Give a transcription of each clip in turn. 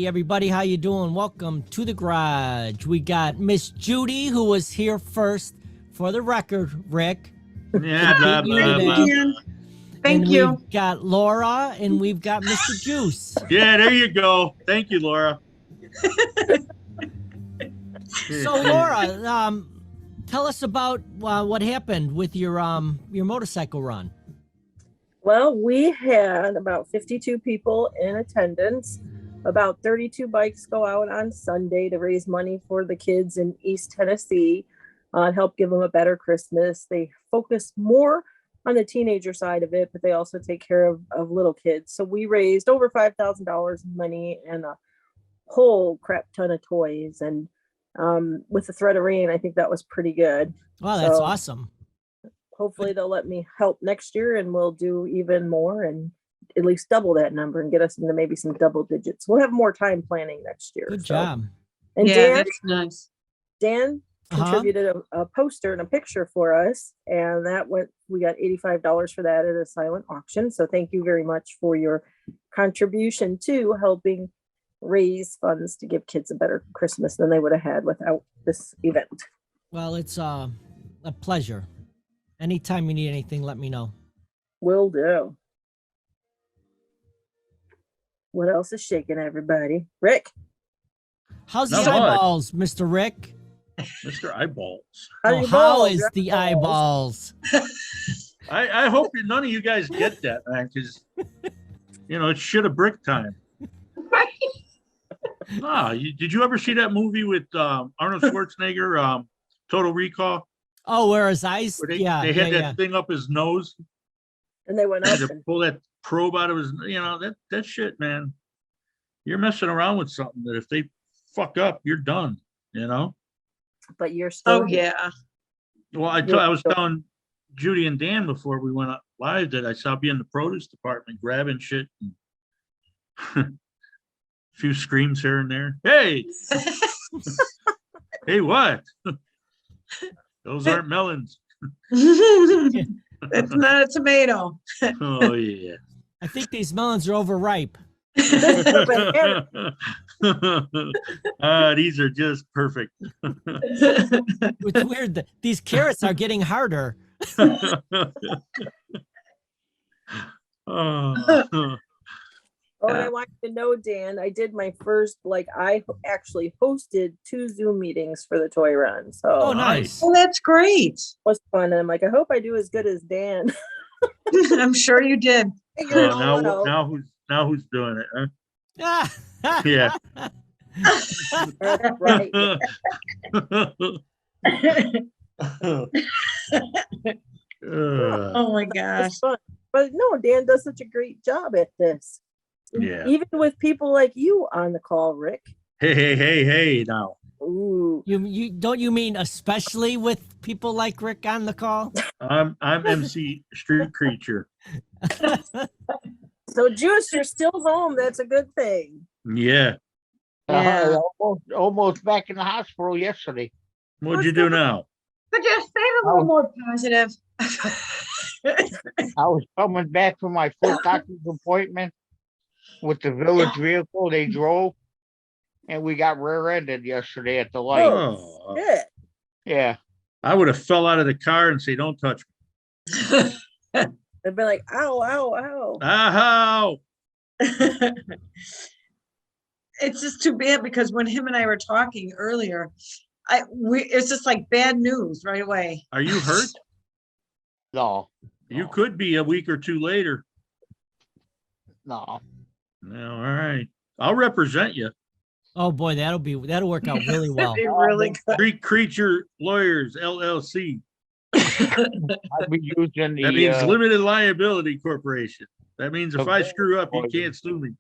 Hey everybody, how you doing? Welcome to the garage. We got Miss Judy, who was here first. For the record, Rick. Yeah, blah, blah, blah, blah. Thank and you. We've got Laura, and we've got Mr. Juice. Yeah, there you go. Thank you, Laura. So Laura, tell us about what happened with your motorcycle run. Well, we had about 52 people in attendance. About 32 bikes go out on Sunday to raise money for the kids in East Tennessee and help give them a better Christmas. They focus more on the teenager side of it, but they also take care of little kids. So we raised over $5,000 in money and a whole crap ton of toys. And with the threat of rain, I think that was pretty good. Wow, that's awesome. Hopefully they'll let me help next year and we'll do even more and at least double that number and get us into maybe some double digits. We'll have more time planning next year. Good job. And Yeah, that's nice. Dan contributed a poster and a picture for us, and that we got $85 for that at a silent auction. So thank you very much for your contribution to helping raise funds to give kids a better Christmas than they would have had without this event. Well, it's a pleasure. Anytime you need anything, let me know. Will do. What else is shaking everybody? Rick? How's the Not much. eyeballs, Mr. Rick? Mr. Eyeballs. How is the eyeballs? I hope none of you guys get that, man, because, it's shit a brick time. Did you ever see that movie with Arnold Schwarzenegger, Total Recall? Oh, where his eyes? Where they had that thing up his nose. And they went up. To pull that probe out of his, that shit, man. You're messing around with something that if they fuck up, you're done, But you're still. Oh, yeah. Well, I was telling Judy and Dan before we went up live that I saw be in the produce department grabbing shit and a few screams here and there. Hey, hey, what? Those aren't melons. It's not a tomato. Oh yeah. I think these melons are overripe. These are just perfect. It's weird that these carrots are getting harder. Oh, and I want you to know, Dan, I did my first, I actually hosted 2 Zoom meetings for the toy run. So Oh, nice. Oh, that's great. it was fun. And I'm like, I hope I do as good as Dan. I'm sure you did. Figure it all out. Now who's doing it? Huh? Ah, Yeah. That's right. Oh my gosh. It's fun. But no, Dan does such a great job at this. Yeah. Even with people like you on the call, Rick. Hey, now. Ooh. you don't you mean especially with people like Rick on the call? I'm MC Street Creature. So, Juice, you're still home. That's a good thing. Yeah. Yeah. Almost back in the hospital yesterday. What'd you do now? But just stay a little more positive. I was coming back from my foot doctor's appointment with the village vehicle they drove, and we got rear-ended yesterday at the light. Oh, Good. Yeah. I would have fell out of the car and say, "Don't touch me." They'd be like, ow, ow, ow. Ow! It's just too bad because when him and I were talking earlier, it's just like bad news right away. Are you hurt? No. You could be a week or two later. No. No, all right. I'll represent you. Oh boy, that'll work out really well. Be really good. Street Creature Lawyers LLC. I've been using That means the Limited Liability Corporation. That means if I Okay. screw up, you can't sue me.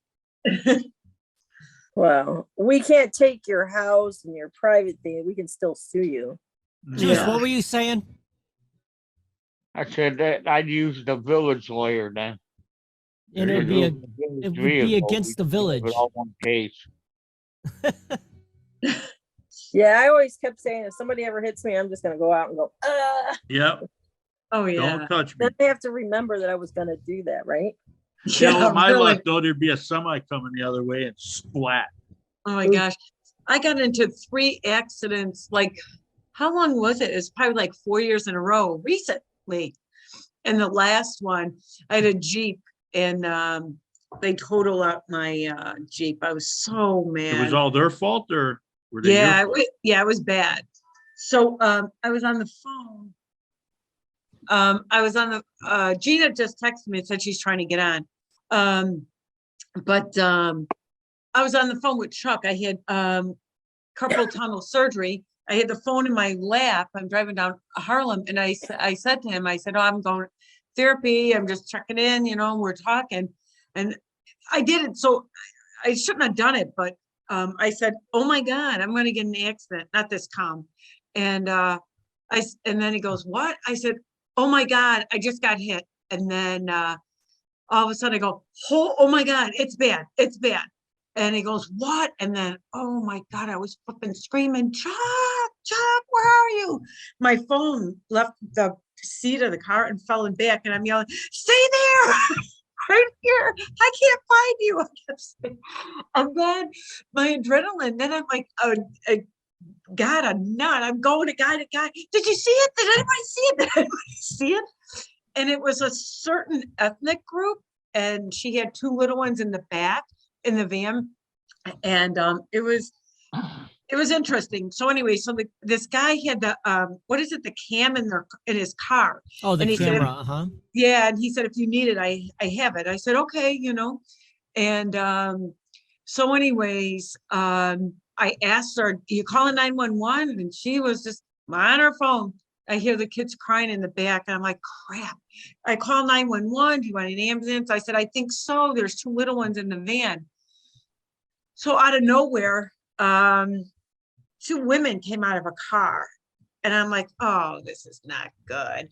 Well, we can't take your house and your private thing. We can still sue you. Juice, Yeah. what were you saying? I said that I'd use the village lawyer then. And There it would you be go. it would be against the village. All one case. Yeah, I always kept saying if somebody ever hits me, I'm just gonna go out and go, Yep. Oh yeah. Don't touch me. then I have to remember that I was gonna do that, right? Yeah, with my really. luck though, there'd be a semi coming the other way and splat. Oh my Oof. gosh. I got into 3 accidents, like, how long was it? It's probably like 4 years in a row recently. And the last one, I had a Jeep and they totaled out my Jeep. I was so It was mad. all their fault or were they your Yeah, fault? it was bad. So I was on the phone. I was on the Gina just texted me and said she's trying to get on. But I was on the phone with Chuck. I had carpal tunnel surgery. I had the phone in my lap. I'm driving down Harlem and I said to him, I said, oh, I'm going to therapy. I'm just checking in, you know, we're talking. And I did it. So I shouldn't have done it, but I said, oh my God, I'm going to get in an accident, not this calm. And and then he goes, what? I said, oh my God, I just got hit. And then all of a sudden I go, oh my God, it's bad. It's bad. And he goes, what? And then, oh my God, I was flipping, screaming, Chuck, where are you? My phone left the seat of the car and fell in back. And I'm yelling, stay there, right here. I can't find you. I kept saying, and then my adrenaline, then I'm like, God, I'm not. I'm going to guy to guy. Did you see it? Did anybody see it? Did anybody see it? And it was a certain ethnic group. And she had 2 little ones in the back in the van. And it was interesting. So anyway, so this guy had the what is it, the cam in his car. Oh, the And he said, camera, uh-huh. yeah, and he said, if you need it, I have it. I said, okay, you know. And so anyways, I asked her, you calling 911? And she was just on her phone. I hear the kids crying in the back and I'm like, crap. I call 911. Do you want an ambulance? I said, I think so. There's 2 little ones in the van. So out of nowhere, 2 women came out of a car. And I'm like, oh, this is not good.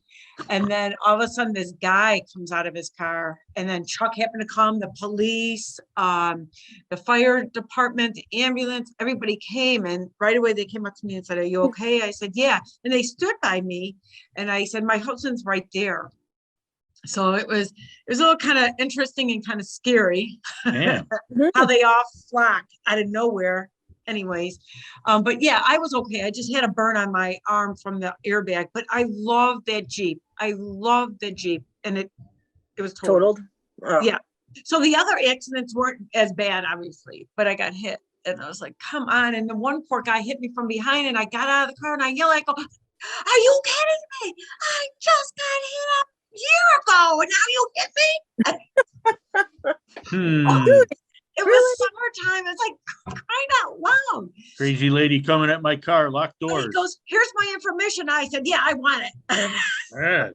And then all of a sudden this guy comes out of his car and then Chuck happened to come, the police, the fire department, the ambulance, everybody came. And right away they came up to me and said, are you okay? I said, yeah. And they stood by me. And I said, my husband's right there. So it was a little kind of interesting and kind of scary Yeah. how they all flock out of nowhere. Anyways, but yeah, I was okay. I just had a burn on my arm from the airbag, but I love that Jeep. I love the Jeep, and it was totaled. Totaled. Oh. Yeah. So the other accidents weren't as bad, obviously, but I got hit, and I was like, "Come on!" And the one poor guy hit me from behind, and I got out of the car and I yelled, "I go, are you kidding me? I just got hit a year ago, and now you hit me." Oh, Hmm. dude, It Really? was summertime. It's like crying out loud. Crazy lady coming at my car, locked And he doors. goes, here's my information. I said, yeah, I want it. Yeah.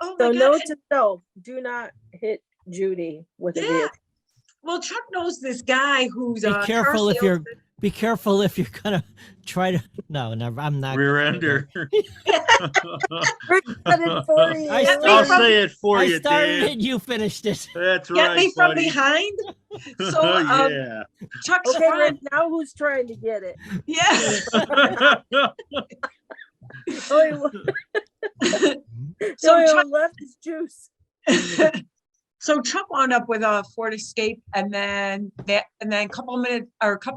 Oh my so God. note And- to self, do not hit Judy with a Yeah. vehicle. Well, Chuck knows this guy who's Be a car careful if you're salesman. be careful if you're gonna try to no, never I'm not Rear gonna do ender. Rick said it for you. I Get me I'll from- say it for I you, started Dave. it, you finished it. That's Get right, me from buddy. behind. So Yeah. Chuck's Okay, Rick, friend. now who's trying to get it? Yeah. Oh, So so Chuck, left is juice. so Chuck wound up with a Ford Escape, and then a couple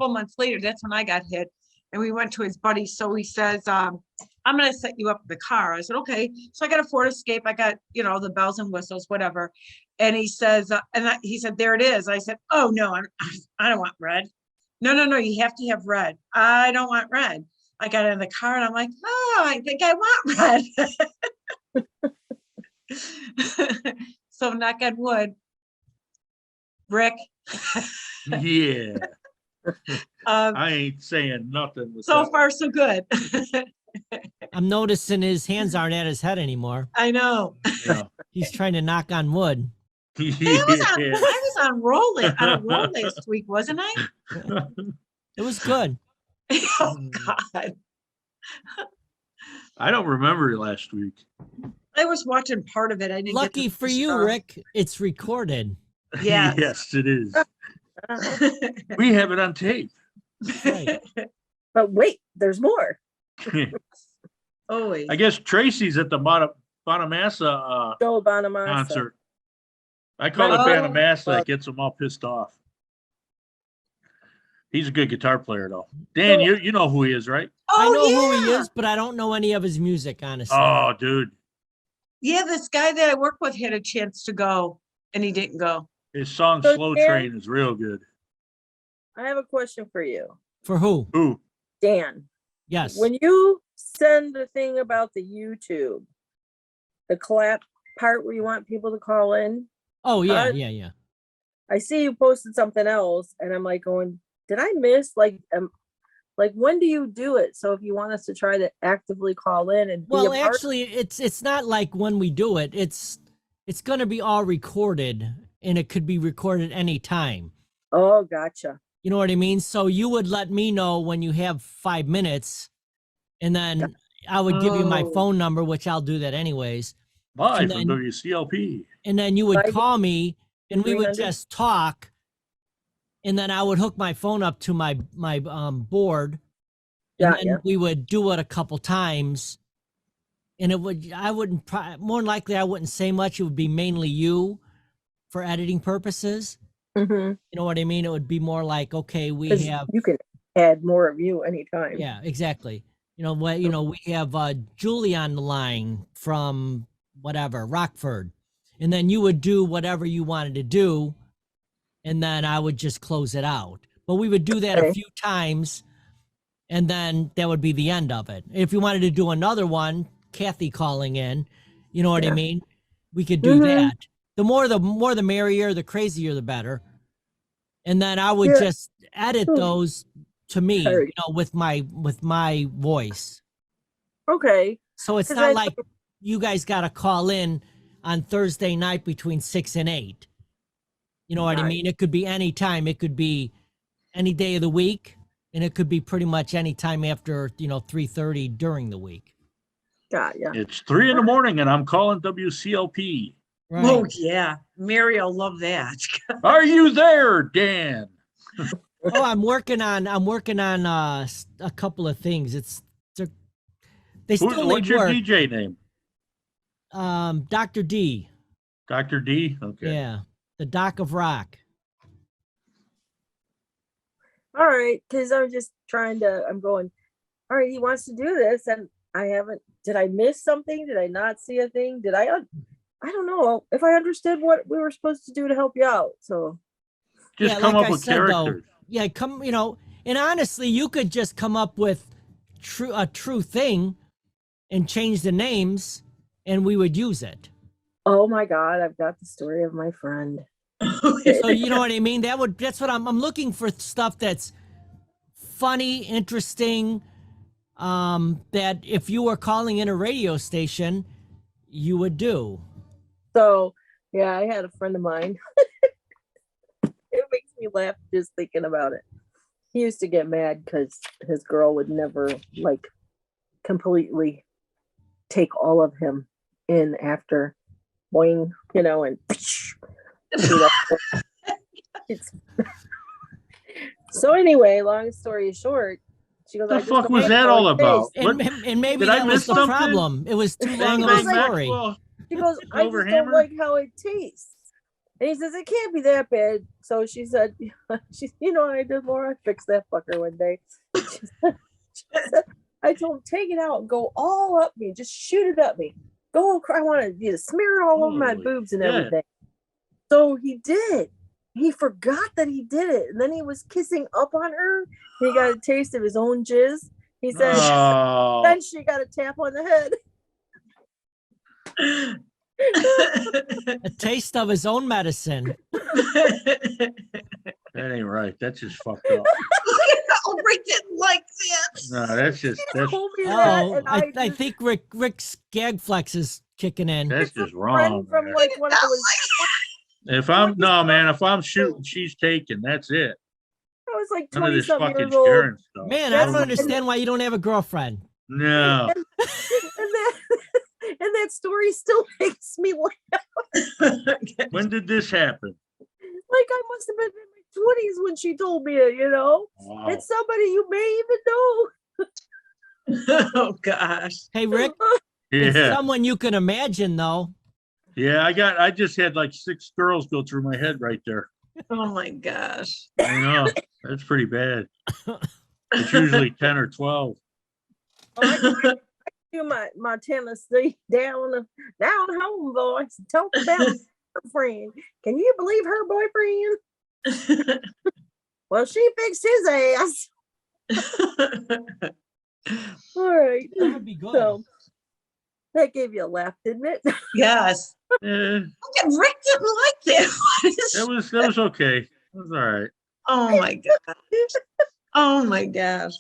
months later, that's when I got hit. And we went to his buddy. So he says, I'm gonna set you up with the car. I said, okay. So I got a Ford Escape. I got, you know, the bells and whistles, whatever. And he says, he said, there it is. I said, oh no, I don't want red. No, you have to have red. I don't want red. I got in the car and I'm like, oh, I think I want red. So knock on wood. Rick. Yeah. Um, I ain't saying nothing with so that. far, so good. I'm noticing his hands aren't at his head anymore. I know. Yeah. He's trying to knock on wood. I Yeah. was on a roll last week, wasn't I? It was good. Oh God. I don't remember last week. I was watching part of it. I didn't get Lucky to for finish you, it all. Rick, it's recorded. Yes. Yes, it is. We have it on tape. Right. But wait, there's more. Always. I guess Tracy's at the Bonamassa Joe Bonamassa. concert. I call it Oh. Bonamassa. It gets them all pissed off. He's a good guitar player, though. Dan, you know who he is, right? I know Oh, who he yeah. is, but I don't know any of his music, honestly. Oh, dude. Yeah, this guy that I work with had a chance to go and he didn't go. His song So, Slow Dan- Train is real good. I have a question for you, For who? Who? Dan. Yes. When you send the thing about the YouTube, the clap part where you want people to call in, Oh, yeah, Uh, yeah. I see you posted something else, and I'm like going, did I miss? Like when do you do it? So if you want us to try to actively call in and be Well, a part, actually, it's not like when we do it. It's going to be all recorded, and it could be recorded anytime. oh, gotcha. You know what I mean? So you would let me know when you have 5 minutes, and then I would give you my Oh. phone number, which I'll do that anyways. Live And from then- WCLP. And then you would Right. call me, and we would 300? just talk, and then I would hook my phone up to my board, and Got then ya. we would do it a couple times. And more than likely I wouldn't say much. It would be mainly you for editing purposes. Mm-hmm. You know what I mean? It would be more like, okay, we Because have, you can add more of you anytime. yeah, exactly. You know what? We have Julie on the line from whatever Rockford, and then you would do whatever you wanted to do, and then I would just close it out. But we would do that a Okay. few times, and then that would be the end of it. If you wanted to do another one, Kathy calling in, you know what I Yeah. mean? We could do Mhm. that. The more the merrier, the crazier the better. And then I would Yeah. just edit Hmm. those to me, Sorry. with my voice. Okay. So it's 'Cause not I like you guys got to call in on Thursday night between 6 and 8. You know what I Right. mean? It could be any time. It could be any day of the week, and it could be pretty much any time after 3:30 during the week. Got ya. It's 3 a.m. and I'm calling WCLP. Right. Oh, yeah. Mary will love that. Are you there, Dan? Oh, I'm working on a couple of things. They still What's need your work. DJ name? Dr. D. Dr. D? Okay. Yeah, the Doc of Rock. All right, because I'm just I'm going, all right, he wants to do this, and I haven't, did I miss something? Did I not see a thing? I don't know if I understood what we were supposed to do to help you out. So, Just Yeah, come like up I with said, though, characters. Yeah, and honestly, you could just come up with a true thing and change the names, and we would use it. oh my God, I've got the story of my friend. So you know what I mean? That's what I'm looking for, stuff that's funny, interesting. That if you were calling in a radio station, you would do. So, yeah, I had a friend of mine. It makes me laugh just thinking about it. He used to get mad because his girl would never completely take all of him in after boing, and it's so anyway, long story short, she goes, The "I just fuck don't was like that how all it about? tastes." What? And maybe Did I that was miss the something? problem. It was too Bang, long of a bang, story. Maxwell. She goes, I Clover just don't Hammer? like how it tastes. And he says, it can't be that bad. So she said, I did Laura, I fixed that fucker one day. She said, I told him, take it out and go all up me. Just shoot it up me. Go, I want you to smear it all over my Holy boobs and shit. everything. So he did. He forgot that he did it. And then he was kissing up on her. He got a taste of his own jizz. He said, Oh, then she got a tap on the head. A taste of his own medicine. that ain't right. That's just fucked up. Rick didn't like that. No, that's just He that's told me that, Oh, and I just- think Rick's gag flex is kicking in. that's It's a just friend wrong. from man. like when I was If I'm shooting, she's taking. That's it. like None of 20 this something fucking years old. sharing stuff. Man, I That's- don't understand why you don't have a girlfriend. No. And that and that story still makes me laugh. When did this happen? Like I must have been in my 20s when she told me it, Wow. It's somebody you may even know. Oh gosh. Hey, Rick, it's Yeah. someone you can imagine, though. Yeah, I just had like 6 girls go through my head right there. Oh my gosh. I know, that's pretty bad. It's usually 10 or 12. Do my Tennessee down home voice. Talk about her friend. Can you believe her boyfriend? Well, she fixed his ass. All right. That would be good. So that gave you a laugh, didn't it? Yes. Eh, Rick didn't like that. What is- that was okay. It was all right. Oh my gosh. Oh my gosh.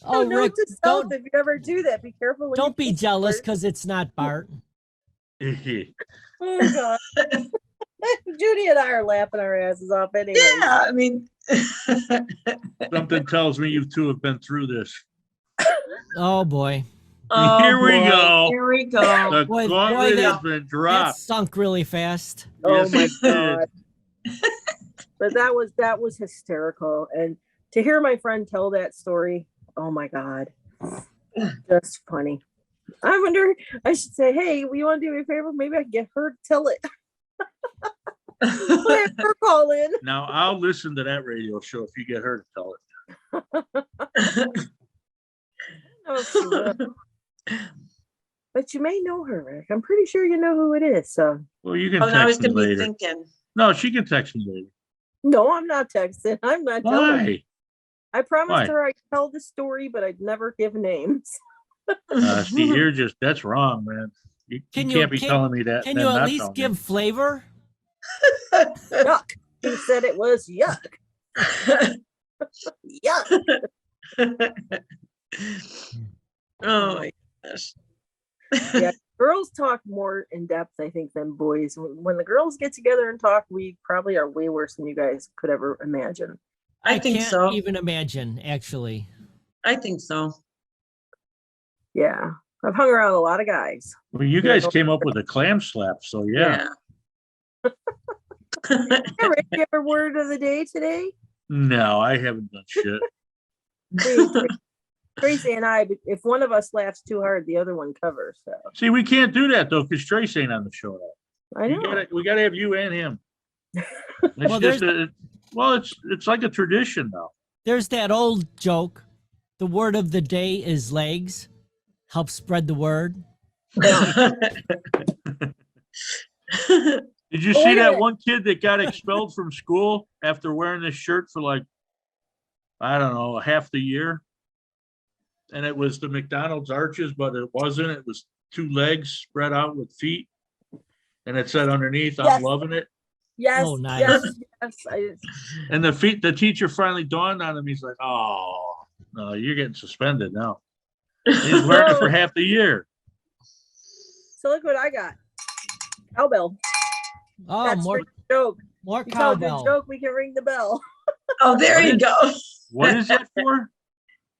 Oh, Note Rick, to self, don't if you ever do that, be careful. When don't you be kiss jealous words. because it's not Bart. Oh God. Judy and I are laughing our asses off anyway. Yeah, I mean. Something tells me you two have been through this. Oh boy, Oh, Here we boy. go. Here we go. The Boy, gauntlet that- has been that dropped. sunk really fast. Oh Yes, my it did. God. But that was hysterical. And to hear my friend tell that story, oh my God. Just funny. I wonder, I should say, hey, you want to do me a favor? Maybe I can get her to tell it. Have her call in. Now I'll listen to that radio show if you get her to tell it. Oh, she will. But you may know her, Rick. I'm pretty sure you know who it is. So Well, you can Oh, I was text me gonna be later. thinking. No, she can text me later. no, I'm not texting. I'm not telling. Why? I promised Why? her I'd tell the story, but I'd never give names. See, that's wrong, man. You Can can't you- be can- telling me that. Can and you then at not least tell me. give flavor? Yuck. He said it was yuck. Yuck. Oh my gosh. Yeah, girls talk more in depth, I think, than boys. When the girls get together and talk, we probably are way worse than you guys could ever imagine. I think can't so. even imagine, actually. I think so. Yeah. I've hung around a lot of guys. Well, you guys came up with a clam slap, so yeah. Hey, Rick, you have a word of the day today? No, I haven't done shit. Tracy and I, if one of us laughs too hard, the other one covers. So See, we can't do that though, because Trace ain't on the show. I know. We gotta have you and him. It's Well, just it's like a tradition now. There's that old joke. The word of the day is legs. Help spread the word. Did you Oh, see wait a that minute. one kid that got expelled from school after wearing this shirt for like, I don't know, half the year? And it was the McDonald's arches, but it wasn't. It was two legs spread out with feet. And it said underneath, I'm Yes. loving it. Yes, Oh, nice. yes. And the teacher finally dawned on him. He's like, oh, no, you're getting suspended now. He's wearing it for half the year. So look what I got. Cowbell. Oh, That's more Rick's joke. more You tell a good cowbell. joke, we can ring the bell. Oh, there you go. What is that for?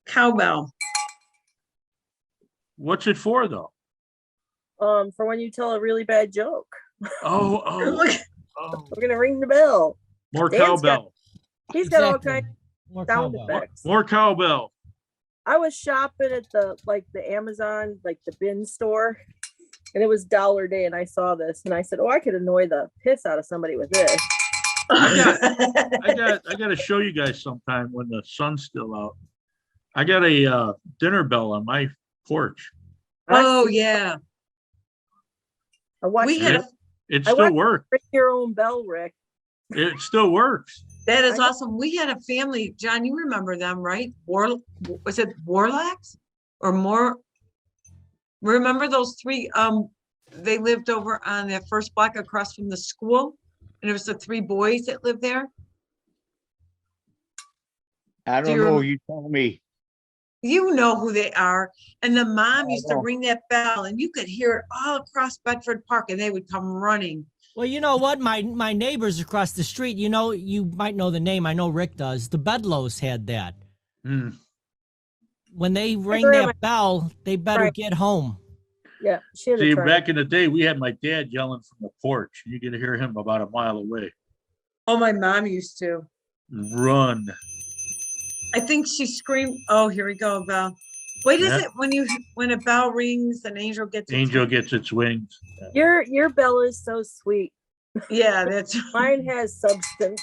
Cowbell. What's it for though? For when you tell a really bad joke. Oh, Look, oh. We're gonna ring the bell. More Dan's got- cowbell. He's got all Exactly. kinds More of sound cowbell. effects. More cowbell. I was shopping at the Amazon, like the bin store, and it was Dollar Day, and I saw this, and I said, "Oh, I could annoy the piss out of somebody with this." I got to show you guys sometime when the sun's still out. I got a dinner bell on my porch. Oh, yeah. I watched We had, you a- It I still want- works. ring your own bell, Rick. It still works. that is awesome. We had a family, John, you remember them, right? Was it Warlocks or more? Remember those three? They lived over on that first block across from the school. And it was the three boys that lived there. I Do don't you know. rem- You tell me. You know who they are. And the mom I used to know. ring that bell and you could hear it all across Bedford Park and they would come running. Well, you know what? My neighbors across the street, you know, you might know the name. I know Rick does. The Bedlows had that. Hmm. When they ring grandma- that bell, they better Right. get home. Yeah, she had See, a try. back in the day, we had my dad yelling from the porch. You could hear him about a mile away. Oh, my mom used to. Run. I think she screamed, oh, here we go, bell. What is Yeah. it when a bell rings, an angel gets its Angel wings? gets its wings. Your bell is so sweet. Yeah, that's. Mine has substance.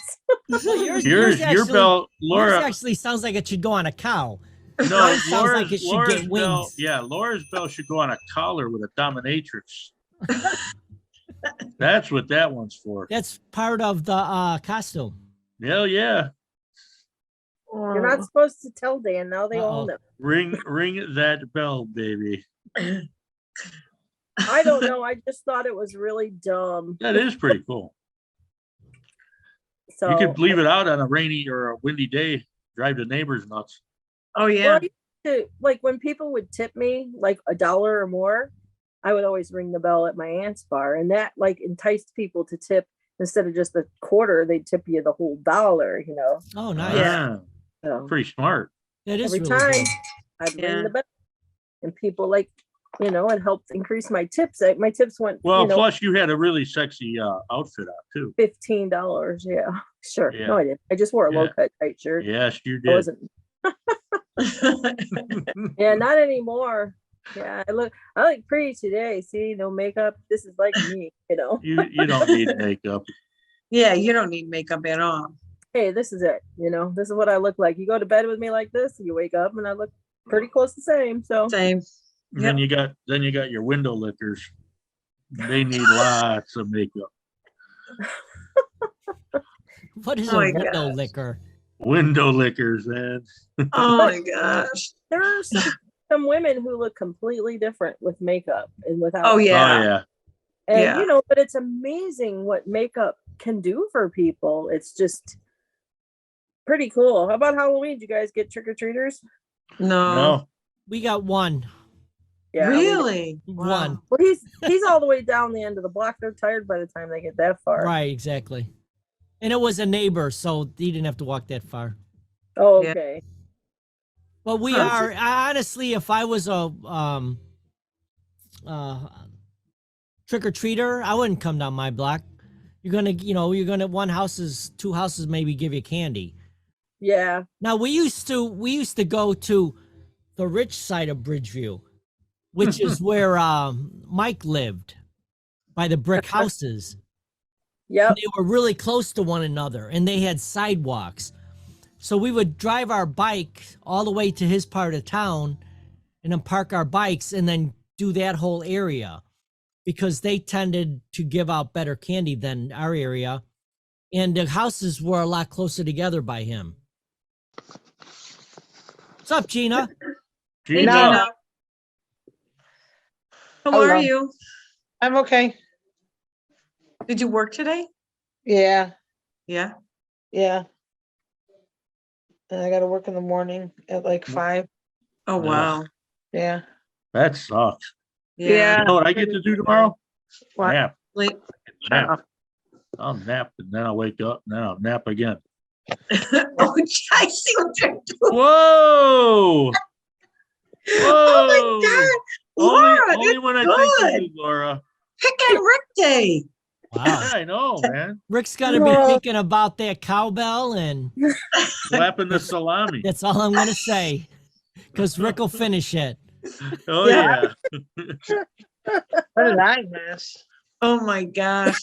Well, Your actually- bell, Yours Laura. actually sounds like it should go on a cow. No, Mine sounds like Laura's, it should Laura's get bell. wings. Yeah, Laura's bell should go on a collar with a dominatrix. That's what that one's for. That's part of the costume. Hell yeah. You're not supposed to tell Dan. Now they all Uh-oh. know. Ring that bell, baby. I don't know. I just thought it was really dumb. That is pretty cool. So You could leave it out on a rainy or a windy day, drive the neighbors nuts. Oh, Well, yeah. I used to- like when people would tip me like $1 or more, I would always ring the bell at my aunt's bar, and that like enticed people to tip instead of just a quarter. They'd tip you the whole dollar, you know. Oh, nice. Ah, So pretty smart. That is every really time good. I'd Yeah. ring the bell, and people like, you know, it helped increase my tips. My tips went, Well, you know, plus you had a really sexy outfit on too. $15. Yeah, sure. Yeah. No, I didn't. I just wore a Yeah. low cut tight shirt. Yes, you I did. wasn't. Yeah, not anymore. Yeah, I look pretty today. See, no makeup. This is like me, you know. You don't need makeup. Yeah, you don't need makeup at all. Hey, this is it. You know, this is what I look like. You go to bed with me like this, you wake up and I look pretty close the same. So Same. And then you got your window lickers. They need lots of makeup. What is Oh a my window gosh. licker? Window lickers, man. Oh my gosh. there are some women who look completely different with makeup and without. Oh, Oh yeah. yeah. And yeah. you know, but it's amazing what makeup can do for people. It's just pretty cool. How about Halloween? Did you guys get trick or treaters? No. No. We got one. Yeah. Really? One. Well, he's all the way down the end of the block. They're tired by the time they get that far. Right, exactly. And it was a neighbor, so he didn't have to walk that far. Oh, Yeah. okay. But we Huh. are honestly, if I was a trick or treater, I wouldn't come down my block. You're gonna two houses maybe give you candy. Yeah. Now we used to go to the rich side of Bridgeview, which is where Mike lived, by the brick houses. Yep. They were really close to one another, and they had sidewalks. So we would drive our bike all the way to his part of town, and then park our bikes, and then do that whole area, because they tended to give out better candy than our area, and the houses were a lot closer together by him. What's up, Gina? Hey, Gina, Gina. How Hello. are you? I'm okay. Did you work today? Yeah, Yeah. yeah. And I gotta work in the morning at like 5. Oh, wow. Yeah. that sucks. Yeah. You know what I get to do tomorrow? What? Nap. Like, Nap. I'll nap and then I'll wake up and then I'll nap again. oh, I see what you're doing. Whoa! Oh my Whoa! God. Only, Laura, only you're when I think good. of you, Laura. Pick on Rick Day. Wow. Yeah, I know, man. Rick's got to be Well- thinking about that cowbell, and Slapping the salami. that's all I'm going to say, because Rick will finish it. Oh Yeah. yeah. What did I miss? Oh my gosh.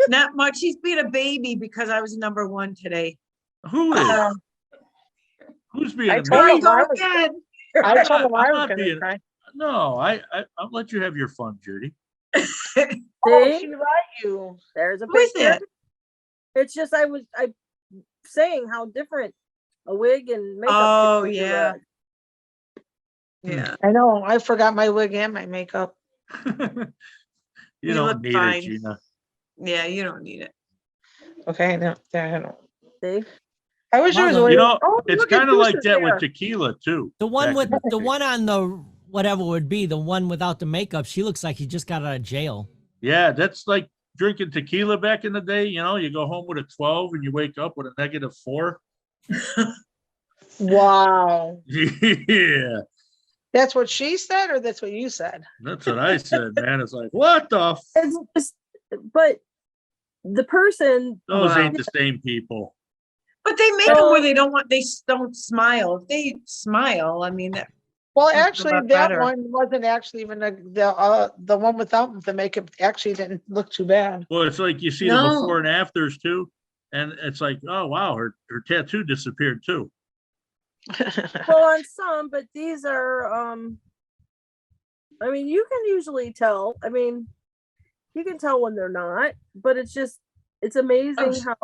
Not much. He's being a baby because I was number one today. Who is? Uh, Who's being I a told There man? you go I was- again. I told him I I'm was not gonna being- try. No, I'll let you have your fun, Judy. Oh, See? she let you. There's a Who is picture. that? It's just I saying how different a wig and makeup. Oh, can do yeah. that. Yeah. I know. I forgot my wig and my makeup. You You don't look need fine. it, Gina. Yeah, you don't need it. Okay. No, I don't. See? I wish there was a Mama. way. You know, Oh, it's look at kind of like Bruce's that hair. with tequila too. The one back with in the the day. one on the whatever would be the one without the makeup. She looks like she just got out of jail. Yeah, that's like drinking tequila back in the day. You know, you go home with a 12 and you wake up with a -4. Wow. Yeah, That's what she said, or that's what you said? that's what I said, man. It's like, what the? It's just, but the person, Those Wow. ain't the same people. But they make them where they don't smile. If they smile, I mean, that Well, Sounds a actually, lot that better. one wasn't actually even the one without the makeup actually didn't look too bad. Well, it's like you see the No. before and afters too. And it's like, oh, wow, her tattoo disappeared too. Well, on some, but these are, I mean, you can usually tell. I mean, you can tell when they're not, but it's amazing how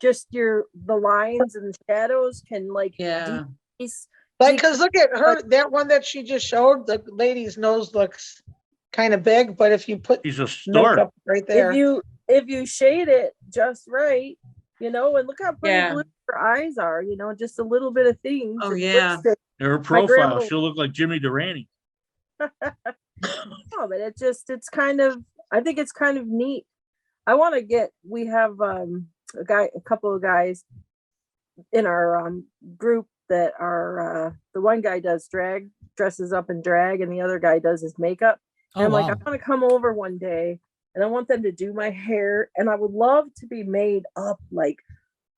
just the lines and shadows can like Yeah. decrease. Like, cause look at her, that one that she just showed, the lady's nose looks kind of big, but if you put He's a stork. makeup right there. If you shade it just right, and look how pretty Yeah. blue her eyes are, just a little bit of things. Oh, and yeah. lipstick. Her My profile, grandma- she'll look like Jimmy Durante. No, but it's kind of, I think it's kind of neat. We have a couple of guys in our group that are the one guy does dresses up in drag, and the other guy does his makeup. And Oh, I'm like, wow. I want to come over one day and I want them to do my hair, and I would love to be made up, like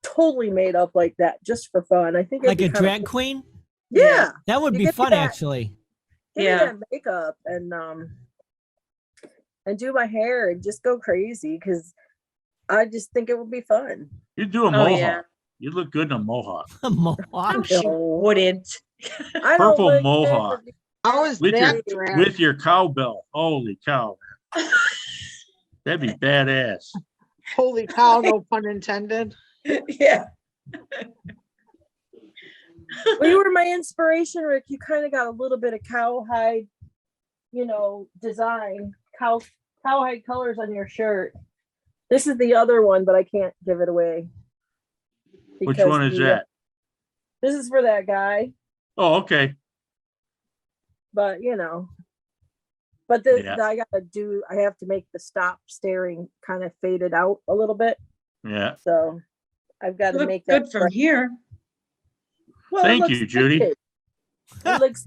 totally made up like that, just for fun. I think it'd Like be a kinda drag cool. queen? Yeah. That would You be give me fun, that. actually. Give Yeah. me that makeup and do my hair and just go crazy, because I just think it would be fun. You do a Oh, mohawk. yeah. You look good in a mohawk. Mohawk. No, she No. wouldn't. I don't Purple look mohawk. good. How is With that? your drag? with your cowbell. Holy cow. That'd be badass. Holy cow, no pun intended. Yeah. Well, you were my inspiration, Rick. You kind of got a little bit of cowhide, design, cowhide colors on your shirt. This is the other one, but I can't give it away. Which because one is that? This is for that guy, Oh, okay. but but Yeah. I have to make the stop staring kind of faded out a little bit. Yeah. So I've got to Look make that good from here. Well, it Thank looks you, Judy. good. It looks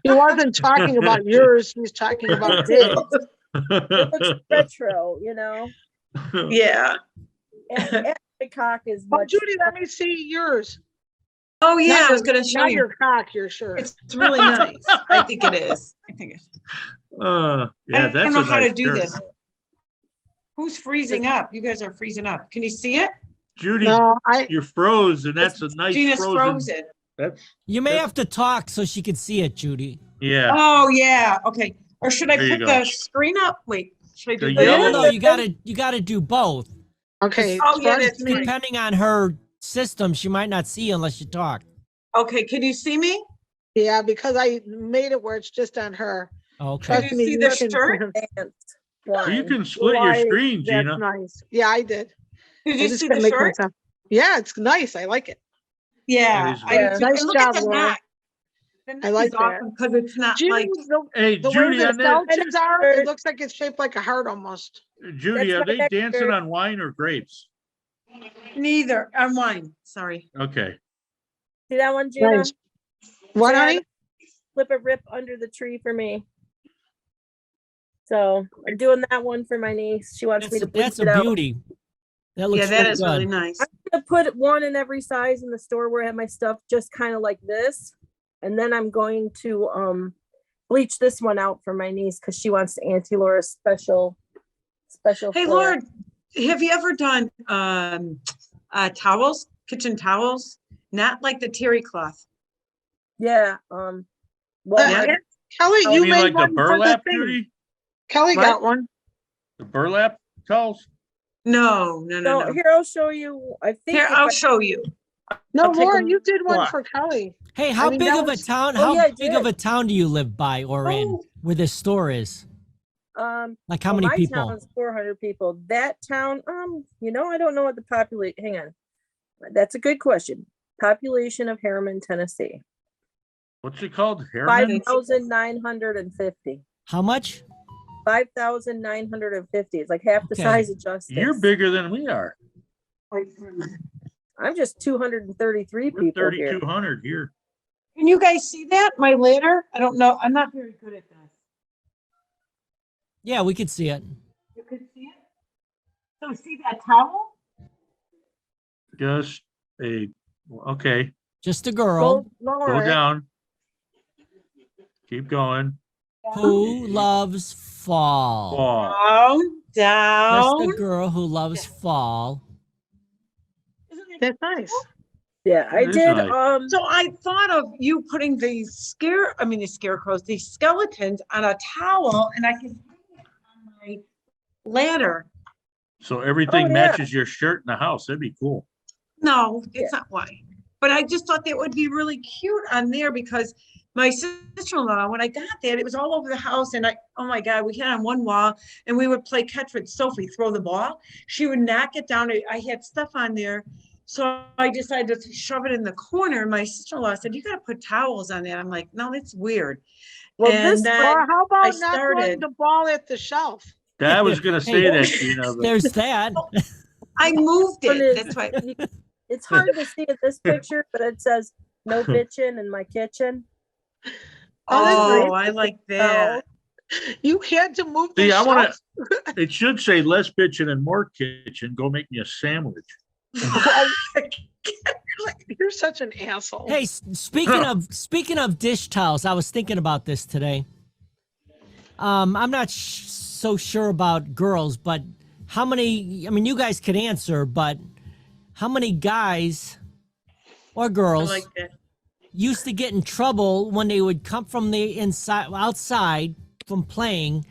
He wasn't talking about yours, he was talking about his. it looks retro, Yeah. and my cock is Oh, much. Judy, let me see yours. Oh, yeah, Not I was your- gonna show Not you. your cock, your shirt. It's really nice. I think it is. I think it's. Yeah, I that's don't know a how to nice do shirt. this. Who's freezing up? You guys are freezing up. Can you see it? Judy, No, you're froze, and that's a nice Gina's frozen. frozen. That's You may have to talk so she can see it, Judy. yeah. Oh, yeah. Okay. Or should I There you put go. the screen up? Wait, should I do The this? yellow- No, you gotta do both. okay. Oh, yeah, front that's me. right. Depending on her system, she might not see unless you talk. Okay, can you see me? Yeah, because I made it where it's just on her. Okay. Can Trust you me, see you the can- shirt? Dance You line. can split your Why, screen, That's Gina. nice. Yeah, I did. Did I you just see the couldn't make shirt? myself- Yeah, it's nice. I like it. Yeah. That is I do nice. too. Nice And look at job, the Laura. neck. The neck like is that. awesome because it's not Judy, like. Hey, the way Judy, the on that, sandwiches are, it looks like it's shaped like a heart almost. Judy, That's are my they next dancing shirt. on wine or grapes? Neither. On wine. Sorry. Okay. See that one, Gina? Nice. What, Yeah, honey? Flip a rip under the tree for me. So I'm doing that one for my niece. She wants me to bleach That's it a out. beauty. That looks Yeah, that really is good. really nice. I'm gonna put one in every size in the store where I have my stuff, just kind of like this. And then I'm going to bleach this one out for my niece because she wants Auntie Laura's special. Hey, flare. Lord, have you ever done towels, kitchen towels? Not like the terry cloth. Yeah. Well, Yeah. my- Kelly, Oh, You you mean made like the one for the burlap, thing. Judy? Kelly What? got one. The burlap towels? No. no, here I'll show you. I think Here, if I'll I- show you. No, I'll take Laura, a you did one look. for Kelly. Hey, how mean, big that of a was- town? Oh, How yeah, I big of did. a town do you live by or in Oh. where this store is? Like how well, many my people? town's 400 people. That town, I don't know what the population. Hang on, that's a good question. Population of Harriman, Tennessee, What's it called? Harriman? 5,950. How much? 5,950. It's like half the Okay. size of Justice. You're bigger than we are. I'm just 233 We're people here. 3,200 here. Can you guys see that? My ladder? I don't know. I'm not very good at this. Yeah, we could see it. You can see it? So see that towel? Just okay. Just a girl Lower Go it. down. Keep going. who loves fall. Fall. Down, Just down. a girl who loves fall. That's nice. Yeah, I It is did. nice. So I thought of you putting the scarecrows, these skeletons on a towel and I can hang it on my ladder. So everything Oh, yeah. matches your shirt in the house. That'd be cool. No, it's not why. But I just thought that would be really cute on there because my sister-in-law, when I got that, it was all over the house and oh my God, we had it on one wall and we would play catch with Sophie, throw the ball. She would knock it down. I had stuff on there. So I decided to shove it in the corner. My sister-in-law said, you gotta put towels on that. I'm like, no, that's weird. Well, And this then Or how I about not throwing started, the ball at the shelf? I was gonna say Hey, that, Gina, but There's that. I moved one it. is- That's why. it's hard to see in this picture, but it says no bitchin' in my kitchen. Oh, that's Oh, great. I like that. You had to move the see, I wanna, shelf. it should say less bitching and more kitchen. Go make me a sandwich. You're such an asshole. Hey, speaking of dish towels, I was thinking about this today. I'm not so sure about girls, but how many? I mean, you guys could answer, but how many guys or I girls like that. used to get in trouble when they would come from the outside from playing,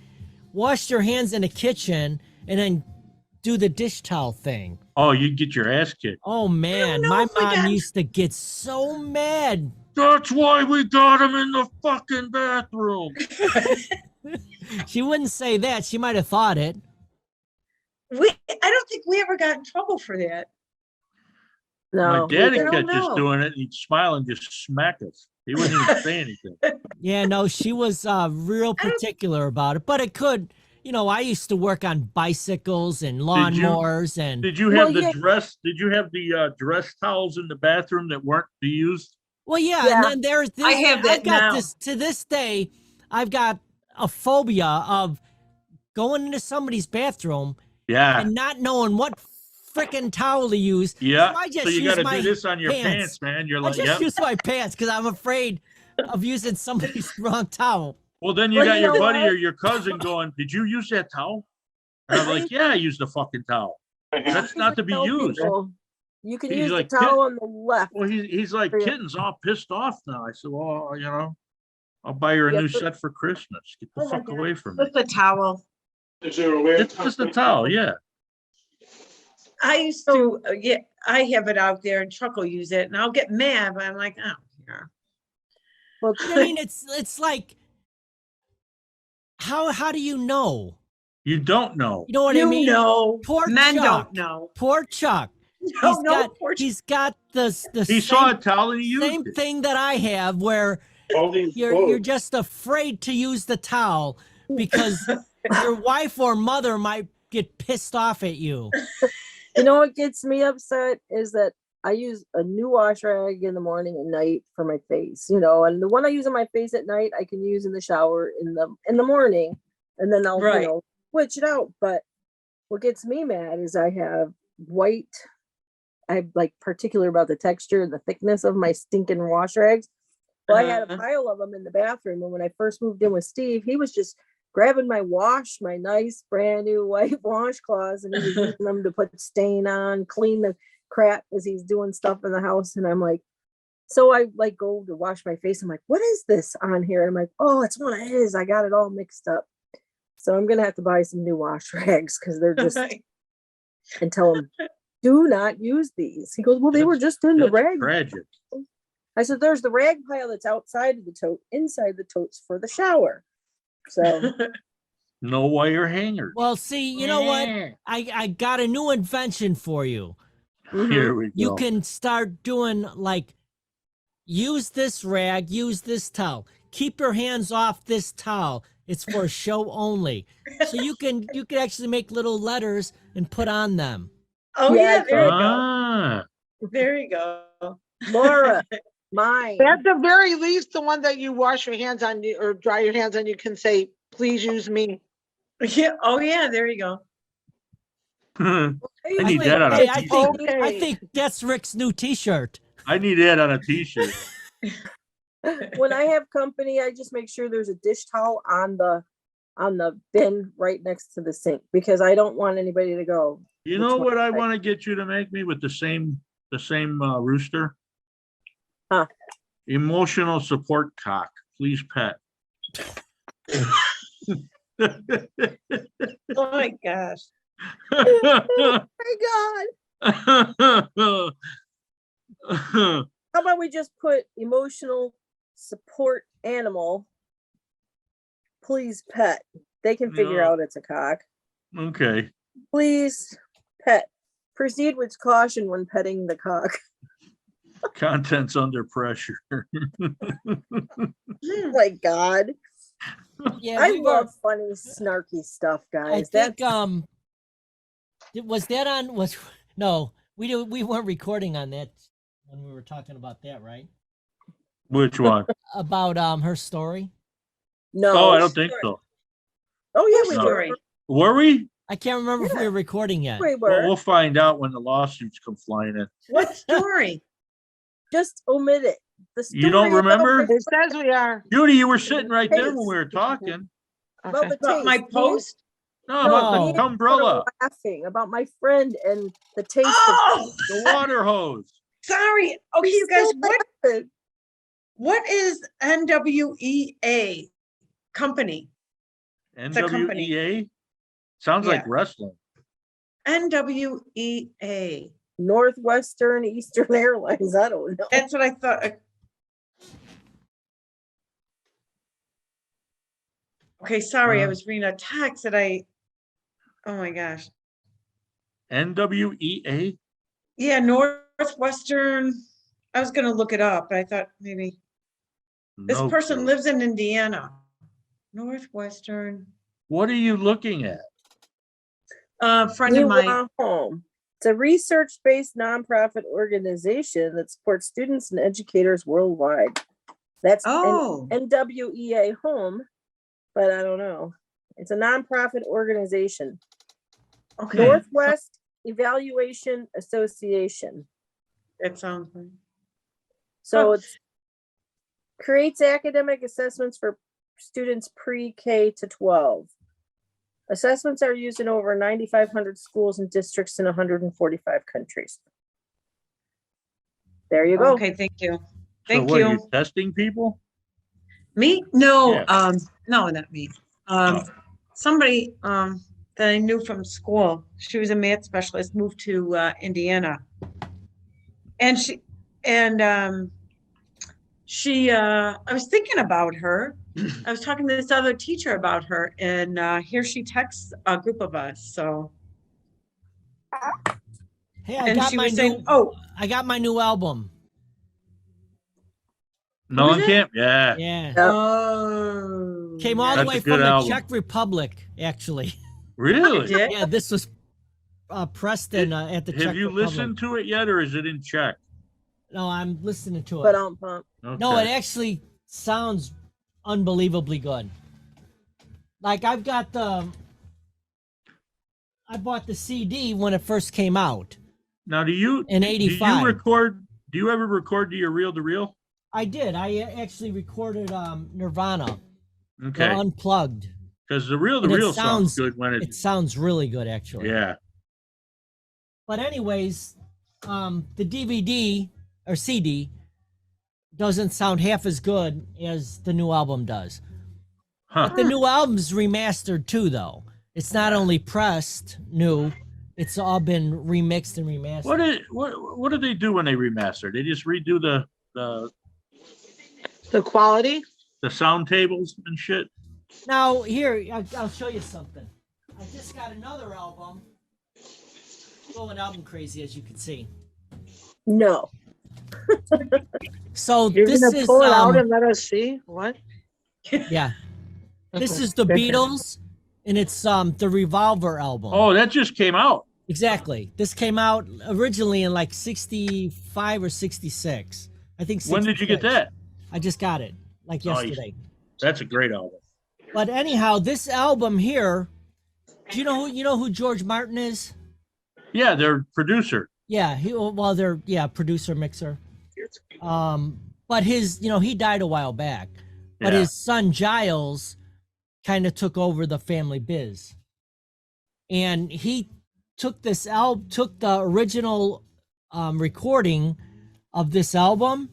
wash their hands in the kitchen, and then do the dish towel thing? Oh, you'd get your ass kicked. Oh man, know my if we mom got- used to get so mad. That's why we got him in the fucking bathroom. She wouldn't say that. She might have thought it. I don't think we ever got in trouble for that. No, My daddy I don't catch us know. doing it, and he'd smile and just smack us. He wouldn't even say anything. Yeah, no, she was real I don't- particular about it. But it could, I used to work on bicycles and you- lawnmowers and Did you have Well, the dress? Did you have the dress towels in the bathroom that weren't used? well, yeah, Yeah. and then there's this. I have that I've got now. this to this day. I've got a phobia of going into somebody's bathroom Yeah, and not knowing what freaking towel to use. yeah. So I just So you use got to my do this on your pants. pants, man. You're I like, just yep. use my pants because I'm afraid of using somebody's wrong towel. Well, then you Well, got you your know buddy what? or your cousin going, "Did you use that towel?" And I'm like, "Yeah, I used the fucking towel. That's not to be Tell used." people, you can He's use like, the towel on the left. Well, he's like, For your- "Kitten's all pissed off now." I said, "Well, I'll buy her a Yeah, new but- set for Christmas. Get the Oh my fuck God. away from me." With the towel. It's just a towel, yeah. I used to, I have it out there and Chuck will use it and I'll get mad, but I'm like, I don't care. Well, I mean, it's like, how do you know? You don't know. You know what I mean? Poor men Chuck. don't know. Poor Chuck. No, poor Chuck. He's got the He same, saw a towel and he used same it. thing that I have, where you're just afraid to use the towel because your wife or mother might get pissed off at you. you know what gets me upset is that I use a new wash rag in the morning and night for my face, and the one I use on my face at night I can use in the shower in the morning, and then I'll Right. switch it out. But what gets me mad is I have white. I'm like particular about the texture and the thickness of my stinking wash rags. Well, I had a Uh-huh. pile of them in the bathroom, and when I first moved in with Steve, he was just grabbing my nice brand new white washcloths, and he was using them to put stain on, clean the crap as he's doing stuff in the house. And I'm like, so I like go to wash my face. I'm like, what is this on here? And I'm like, oh, it's one of his. I got it all mixed up. So I'm gonna have to buy some new wash rags because they're just and tell him, do not use these. He goes, well, they were just in the That's rag. tragic. I said, there's the rag pile that's outside of the tote, inside the totes for the shower. So No wire hangers. Well, see, you know what? I got a new invention for you. Here we go. You can start doing like, use this rag, use this towel. Keep your hands off this towel. It's for show only. So you can actually make little letters and put on them. Oh, Yeah, yeah, there you go. Ah, There you go. Laura, mine. At the very least, the one that you wash your hands on or dry your hands on, you can say, please use me. Yeah. Oh, yeah, there you go. I I need think- that on a hey, I t-shirt. think that's Rick's new T-shirt. I need that on a t-shirt. When I have company, I just make sure there's a dish towel on the bin right next to the sink because I don't want anybody to go. You Which know one? what I want to get you to make me with the same rooster? Huh. Emotional support cock, please pet. Oh my gosh. Oh my God. How about we just put emotional support animal, please pet. They can figure No. out it's a cock. Okay, Please pet. Proceed with caution when petting the cock. contents under pressure. Oh my God. Yeah, I we were- love funny, snarky stuff, I guys. think That's was that on was no, we weren't recording on that when we were talking about that, right? Which one? About her story. no. Oh, I don't think so. Oh yeah, we No. were. Story. Were we? I can't remember if we Yeah. were recording yet. We Well, were. we'll find out when the lawsuits come flying in. What story? Just omit it. The You don't story about remember? the- It says we are. Judy, you were sitting right there when Taste. we were talking. About Okay. the About my taste. post? No, No. about Me the and umbrella, Laura Laughing about my friend and the taste Oh, the water hose. sorry. Okay, you guys, what of what is NWEA company? a company. NWEA? Sounds like Yeah. wrestling. NWEA. Northwestern Eastern Airlines. I don't know. That's what I thought. Okay, sorry, I was reading a text that oh my gosh. NWEA? Yeah, Northwestern. I was gonna look it up, but I thought maybe this No person clue. lives in Indiana. Northwestern, What are you looking at? friend of mine. New Home. It's a research-based nonprofit organization that supports students and educators worldwide. That's Oh, NWEA Home, but I don't know. It's a nonprofit organization. okay. Northwest Evaluation Association. That sounds right. So it's creates academic assessments for students pre-K to 12. Assessments are used in over 9,500 schools and districts in 145 countries. There you go. Okay, thank you. So Thank what, you. you testing people? Me? No, Yeah. no, not me. Oh. Somebody, that I knew from school, she was a math specialist, moved to, Indiana. And I was thinking about her. I was talking to this other teacher about her and, here she texts a group of us, so. Hey, I And got she my was new saying, oh, I got my new album. No, is I it? can't. Yeah. Yeah. oh. Came all the That's a way good from the album. Czech Republic, actually. Really? Did? Yeah, this was pressed in at the Czech Have you Republic. listened to it yet, or is it in Czech? No, I'm listening to it. But pump. No, it Okay. actually sounds unbelievably good. Like I bought the CD when it first came out Now, do you in do you '85. record? Do you ever record to your reel to reel? I did. I actually recorded Nirvana, the Okay, unplugged. because the reel to And it reel sounds sounds- good when It it. sounds really good, actually. Yeah. But anyways, the DVD or CD doesn't sound half as good as the new album does. Huh. But the new album's remastered too, though. It's not only pressed new; it's all been remixed and remastered. What do they do when they remaster? They just redo the The quality? sound tables and shit. Now, here, I'll show you something. I just got another album. Going album crazy, as you can see. No. So You're this gonna is pull it out and let us see? What? yeah. This is the Beatles, and it's the Revolver album. Oh, that just came out. Exactly. This came out originally in like 65 or 66. I think. When did you get 66. that? I just got it like Nice. yesterday. That's a great album. But anyhow, this album here, do you know who George Martin is? Yeah, their producer. Yeah, producer mixer. But his, he died a while back. But Yeah. his son Giles kind of took over the family biz, and he took took the original recording of this album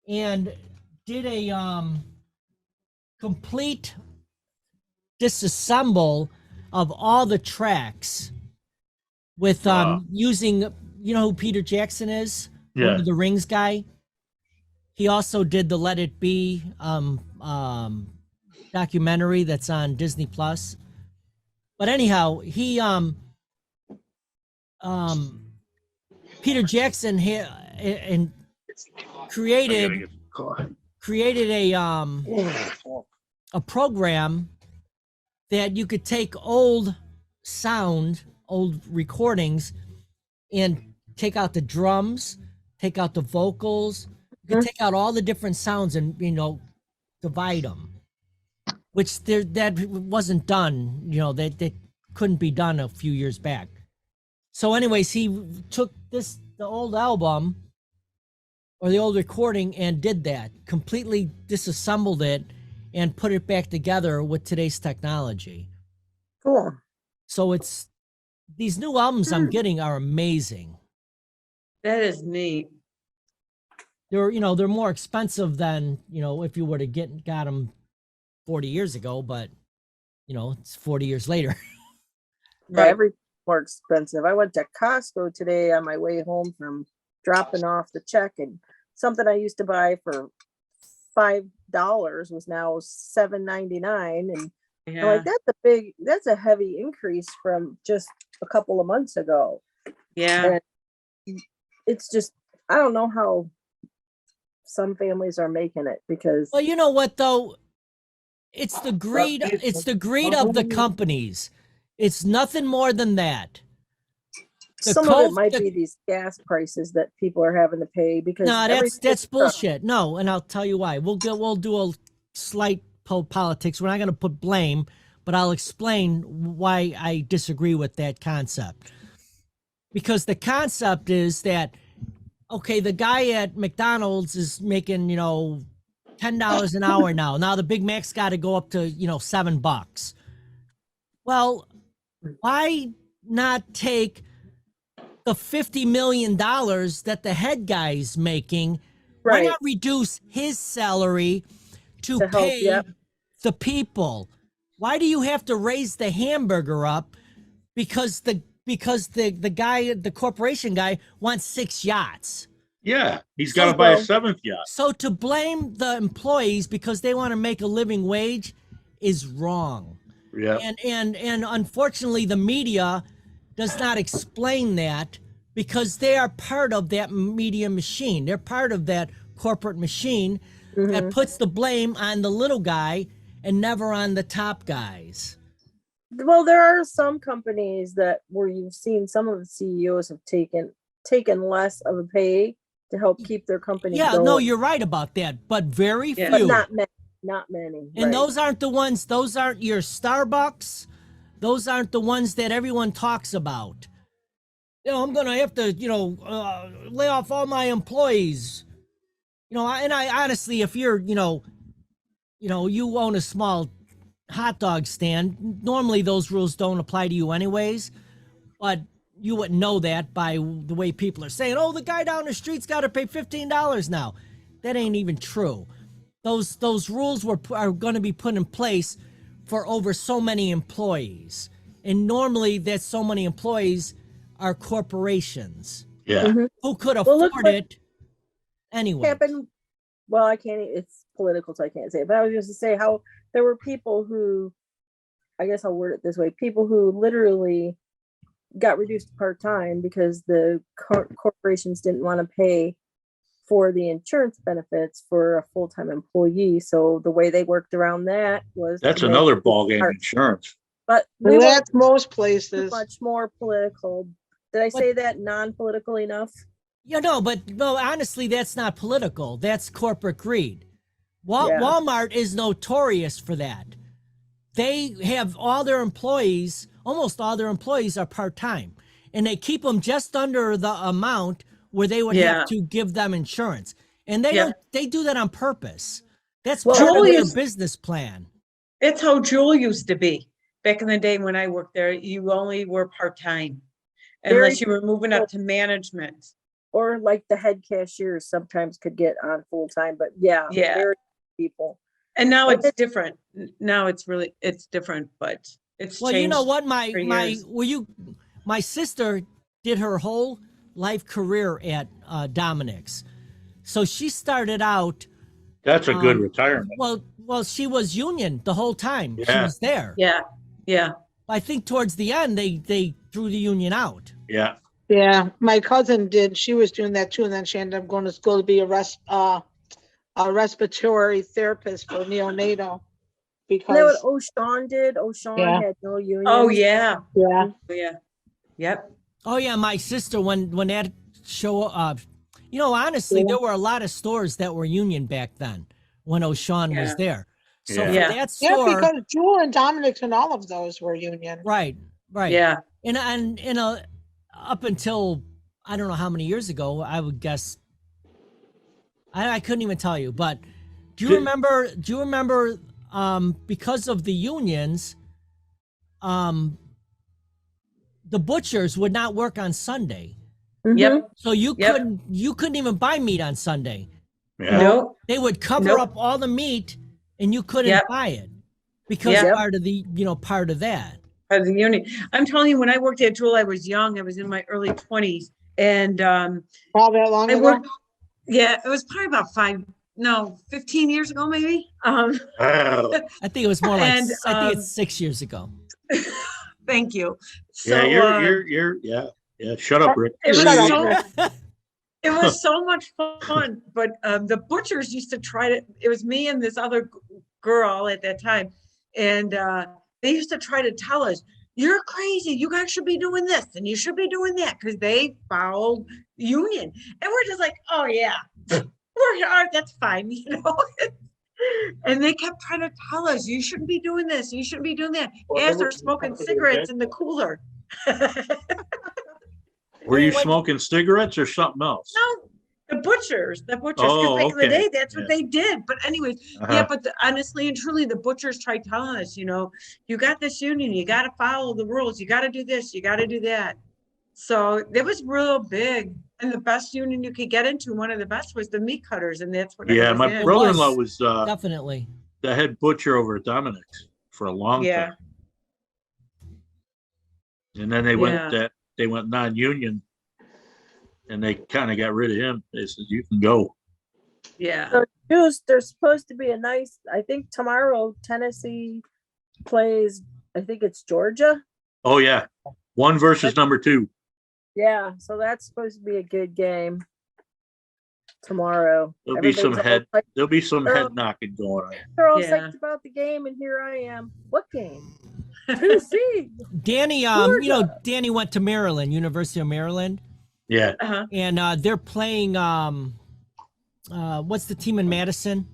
and did a complete disassemble of all the tracks with Wow. using, who Peter Jackson is, Yeah. Lord of the Rings guy. He also did the Let It Be documentary that's on Disney Plus. But anyhow, he Peter Jackson and I gotta created get coffee. created a program that you could take old recordings, and take out the drums, take out the vocals, you could take out all the different sounds and divide them, which that wasn't done. That couldn't be done a few years back. So anyways, he took the old album or the old recording and did that, completely disassembled it and put it back together with today's technology. Cool. So these new albums I'm getting are amazing. That is neat. They're more expensive than, if you were to got them 40 years ago, but it's 40 years later. Yeah, everything's more expensive. I went to Costco today on my way home from dropping off the check, and something I used to buy for $5 was now $7.99, and I'm Yeah. like, that's a heavy increase from just a couple of months ago. Yeah. And it's just, I don't know how some families are making it, because Well, you know what though? It's the greed of the companies. It's nothing more than that. some of it might be these gas prices that people are having to pay, because No, that's everything's up. bullshit. No, and I'll tell you why. We'll do a slight politics. We're not going to put blame, but I'll explain why I disagree with that concept. Because the concept is that, okay, the guy at McDonald's is making, $10 an hour now. Now the Big Mac's got to go up to, $7. Well, why not take the $50 million that the head guy's making? Why Right. not reduce his salary to To help, pay yep. the people? Why do you have to raise the hamburger up because the guy, the corporation guy, wants 6 yachts? Yeah, he's So got to buy a well- 7th yacht. So to blame the employees because they want to make a living wage is wrong. Yeah. And unfortunately the media does not explain that, because they are part of that media machine. They're part of that corporate machine that puts the blame on the little guy and never on the top guys. Well, there are some companies where you've seen some of the CEOs have taken less of a pay to help keep their company Yeah, going. no, you're right about that, but very Yeah. but few. not many. And right. those aren't the ones, those aren't your Starbucks. Those aren't the ones that everyone talks about. I'm going to have to, lay off all my employees. I honestly, if you're, you own a small hot dog stand, normally those rules don't apply to you anyways, but you wouldn't know that by the way people are saying, oh, the guy down the street's got to pay $15 now. That ain't even true. Those rules are going to be put in place for over so many employees. And normally that so many employees are corporations Yeah. who could Well, afford look what it anyway. happened. Well, I can't. It's political, so I can't say it. But I was just to say how there were people who, I guess I'll word it this way: people who literally got reduced to part-time because the corporations didn't want to pay for the insurance benefits for a full-time employee. So the way they worked around that was That's to make another it ballgame, part- insurance. But Well, we won't that's most too places. much more political. Did I say that non-political enough? But honestly, that's not political. That's corporate greed. Yeah. Walmart is notorious for that. They have all their employees, almost all their employees are part-time, and they keep them just under the amount where they would Yeah. have to give them insurance. And they Yeah. don't, they do that on purpose. That's Well, part of their Julius- business plan. It's how Jewel used to be. Back in the day when I worked there, you only were part-time. Unless you were moving up to management. Or like the head cashiers sometimes could get on full-time, but yeah. Yeah. very few people. And now But it's different. Now it's different, but it's Well, changed. you know what? for years. My sister did her whole life career at Dominic's. So she started out, That's a good Um, retirement. well, she was union the whole time. She Yeah. was there. Yeah, yeah, I think towards the end, they threw the union out. Yeah. Yeah, my cousin did. She was doing that too, and then she ended up going to school to be a respiratory therapist for neonatal. You know Because, what O'Shawn did? O'Shawn Yeah. had no union. oh, yeah, yeah, oh, yeah, yep, Oh yeah, my sister when that show honestly, Yeah. there were a lot of stores that were union back then when O'Shawn was Yeah. there. So Yeah. for Yeah. that yeah, store, because Jewel and Dominic's and all of those were union. right. yeah, And up until I don't know how many years ago, I would guess I couldn't even tell you, but do you remember because of the unions, the butchers would not work on Sunday. Mhm. yep, So you Yep. couldn't even buy meat on Sunday. Yeah. nope, They would cover Nope. up all the meat and you couldn't Yep. buy it because Yep. part of the part of that. part of the union. I'm telling you, when I worked at Jewel, I was young, I was in my early 20s, and, All that long I ago. worked, yeah, it was probably about 15 years ago, maybe. Wow. I think it was more like And, I think it's 6 years ago. Thank you. Yeah, So, you're yeah. Shut up, Rick. it was Shut so, up. it was so much fun, but the butchers used to try to, it was me and this other girl at that time. And they used to try to tell us, you're crazy. You guys should be doing this and you should be doing that because they followed union. And we're just like, oh yeah, that's fine, you know. And they kept trying to tell us, you shouldn't be doing this, you shouldn't be doing that. As they're smoking cigarettes in the cooler. Were you smoking cigarettes or something else? No, the butchers, because Oh, back in the okay. day, that's what Yeah. they did. But anyways, yeah, Uh-huh. but honestly and truly, the butchers tried telling us, you got this union, you got to follow the rules, you got to do this, you got to do that. So it was real big. And the best union you could get into, one of the best was the meat cutters. And that's what I Yeah, was my in. brother-in-law was Definitely. the head butcher over at Dominic's for a long Yeah. time. And then they went non-union and they kind of got rid of him. They said, you can go. Yeah. So Juice, there's supposed to be a nice, I think tomorrow Tennessee plays, I think it's Georgia. Oh, yeah. 1 versus number 2. Yeah, so that's supposed to be a good game tomorrow. There'll be some Everybody's all There'll be some Oh. head knocking going on. They're all Yeah. psyched about the game, and here I am. What game? Tennessee. Danny, Georgia. Danny went to Maryland, University of Maryland, Yeah. Uh-huh. and they're playing what's the team in Madison?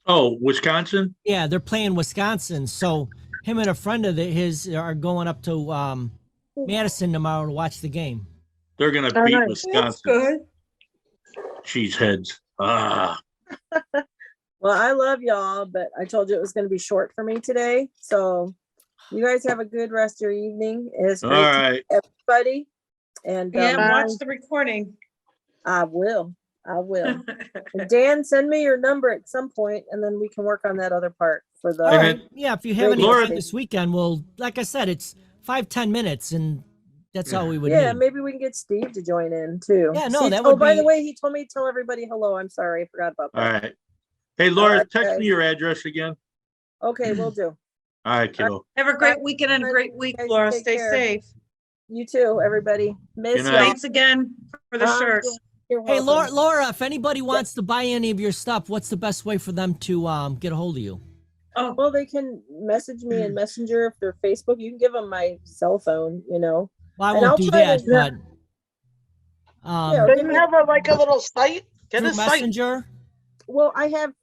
Oh, Wisconsin? Yeah, they're playing Wisconsin. So him and a friend of his are going up to Madison tomorrow to watch the game. They're going to Oh, beat nice. That's Wisconsin. good. Cheeseheads. Ah. Well, I love y'all, but I told you it was going to be short for me today. So you guys have a good rest of your evening. It's All great to right. meet everybody. And Yeah, watch the recording. I will. And Dan, send me your number at some point, and then we can work on that other part for the. All And right. Yeah, if you have any Laura- time this weekend, well, like I said, it's 5-10 minutes, and that's all we would Yeah, need. maybe we can get Steve to join in too. Yeah, no, Steve- that Oh, would by be- the way, he told me to tell everybody hello. I'm sorry, I forgot about All that. right. Hey, Laura, right, text guys. me your address again. Okay, we'll do. All right, kiddo. Have a great weekend and a great week, Guys, Laura. take Stay care. safe. You too, everybody. Miss Good y'all. night. Thanks again for the shirt. You're Hey, welcome. Laura, if anybody wants to buy any of your stuff, what's the best way for them to get a hold of you? Oh, Well, they can message me in Messenger if they're Facebook. You can give them my cell phone, Well, I And won't I'll do try that, to- but Yeah, Doesn't have like a little site? Get through a site. Messenger. Well, I have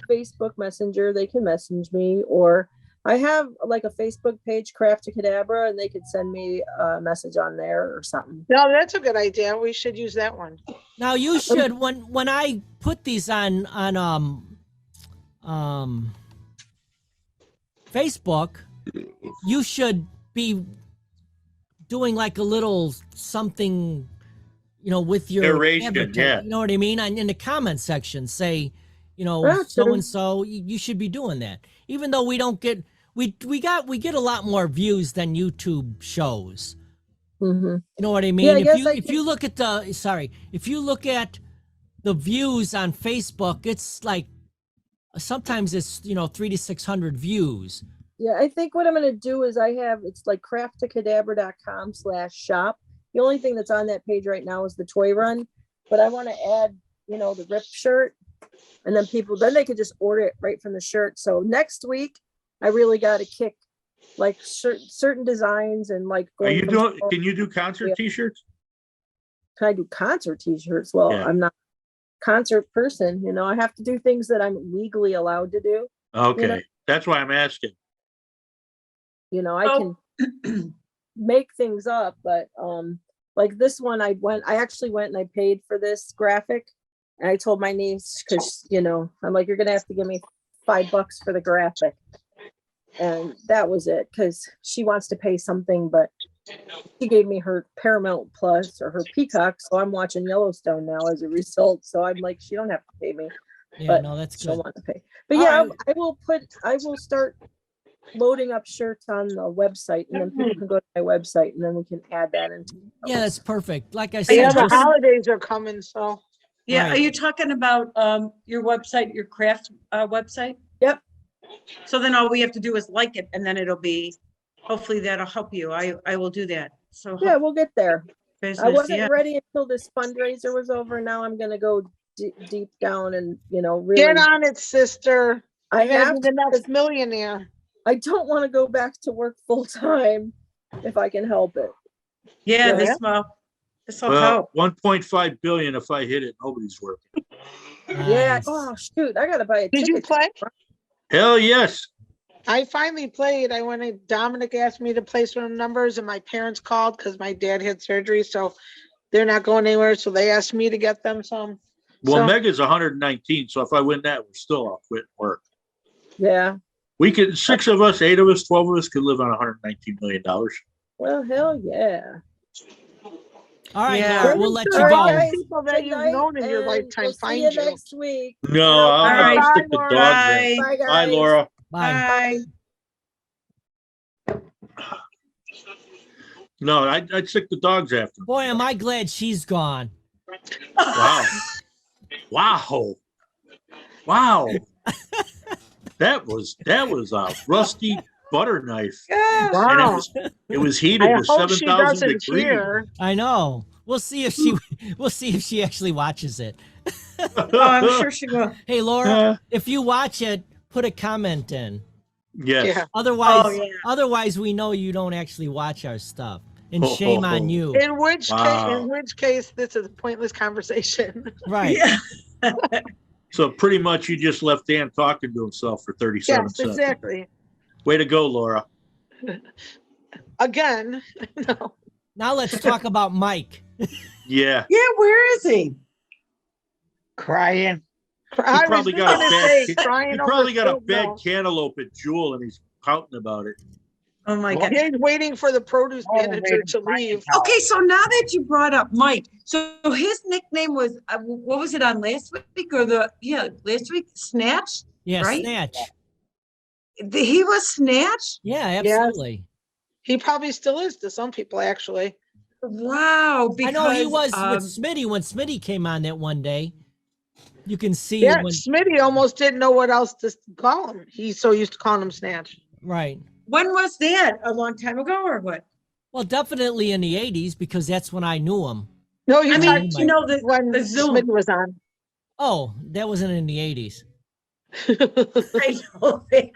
Facebook Messenger. They can message me, or I have like a Facebook page, Craft to Cadabra, and they could send me a message on there or something. No, that's a good idea. We should use that one. Now you should when I put these on Facebook, you should be doing like a little something, with your Narration, advertisement, yeah. you know what I mean? And in the comment section, say, Ah, so true. and so. You should be doing that, even though we don't get we get a lot more views than YouTube shows. Hmm. You know what I mean? Yeah, I guess if you look at the views on Facebook, it's like sometimes it's 300 to 600 views. Yeah, I think what I'm gonna do is it's like crafttocadabra.com/shop. The only thing that's on that page right now is the toy run, but I want to add, the rip shirt, and then they could just order it right from the shirt. So next week, I really got to kick like certain designs and like. Are you from- can you do concert Yeah. t-shirts? Can I do concert t-shirts? Well, Yeah. I'm not a concert person. I have to do things that I'm legally allowed to do. Okay, that's why I'm asking. I Oh. can make things up, but like this one, I actually went and I paid for this graphic, and I told my niece, because I'm like, you're gonna have to give me $5 for the graphic, and that was it, because she wants to pay something, but she gave me her Paramount Plus or her Peacock, so I'm watching Yellowstone now as a result. So I'm like, she don't have to pay me, Yeah, But no, that's she'll good. want to pay. But All yeah, right. I will start loading up shirts on the website, and then people can go to my website, and then we can add that into. Yeah, that's perfect. Like I Yeah, said, Yeah, the just- holidays are coming, so. Yeah, are Right. you talking about your website, your craft website? Yep. So then all we have to do is like it, and then it'll be, hopefully that'll help you. I will do that. So Yeah, we'll get there. I business, wasn't yeah. ready until this fundraiser was over. Now I'm gonna go deep down and really. Get on it, sister. I You're gonna have be the to, next millionaire. I don't want to go back to work full time if I can help it. Yeah, Yeah. this will Well, help. 1.5 billion. If I hit it, nobody's working. Yeah. Nice. Oh shoot, I gotta buy a Did you ticket. play? Hell yes. I finally played. Dominic asked me to play some numbers, and my parents called because my dad had surgery, so they're not going anywhere. So they asked me to get them some. Well, So- Mega's 119. So if I win that, we're still off quitting work. Yeah. We could 6 of us, 8 of us, 12 of us could live on 119 million dollars. Well, hell yeah. All right, Yeah. Laura, we'll let you All go. right, guys. People that Good you've night, known in your and lifetime we'll see find you you. next week. No, All right. I'll stick the Bye, dogs Bye. in. Bye, guys. Bye, Laura. Bye. Bye. No, I'd stick the dogs after them. Boy, am I glad she's gone. Wow. Wow. Wow. That was a rusty butter knife. Gosh. And Wow. it was heated I to hope she 7,000 doesn't degrees. hear. I know. We'll see if she actually watches it. Oh, I'm sure she will. Hey, Laura, if you watch it, put a comment in. Yes. Yeah. Otherwise, Oh, yeah. otherwise we know you don't actually watch our stuff. And shame on you. In which Wow. case, this is a pointless conversation. Right. Yeah. So pretty much you just left Dan talking to himself for 37 Yes, seconds. exactly. Way to go, Laura. Again, no. Now let's talk about Mike. Yeah. Yeah, where is he? Crying. I was probably just got a gonna bad- say, crying He over probably got a food bad milk. cantaloupe at Jewel and he's pouting about it. Oh my Well, God. He's waiting for the produce Oh, manager wait, to leave. Okay, so now that you brought up Mike, so his nickname was, what was it on last week or last week? Snatch? Yeah, Right? Snatch. He was Snatch? Yeah, absolutely. He probably still is to some people, actually. Wow. I know he was because, with Smitty when Smitty came on that one day. You can see Yeah, when Smitty almost didn't know what else to call him. He's so used to calling him Snatch. right. when was that? A long time ago or what? Well, definitely in the 80s because that's when I knew him. No, you I talking mean, you know, when the Zoom. Smitty was on. Oh, that wasn't in the 80s. I know that.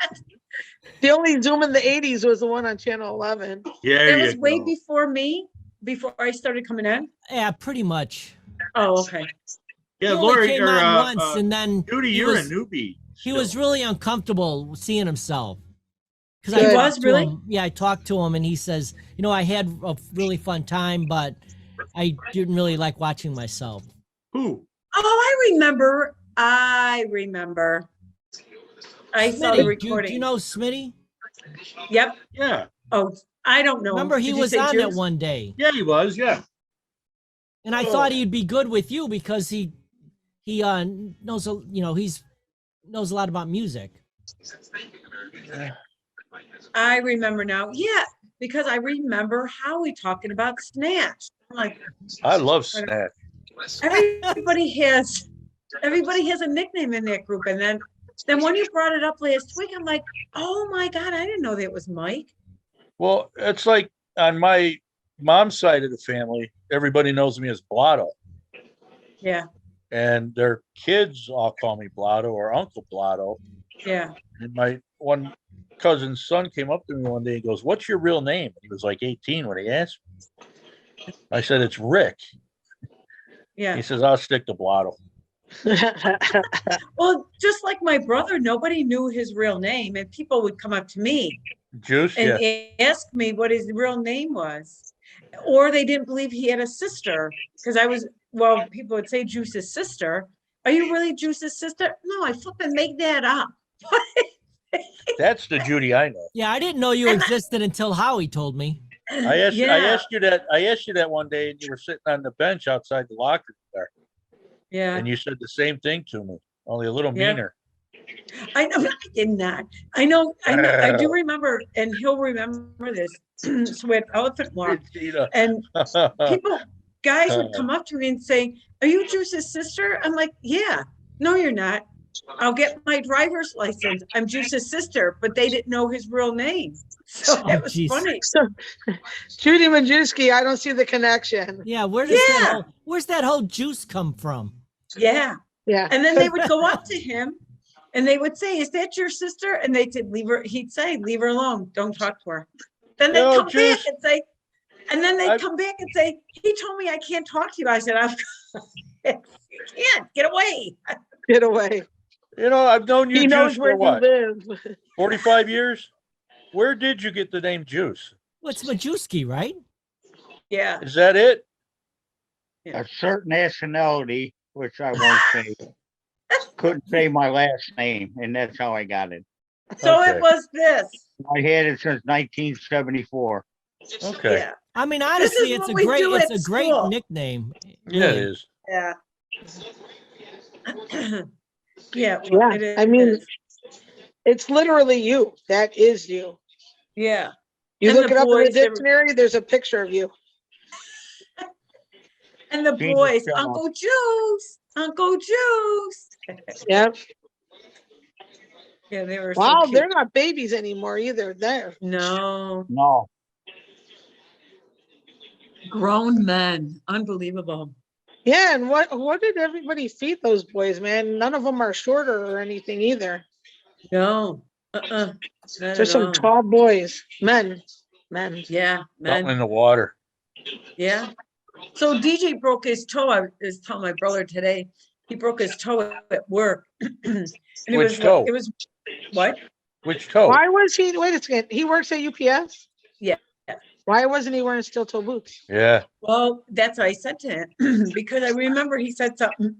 The only Zoom in the 80s was the one on Channel 11. Yeah, That you was way go. before me, before I started coming in. Yeah, pretty much. Oh, okay. Yeah, he only Lori, came or on once, and then Judy, he you're was- a newbie. he was really uncomfortable seeing himself Because I He Good. talked was to really? him. Yeah, I talked to him, and he says, I had a really fun time, but I didn't really like watching myself. Who? Oh, I remember. I saw the Smitty, do recording. you know Smitty? Yep. Yeah. Oh, I don't know. Remember, he Did you was say on that Juice? one day, Yeah, he was. Yeah. and I thought he'd be good with you because he knows knows a lot about music. I remember now. Yeah, because I remember Howie talking about Snatch. I'm like, I love Snatch. everybody has a nickname in that group. And then when you brought it up last week, I'm like, oh my God, I didn't know that was Mike. Well, it's like on my mom's side of the family, everybody knows me as Blotto, Yeah, and their kids all call me Blotto or Uncle Blotto. yeah. And my one cousin's son came up to me one day and goes, "What's your real name?" He was like 18 when he asked me. I said, "It's Rick." Yeah. He says, "I'll stick to Blotto." Well, just like my brother, nobody knew his real name, and people would come up to me Juice, and yeah. ask me what his real name was, or they didn't believe he had a sister because people would say Juice's sister. Are you really Juice's sister? No, I flipping make that up. That's the Judy I know. Yeah, I didn't know you existed until Howie told me. I asked Yeah. you that one day, and you were sitting on the bench outside the locker room there, Yeah, and you said the same thing to me, only a little Yeah. meaner. I know. I did not. I know. I do remember, and he'll remember this. So we had Elephant Walk, Tina. and guys would come up to me and say, "Are you Juice's sister?" I'm like, "Yeah." No, you're not. I'll get my driver's license. I'm Juice's sister, but they didn't know his real name. So Oh, it was geez. funny. So, Judy Majewski, I don't see the connection. Yeah, where's that whole juice come from? Yeah. Yeah. And then they would go up to him and they would say, "Is that your sister?" And they said, "Leave her." He'd say, "Leave her alone. Don't talk to her." Then they'd No, come back Juice. and say, I- come back and say, "He told me I can't talk to you." I said, "You can't. Get away." Get away. I've known you, He knows Juice, where for what? you live. 45 years? Where did you get the name Juice? What's Majewski, right? Yeah. Is that it? A certain nationality, which I won't say, couldn't say my last name, and that's how I got it. So Okay. it was this. I had it since 1974. Okay. Yeah. I mean, honestly, is it's what we do it's at a great school. nickname. Yeah, it really. is. Yeah. Yeah. Yeah, it is. I mean, it's literally you. That is you. Yeah. You And look the it up in the boys, they were- dictionary, there's a picture of you. And the Genius boys, job. Uncle Juice, Uncle Juice. Yeah. Yeah, they were so Wow, cute. they're not babies anymore either. There. No, No, grown men. Unbelievable. Yeah, and what did everybody feed those boys, man? None of them are shorter or anything either. No. Not Just at some all. tall boys, men. Yeah, Something man. in the water. Yeah. So DJ broke his toe. I was telling my brother today. He broke his toe at work. And it Which was toe? it was what? Which toe? Why was he? Wait a second. He works at UPS. Yeah. Why wasn't he wearing steel toe boots? Yeah. Well, that's what I said to him because I remember he said something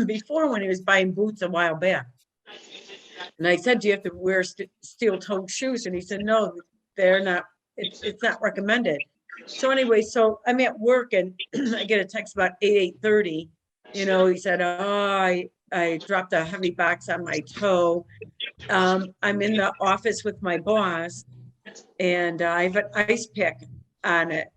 before when he was buying boots a while back. And I said, "Do you have to wear steel-toed shoes?" And he said, "No, they're not. It's not recommended." So anyway, so I'm at work and I get a text about 8:30. He said, "Oh, I dropped a heavy box on my toe. I'm in the office with my boss, and I have an ice pick on it."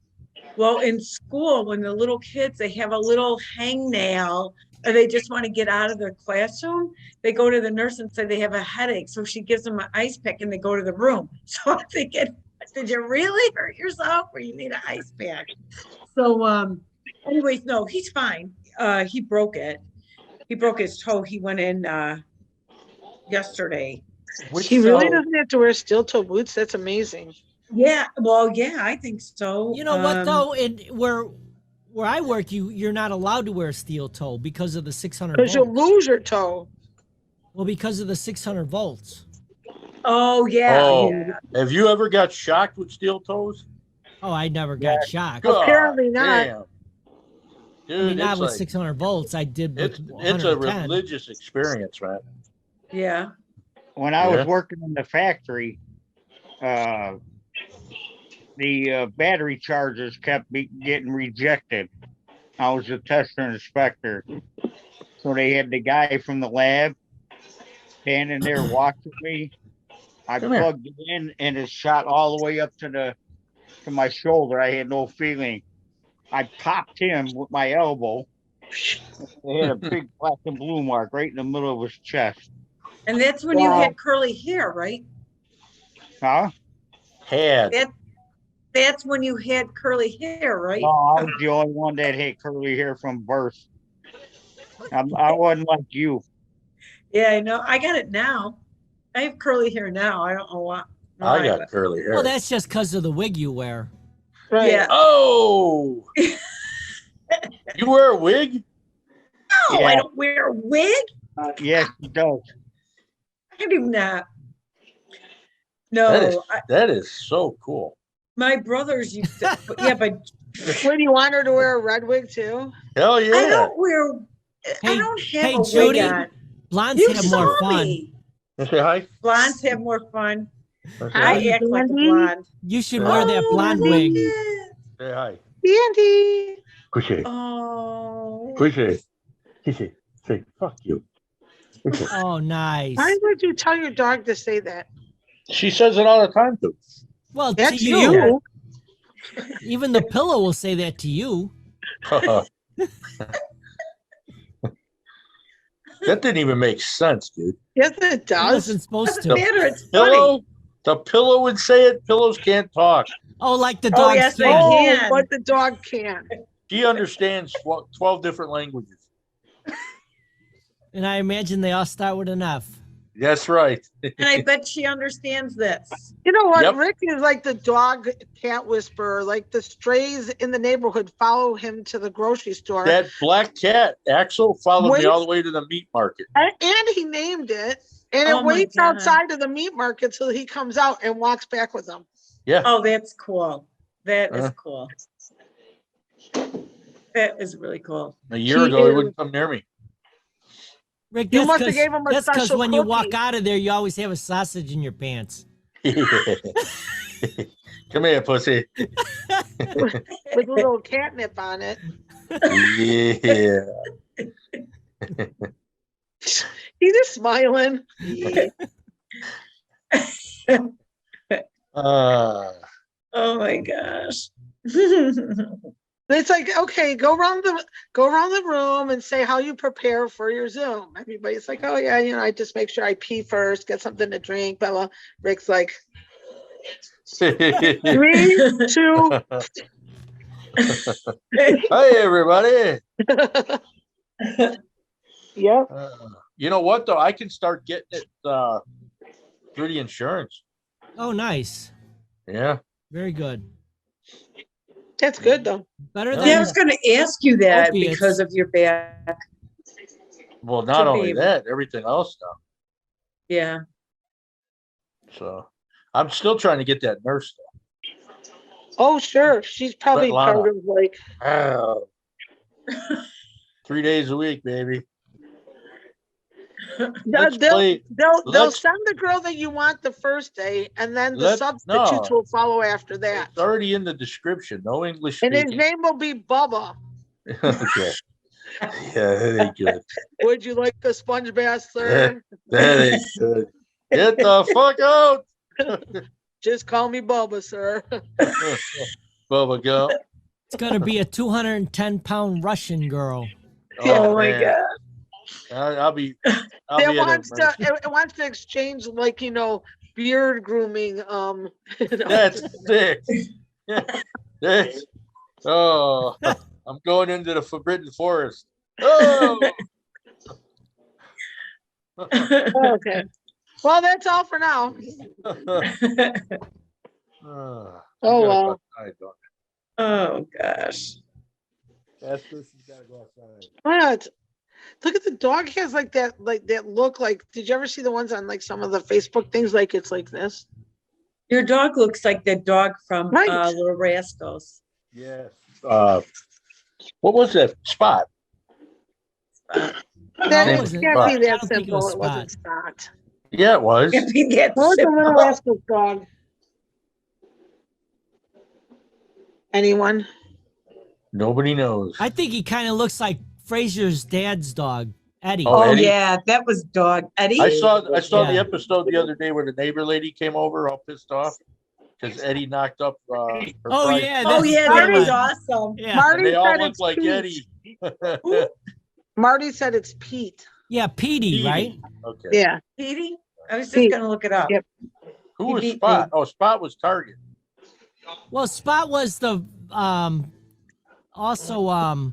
Well, in school, when the little kids, they have a little hangnail, or they just want to get out of their classroom, they go to the nurse and say they have a headache. So she gives them an ice pick and they go to the room. So I'm thinking, did you really hurt yourself or you need an ice pick? So anyways, no, he's fine. He broke it. He broke his toe. He went in yesterday. He really So- doesn't have to wear steel toe boots. That's amazing. Yeah, well, yeah, I think so. You know what though? Where I work, you're not allowed to wear steel toe because of the 600 Because you'll volts. lose your toe. Well, because of the 600 volts. Oh, yeah, Oh. yeah. Have you ever got shocked with steel toes? Oh, I never got shocked. God Apparently not. damn. I Dude, mean, not it's with like 600 volts. I did with it's a 110. religious experience, man. Yeah. When I was Yeah. working in the factory, the battery chargers kept getting rejected. I was a tester and inspector. So they had the guy from the lab standing there watching me. I Come here. plugged it in and it shot all the way up to my shoulder. I had no feeling. I popped him with my elbow. It had a big black and blue mark right in the middle of his chest. And that's when you Wow. had curly hair, right? Huh? Had. That's when you had curly hair, right? No, I was the only one that had curly hair from birth. I wasn't like you. Yeah, I know. I got it now. I have curly hair now. I don't know why. I got curly hair. Well, that's just because of the wig you wear. Right. Yeah. Oh, you wear a wig? No, Yeah. I don't wear a wig. Yes, he does. I do not. That is No, that is so cool. my brothers used to. Yeah, but What, do you want her to wear a red wig too? Hell I yeah. don't wear. I Hey- don't have hey, a wig Judy, on. Blondes You have more saw fun. me. Say hi. Blondes have more fun. Say I hi. act like a Blondie? blonde. You should wear that Oh, blonde look wig. at- Say hi. Andy. Cushy. Oh. Cushy. Kissy. Say fuck you. Cushy. Oh, nice. Why would you tell your dog to say that? She says it all the time too. Well, to That's you. you. Even the pillow will say that to you. That didn't even make sense, dude. Yes, it It does. wasn't supposed Doesn't to. matter. It's funny. Pillow? The pillow would say it. Pillows can't talk. Oh, like the Oh, dogs yes, they can. can. Oh, but the dog can. She understands 12 different languages. And I imagine they all start with an F. That's right. And I bet she understands this. You know what? Yep. Rick is like the dog cat whisperer. Like the strays in the neighborhood follow him to the grocery store. That black cat, Axel, followed me Wait. all the way to the meat market. And he named it. And Oh it my waits God. outside of the meat market till he comes out and walks back with them. Yeah. Oh, that's cool. That is Uh-huh. cool. That is really cool. A year He ago, he is- wouldn't come near me. Rick, You that's must have 'cause- gave him a that's because special when you walk cookie. out of there, you always have a sausage in your pants. Come here, pussy. With a little catnip on it. Yeah. He's just smiling. Oh my gosh. It's like, okay, go around the room and say how you prepare for your Zoom. Everybody's like, oh yeah, I just make sure I pee first, get something to drink, blah blah. Rick's like, 3, 2. Hey, everybody. Yep. You know what, though? I can start getting it through the insurance. Oh, nice. Yeah. Very good. That's good though. Better than Yeah, I was going to ask you that Opiates. because of your back. Well, not To only be- that, everything else now. Yeah. So I'm still trying to get that nurse, Oh sure, she's probably Svetlana. part of like, though. 3 days a week, baby. Let's they'll play. they'll let's- send the girl that you want the first day, and then the Let- substitutes no. will follow after that. It's already in the description. No English And his speaking. name will be Bubba. Okay. Yeah, that ain't good. Would you like a sponge bath, sir? That ain't good. Get the fuck out. Just call me Bubba, sir. Bubba Gump. it's going to be a 210-pound Russian girl. Oh my man. God. I'll be. I'll It be at wants a- to it wants to exchange like beard grooming. That's sick. That's, oh, I'm going into the forbidden forest. Oh. Okay. Well, that's all for now. Oh, well. Oh gosh. That's this. You gotta go outside. What? Look at the dog has like that look like, did you ever see the ones on like some of the Facebook things? Like it's like this. Your dog looks like the dog from Right. Little Rascals. Yes. What was that? Spot. That it it wasn't. can't I be don't that think it simple. was It wasn't Spot. Yeah, it was. Can't be that What was the simple. Little Rascals dog? Anyone? Nobody knows. I think he kind of looks like Fraser's dad's dog, Eddie. Oh, Oh Eddie? yeah, that was dog Eddie. I saw the Yeah. episode the other day where the neighbor lady came over all pissed off because Eddie knocked up her Oh price. yeah, Oh that's yeah, a that good was one. awesome. Yeah, And Marty they all said look it's like Pete. Eddie. Marty said it's Pete. yeah, Petey, right? Okay. Yeah. Petey? I was just Pete. gonna look it up. Yep. Who He was beat Spot? me. Oh, Spot was Target. Well, Spot was the also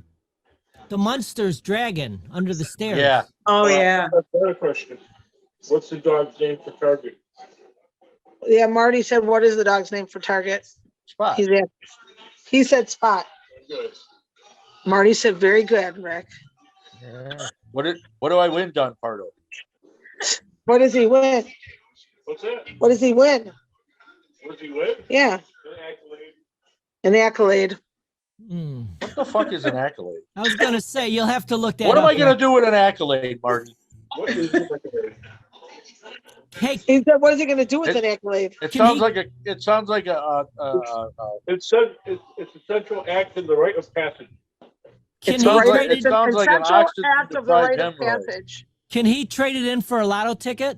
the Munsters dragon under the stairs. Yeah. Oh yeah. Another question. What's the dog's name for Target? Yeah, Marty said, what is the dog's name for Target? Spot. He said Spot. Good. Marty said, very good, Rick. Yeah. What do I win, Don Pardo? What does he win? What's that? What does he win? Where's he live? Yeah, An accolade. an accolade. Hmm. What the fuck is an accolade? I was gonna say you'll have to look that What am up. I gonna Rick. do with an accolade, Marty? What is an accolade? Hey, He said, what is he gonna do with an accolade? It Can sounds he- like a. It sounds like a. It says it's a central act in the rite of passage. can It's he a right- trade it's it? an sounds like an essential oxygen act of the rite of deprived hemorrhoid. passage. Can he trade it in for a lotto ticket?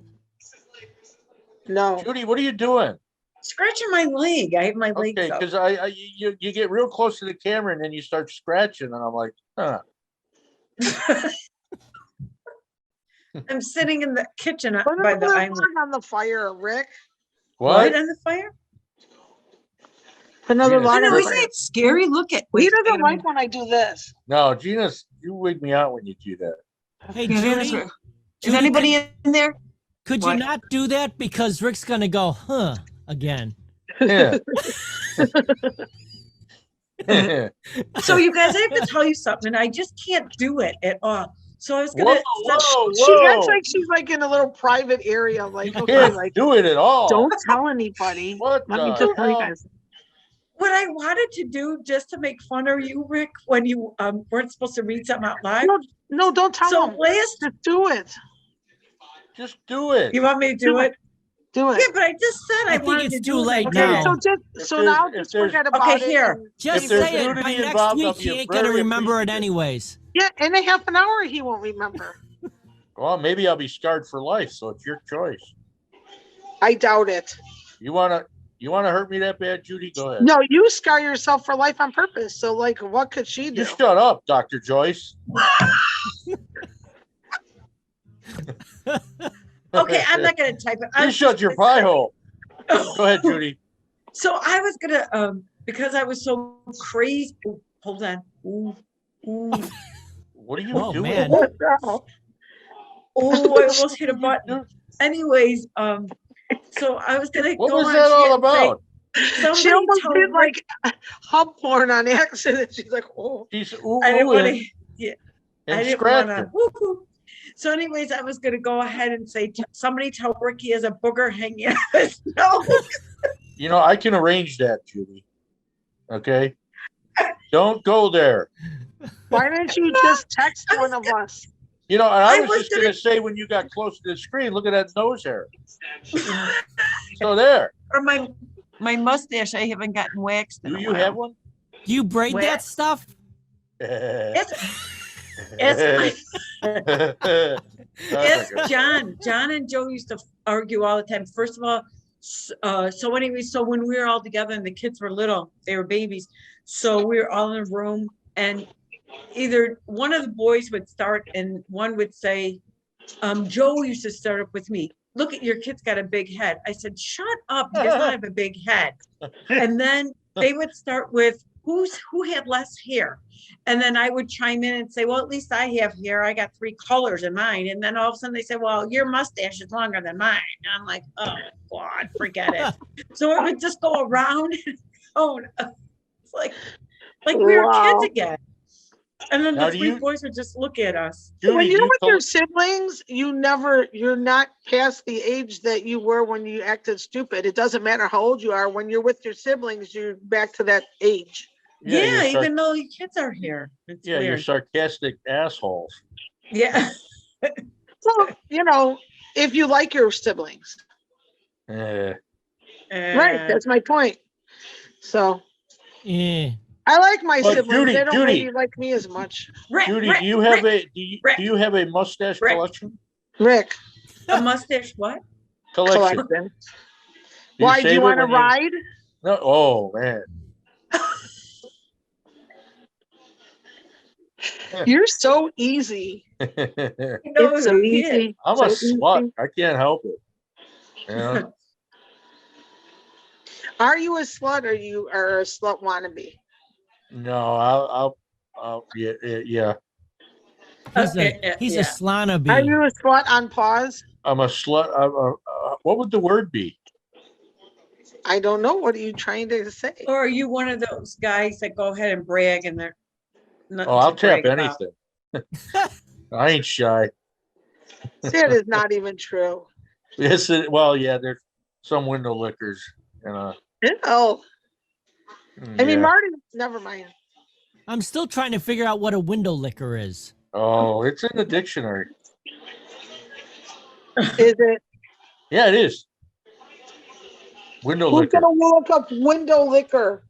No. Judy, what are you doing? Scratching my leg. I have my legs Okay, up. because you get real close to the camera and then you start scratching, and I'm like, huh. I'm sitting in the kitchen Put by the another island. log on the fire, Rick. Put What? it on the fire? Put another Gina, log I on know, the isn't fire. it scary? Look at. He wait, I doesn't gotta like when I do this. No, Gina, you wig me out when you do that. Hey, move- Yeah, that is Judy, right. Is Judy, anybody in there? could you What? not do that because Rick's gonna go, huh, again? Yeah. So you guys, I have to tell you something, and I just can't do it at all. So I was Whoa, gonna. whoa, She acts whoa. like she's like in a little private area, You like, okay, can't like, do it at all. don't tell anybody. What Let me the just tell you hell? guys. What I wanted to do just to make fun of you, Rick, when you weren't supposed to read something out loud. No, don't tell So them. last, Just do it. Just do it. you want me to do it? Do Yeah, it. but I just said I I think wanted it's to too do it. late Okay, now. so If so now there's- just if there's- forget about Okay, it. here. and- Just If there's say it. By nudity next involved, I'll week, be he ain't gonna very remember it appreciative. anyways. Yeah, in a half an hour, he won't remember. Well, maybe I'll be scarred for life, so it's your choice. I doubt it. You wanna hurt me that bad, Judy? Go ahead. No, you scar yourself for life on purpose. So, like, what could she do? You shut up, Dr. Joyce. Okay, I'm not gonna type it. I You was shut just your gonna pie say- hole. Go ahead, Judy. So I was gonna because I was so crazy. Ooh, hold on. Ooh, ooh. What are you Oh, doing? man. What the hell? Oh, I almost hit a button. Anyways, so I was gonna What go was on that all chat and say, about? She somebody almost told did Rick- like hub porn on accident. She's like, oh. She's ooh, I didn't ooh, want and, to. and I didn't scratching. want to. So, anyways, I was gonna go ahead and say, somebody tell Rick he has a booger hanging out of his nose. You know, I can arrange that, Judy. Okay? Don't go there. Why didn't you just text one of us? You know, and I I was was just gonna say when you got close to the screen, look at that nose hair. So there. Or my mustache, I haven't gotten waxed. in Do a you while. have one? You braid that Wax. stuff? It's John and Joe used to argue all the time. First of all, so anyways, so when we were all together and the kids were little, they were babies. So we were all in a room and either one of the boys would start and one would say, Joe used to start up with me. Look at your kid's got a big head. I said, shut up. He does not have a big head. And then they would start with who had less hair. And then I would chime in and say, well, at least I have hair. I got 3 colors in mine. And then all of a sudden they say, well, your mustache is longer than mine. And I'm like, oh God, forget it. So it would just go around and around. It's like we were Wow. kids again. And then Now, the do three you- boys would just look at us. When Judy, you're you with your told, siblings, you're not past the age that you were when you acted stupid. It doesn't matter how old you are. When you're with your siblings, you're back to that age. Yeah, you're even though the kids are here. It's yeah, you're weird. sarcastic assholes. Yeah. So, if you like your siblings, Eh, right? That's my point. So Yeah. I like my But siblings. Judy- They don't Judy. maybe like me as much. Rick, Judy, Rick, do you have Rick, Rick. do you have a mustache Rick. collection? Rick, a mustache? What? Collection. collection. Do Why do save you it want to when you- ride? No, oh man. You're so easy. No, It's so he is. easy. I'm so a slut. easy. I can't help it. Yeah. Are you a slut or you are a slut wannabe? No, I'll yeah. He's Okay, a he's yeah. a slanaby. Are you a slut on pause? I'm a slut. What would the word be? I don't know. What are you trying to say? Or are you one of those guys that go ahead and brag and they're nothing Oh, I'll to tap brag about? anything. I ain't shy. That is not even true. Yes, well, yeah, there's some window lickers, and Oh, I mean, yeah. Marty, never mind. I'm still trying to figure out what a window licker is. Oh, it's in the dictionary. Is it? Yeah, it is. Window Who's licker. gonna look up window licker?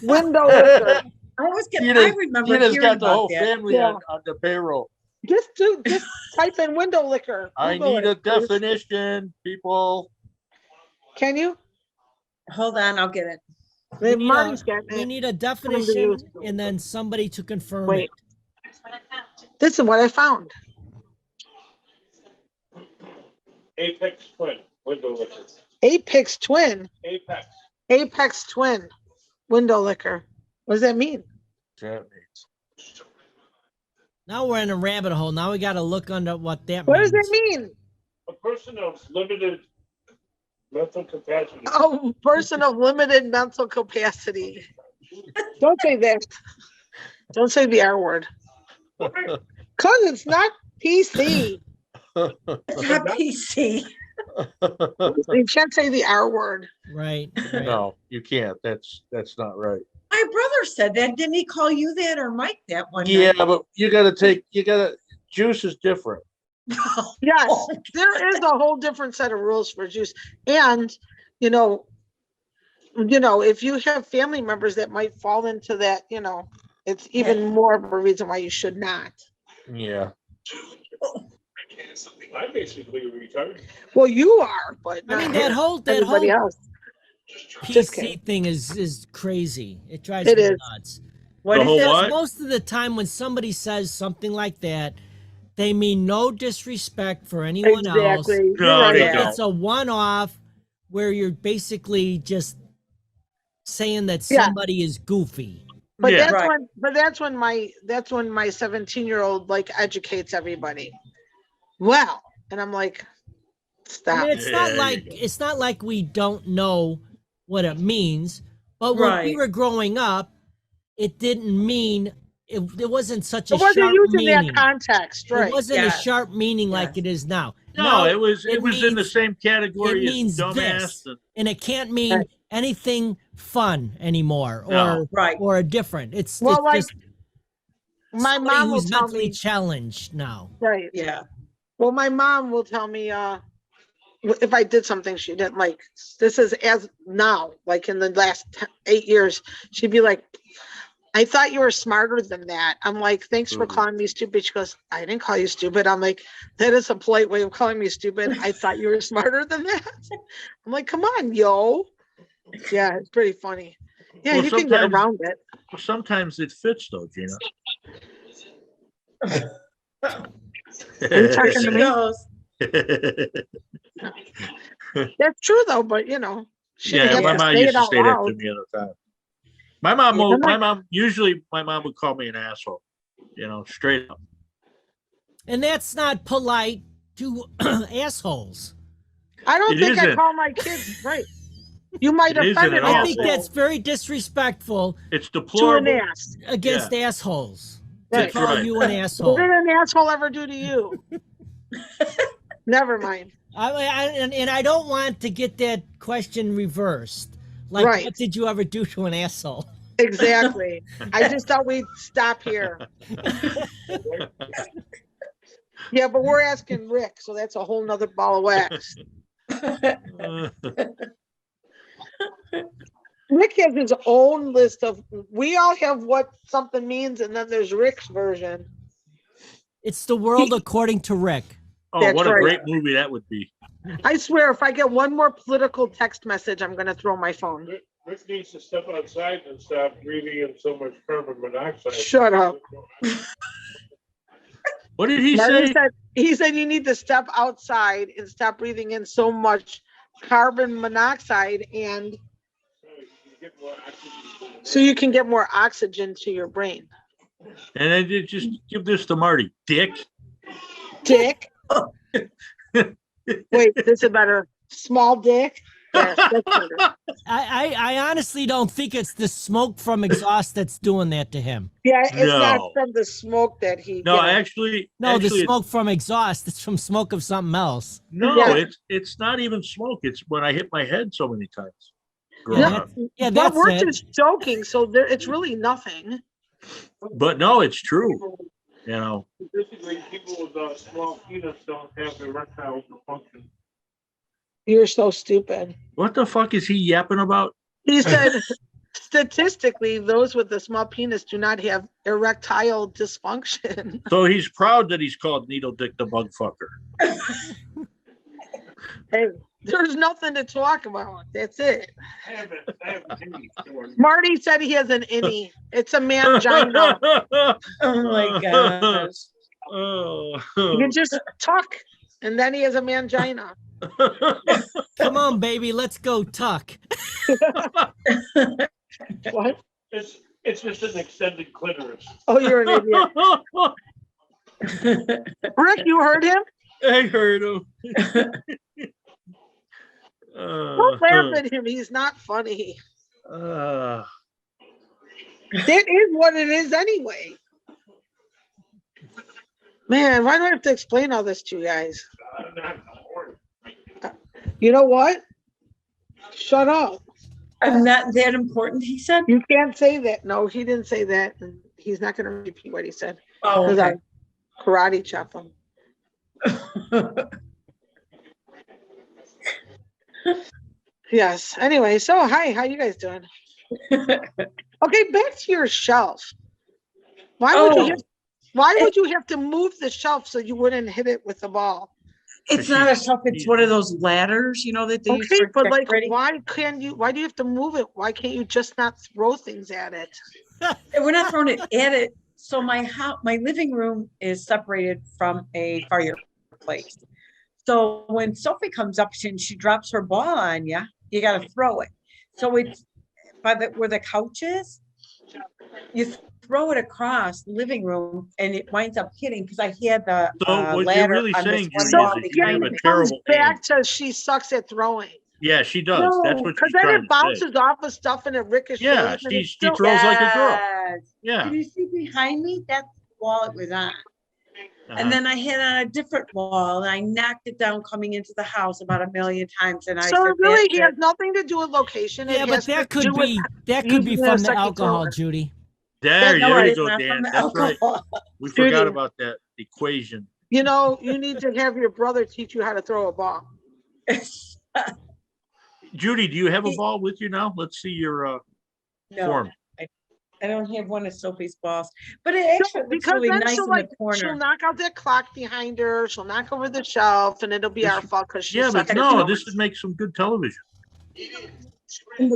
Window licker. I always get. Tina's- I remember Tina's hearing got the about whole that. family Yeah. on the payroll. Just type in window licker. I Google need a it, please. definition, people. Can you? Hold on, I'll get it. We need Marty's a- got We it. need a definition use- and then somebody to confirm Wait. it. This is what I found. Apex twin, window licker. Apex twin. Apex. Apex twin. Window licker. What does that mean? That means- Now we're in a rabbit hole. Now we got to look under what that What means. does that mean? A person of limited mental capacity. Oh, person of limited mental capacity. Don't say that. Don't say the R word. Cause it's not PC. It's not PC. You can't say the R word. Right. right. No, you can't. That's not right. My brother said that. Didn't he call you that or Mike that one Yeah, night? but juice is different. Yes, there is a whole different set of rules for juice. And, if you have family members that might fall into that, it's even more of a reason why you should not. Yeah. I'm basically retarded. Well, you are, but I mean, not that whole everybody else. Just PC kidding. thing is crazy. It drives It me is. nuts. What The is whole it? what? Most of the time when somebody says something like that, they mean no disrespect for anyone else. Exactly. You're No, right. they Yeah. don't. It's a one-off where you're basically just saying that Yeah. somebody is goofy. But Yeah. that's when my 17-year-old like educates everybody. Well, and I'm like, I stop. mean, it's Yeah, not there you like go. it's not like we don't know what it means, but when we Right. were growing up, it didn't mean it wasn't such a It wasn't sharp used in meaning. that context, right? It wasn't Yeah. a sharp meaning like Yes. it is now. No, Now it was in the means- same category it as means dumbass. this. and- and it can't mean Right. anything fun anymore No. Right. or different. It's, Well, it's like, just My somebody mom will who's tell mentally me, challenged now. right? Yeah. Well, my mom will tell me if I did something she didn't like. This is as now, like in the last 8 years, she'd be like, I thought you were smarter than that. I'm like, thanks for Mhm. calling me stupid. She goes, I didn't call you stupid. I'm like, that is a polite way of calling me stupid. I thought you were smarter than that. I'm like, come on, yo. Yeah, it's pretty funny. Yeah, Well, you can get sometimes- around it. Well, sometimes it fits though, Gina. Are you talking There she to me? goes. That's true though, but she didn't Yeah, have my to mom say used it to out say that to loud. me all the time. My mom Yeah, will, my- my mom would call me an asshole, straight up. And that's not polite to assholes. I don't It think I isn't. call my kids right. You might It isn't offend at an all. I think asshole that's very disrespectful It's to an deplorable. ass. against Yeah. assholes. Right. To call right. you an What asshole. did an asshole ever do to you? Never mind. And I don't want to get that question reversed. Like, Right. what did you ever do to an asshole? Exactly. I just thought we'd stop here. Yeah, but we're asking Rick, so that's a whole nother ball of wax. Rick has his own list of, we all have what something means, and then there's Rick's version. It's the world according to Rick. Oh, That's what a right. great movie that would be. I swear, if I get one more political text message, I'm gonna throw my phone. Rick needs to step outside and stop breathing in so much carbon monoxide. Shut up. What did he Marty say? said, he said you need to step outside and stop breathing in so much carbon monoxide, and so you can get more oxygen to your brain. And then just give this to Marty. Dick. Dick. Wait, this is better. Small dick. Yes, that's better. I honestly don't think it's the smoke from exhaust that's doing that to him. Yeah, it's not No. from the smoke that he. No, you know. actually, No, the it's- smoke from exhaust. It's from smoke of something else. No, Yeah. it's not even smoke. It's when I hit my head so many times. growing Yeah. up. Yeah, But that's we're it. just joking, so there, it's really nothing. But no, it's true. You know, Basically, people with small penis don't have erectile dysfunction. You're so stupid. what the fuck is he yapping about? He said, statistically, those with a small penis do not have erectile dysfunction. So he's proud that he's called Needle Dick the Bug Fucker. Hey, there's nothing to talk about. That's it. I have a kidney stone. Marty said he has an innie. It's a mangina. Oh my gosh. Oh. You can just tuck, and then he has a mangina. Come on, baby, let's go tuck. What? It's just an extended clitoris. Oh, you're an idiot. Rick, you heard him? I heard him. Don't laugh at him. He's not funny. Uh, That is what it is anyway. Man, why do I have to explain all this to you guys? I'm not important. You know what? Shut up. I'm not that important, he said. You can't say that. No, he didn't say that. And he's not going to repeat what he said. Oh, Because okay. I karate chop him. Yes. Anyway, so hi, how you guys doing? Okay, back to your shelf. Why would Oh. you have to move the shelf so you wouldn't hit it with the ball? It's not a shelf, it's one of those ladders, you know, that they use Okay, for but like, decorating. why do you have to move it? Why can't you just not throw things at it? And we're not throwing it at it. So my house, my living room is separated from a fireplace. So when Sophie comes up and she drops her ball on you, you gotta throw it. So it's by where the couch is, you throw it across the living room and it winds up hitting, because I had the So what you're ladder really on this saying, one Judy, wall is that you behind have a me. terrible Comes back aim. to she sucks at throwing. Yeah, she does. That's what Because she's then trying it to say. bounces off of stuff and it ricochets. Yeah, and she it's still- throws like a girl. Yes. Yeah. Can you see behind me? That's the wall it was on. Uh-huh. And then I hit on a different wall and I knocked it down coming into the house about 1,000,000 times. And I So said, it really "That's has it." nothing to do with location. Yeah, It but has to that do could with- be using from a the second alcohol, thrower. Judy. There No, you it's go, not Dan. from the That's right. alcohol. We Judy. forgot about that equation. You know, you need to have your brother teach you how to throw a ball. Judy, do you have a ball with you now? Let's see your No, form. I don't have one of Sophie's balls, but it actually looks Because really then nice she'll in like the she'll corner. knock out that clock behind her. She'll knock over the shelf, and it'll be This- our fault because she Yeah, sucks but at no, throwing. this would make some good television.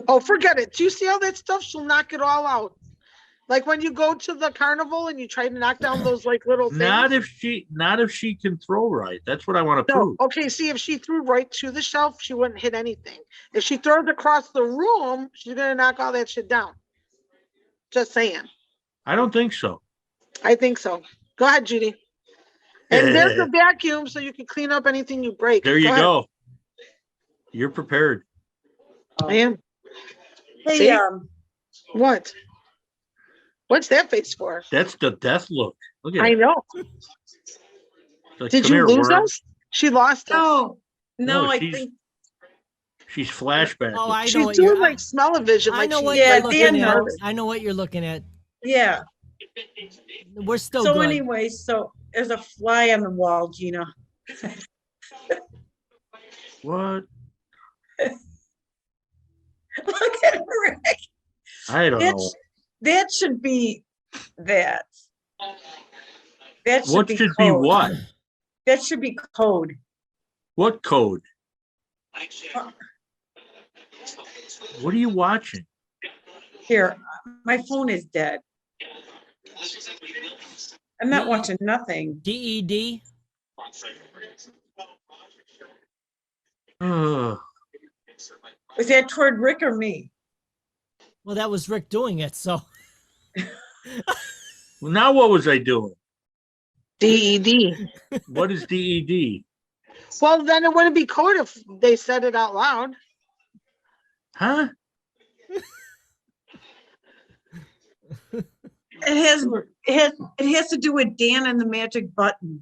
Oh, forget it. Do you see all that stuff? She'll knock it all out. Like when you go to the carnival and you try to knock down those like little things. Not if she can throw right. That's what I want to No, prove. okay, see, if she threw right to the shelf, she wouldn't hit anything. If she throws across the room, she's gonna knock all that shit down. Just saying. I don't think so. I think so. Go ahead, Judy. And there's a vacuum so you can clean up anything you break. There you ahead. go. You're prepared. I am. Hey, See? What? What's that face for? That's the death look. Look at I it. know. It's like, Did "Come you here, lose worm." us? She lost us. no, No, I she's- think, She's flashback. Oh, I know She's what you're. doing like smell-o-vision. I Like know she, what Yeah, you're like, looking Dan at. knows. I know what you're looking at. yeah. We're still So good. anyway, so there's a fly on the wall, Gina. What? Look at Rick. I don't know. That should be that. That should What be should be code. what? That should be code. What code? What are you watching? Here, my phone is dead. I'm not watching nothing. DED. Ugh. Was that toward Rick or me? Well, that was Rick doing it. So Well, now what was I doing? DED. What is DED? Well, then it wouldn't be code if they said it out loud. Huh? It has to do with Dan and the magic button.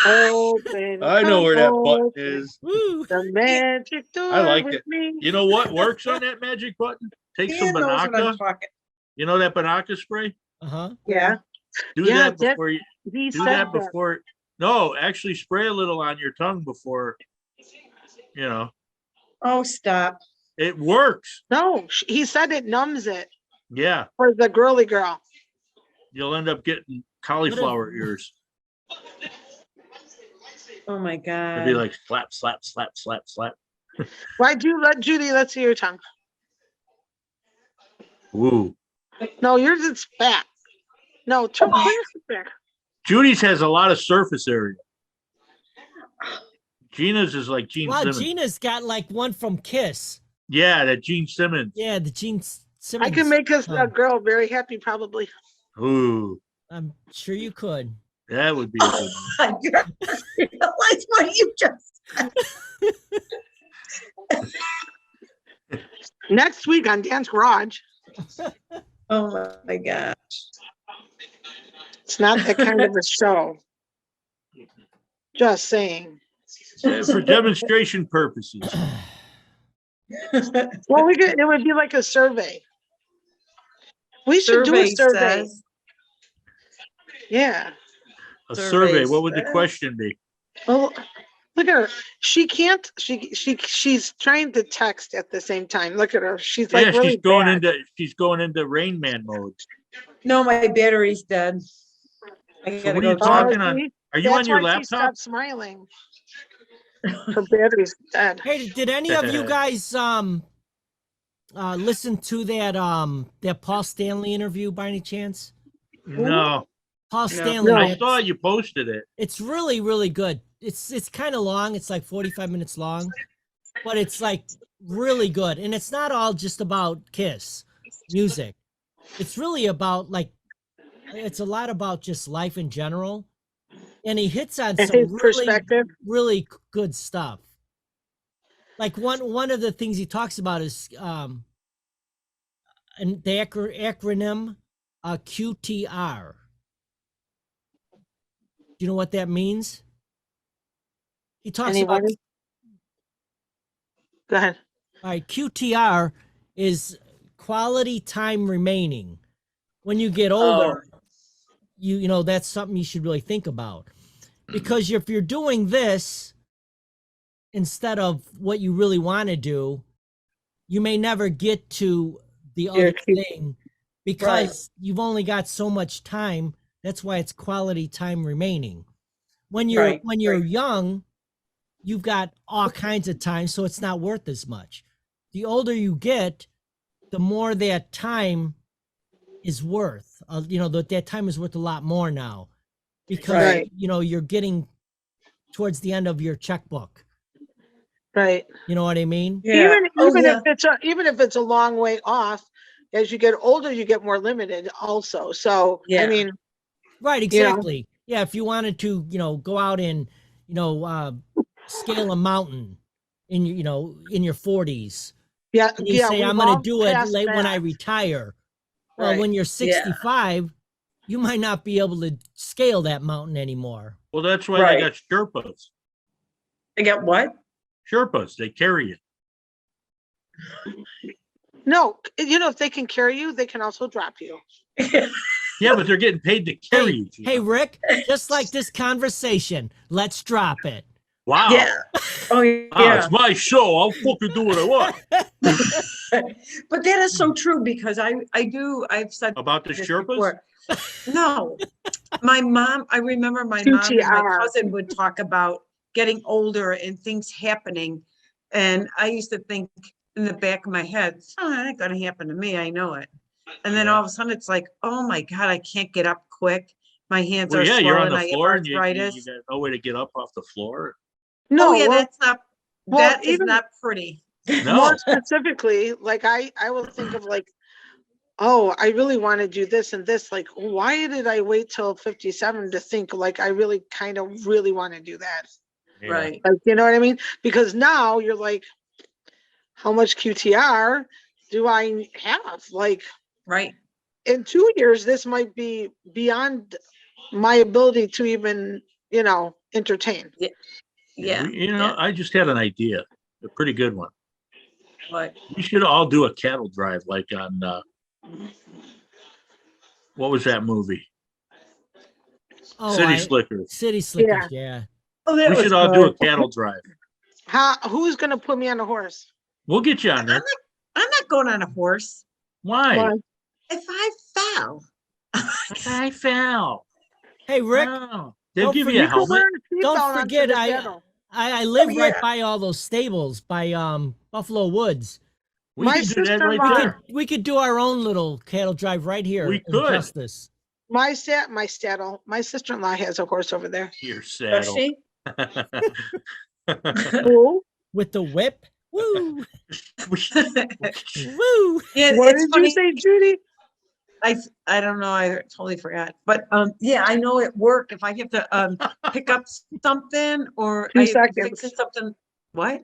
Open, I know where that button open is. woo. The magic door. I like with it. me. You know what works on that magic button? Take some Dan knows what I'm Banaka. talking. You know that Banaka spray? Uh-huh. Yeah. Do Yeah, that before you He do said that before. No, actually spray a little on your tongue before. You know, Oh, stop. it works. No, he said it numbs it Yeah, for the girly girl. you'll end up getting cauliflower ears. Oh my God. It'd be like slap, slap, slap, slap, slap. Why'd you let Judy, let's see your tongue. Woo. No, yours is fat. No, turn yours is back. Judy's has a lot of surface area. Gina's is like Gene Wow, Simmons. Gina's got like one from Kiss. Yeah, that Gene Simmons. Yeah, the Gene Simmons. I can make us tongue. a girl very happy, probably. Ooh, I'm sure you could. that would be a good one. You realize what you just Next week on Dance Garage. Oh my gosh. It's not that kind of a show. Just saying. Yeah, for demonstration purposes. Well, it would be like a survey. We should do a survey. says- Yeah. A Survey survey. What would the says- question be? Well, look at her. She can't. She's trying to text at the same time. Look at her. She's like Yeah, really she's going into Rain Man mode. No, my battery's dead. I So gotta what are you go talking charge. on? Are you on your laptop? Stop smiling. Her battery's dead. Hey, did any of you guys listen to that Paul Stanley interview by any chance? No, Paul No. Stanley. No. I it's- saw you posted it. It's really, really good. It's kind of long. It's like 45 minutes long, but it's like really good. And it's not all just about Kiss music. It's really about it's a lot about just life in general. And he hits on And some his perspective. really good stuff. Like one of the things he talks about is and the acronym QTR. Do you know what that means? He talks about Anybody? Go ahead. all right, QTR is quality time remaining. When you get older, you know that's something you should really think about. Because if you're doing this instead of what you really want to do, you may never get to the other thing because you've only got so much time. That's why it's quality time remaining. When you're young, you've got all kinds of time, so it's not worth as much. The older you get, the more that time is worth. That time is worth a lot more now because Right. you're getting towards the end of your checkbook. Right. You know what I mean? Yeah. Even if it's a long way off, as you get older, you get more limited also. So I Yeah. mean, Right, You know? exactly. Yeah, if you wanted to, go out and, scale a mountain, in in your 40s. Yeah, And you yeah. say, we've I'm going all to do it passed late when I that. retire. Well, Right. when you're Yeah. 65, you might not be able to scale that mountain anymore. Well, that's why Right. they got Sherpas. I got what? Sherpas, they carry you. No, if they can carry you, they can also drop you. Yeah, but they're getting paid to carry Hey, you. Gina. hey, Rick, just like this conversation, let's drop it. Wow. Yeah. Oh Wow, yeah. it's my show. I'll fucking do what I want. But that is so true because I've said About the this Sherpas? before. No, I remember my mom and my QTR. cousin would talk about getting older and things happening. And I used to think in the back of my head, oh, that ain't gonna happen to me. I know it. And then Yeah. all of a sudden it's like, oh my God, I can't get up quick. My hands Well, are yeah, you're on swollen. the I have floor and you arthritis. got no way to get up off the floor. No, Oh yeah, well, well, that is even- not pretty. No. more specifically, like I will think of like, oh, I really want to do this and this. Like, why did I wait till 57 to think like I really kind of really want to do that? Yeah. Right. Like, you know what I mean? Because now you're like, how much QTR do I have? Like, Right. in 2 years, this might be beyond my ability to even, entertain. Yeah. I just had an idea, a pretty good one. But We should all do a cattle drive like on, what was that movie? Oh, City Slickers. City Slickers, yeah. oh, that We was should all do a good. cattle drive. Who's gonna put me on a horse? We'll get you on there. I'm not going on a horse. Why? Why? If I fell, I fell. Hey, Rick, Wow. They'll don't give forget- you a You can helmet. wear a don't seatbelt onto forget, the I saddle. live right yeah. by all those stables by Buffalo Woods. We My can do that right sister-in-law- there. We could do our own little cattle drive right here We in could. Justice. My saddle. My sister-in-law has a horse over there. Your does saddle. she? Who? With the whip. Woo! Woo! Yeah, What it's did funny. you say, Judy? I don't know. I totally forgot. But yeah, I know at work if I have to pick up something or 2 I have to seconds. fix something. What?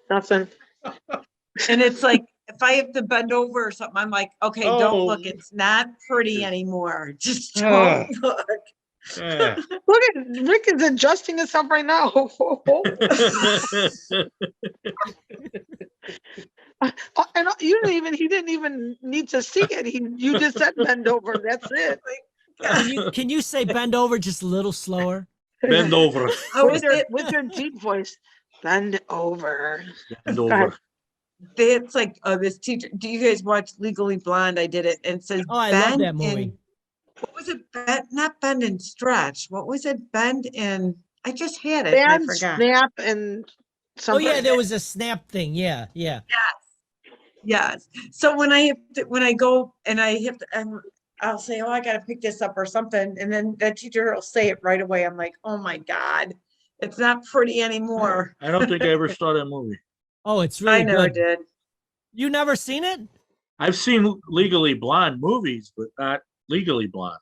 Nothing. And it's like if I have to bend over or something, I'm like, okay, Oh. don't look. It's not pretty anymore. Just Ah. don't look. Yeah. Look at Rick is adjusting himself right now. And he didn't even need to see it. You just said bend over. That's it. Can you say bend over just a little slower? Bend over. How with is your it? with your deep voice. Bend over. Bend Go ahead. over. It's like this teacher. Do you guys watch Legally Blonde? I did it and it says Oh, I love bend that movie. and what was it? Bend, not bend and stretch. What was it? Bend and I just had it. And I Bend, forgot. snap, and Oh something. yeah, there was a snap thing. Yeah, yeah. Yes. So when I go and I have to, I'll say, oh, I got to pick this up or something. And then the teacher will say it right away. I'm like, oh my God, it's not pretty anymore. I don't think I ever saw that movie. Oh, it's really I never good. did. You never seen it? I've seen Legally Blonde movies, but not Legally Blonde.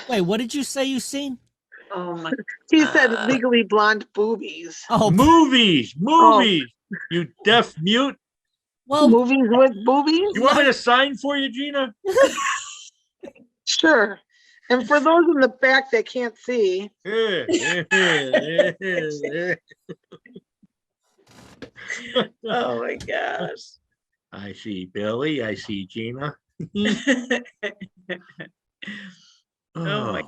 Wait, what did you say you seen? Oh my. He said legally blonde boobies. Oh, Movies. You deaf mute. well, Movies with boobies? You want me to sign for you, Gina? Sure. And for those in the back that can't see, Oh my gosh. I see Billy. I see Gina. Oh my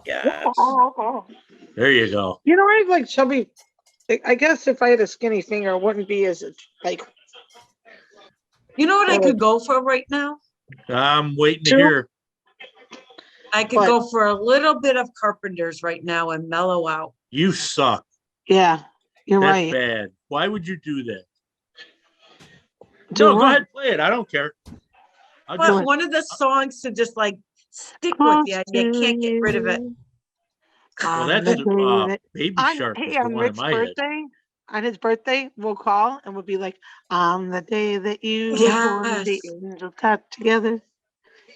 Oh, gosh. there you go. I have like chubby. I guess if I had a skinny finger, it wouldn't be as like. You know what I could go for right now? I'm waiting to Two? hear. I could What? go for a little bit of Carpenters right now and mellow out. You suck. Yeah, you're That's right. bad. Why would you do that? Do No, go what? ahead, play it. I don't care. I'll But just, one of the songs to just like stick with you and you can't get rid of it. well, that's Baby Shark. Hey, is the on one in Rick's my head. birthday, on his birthday, we'll call and we'll be like, on the day that you were born, the Yes. angels got together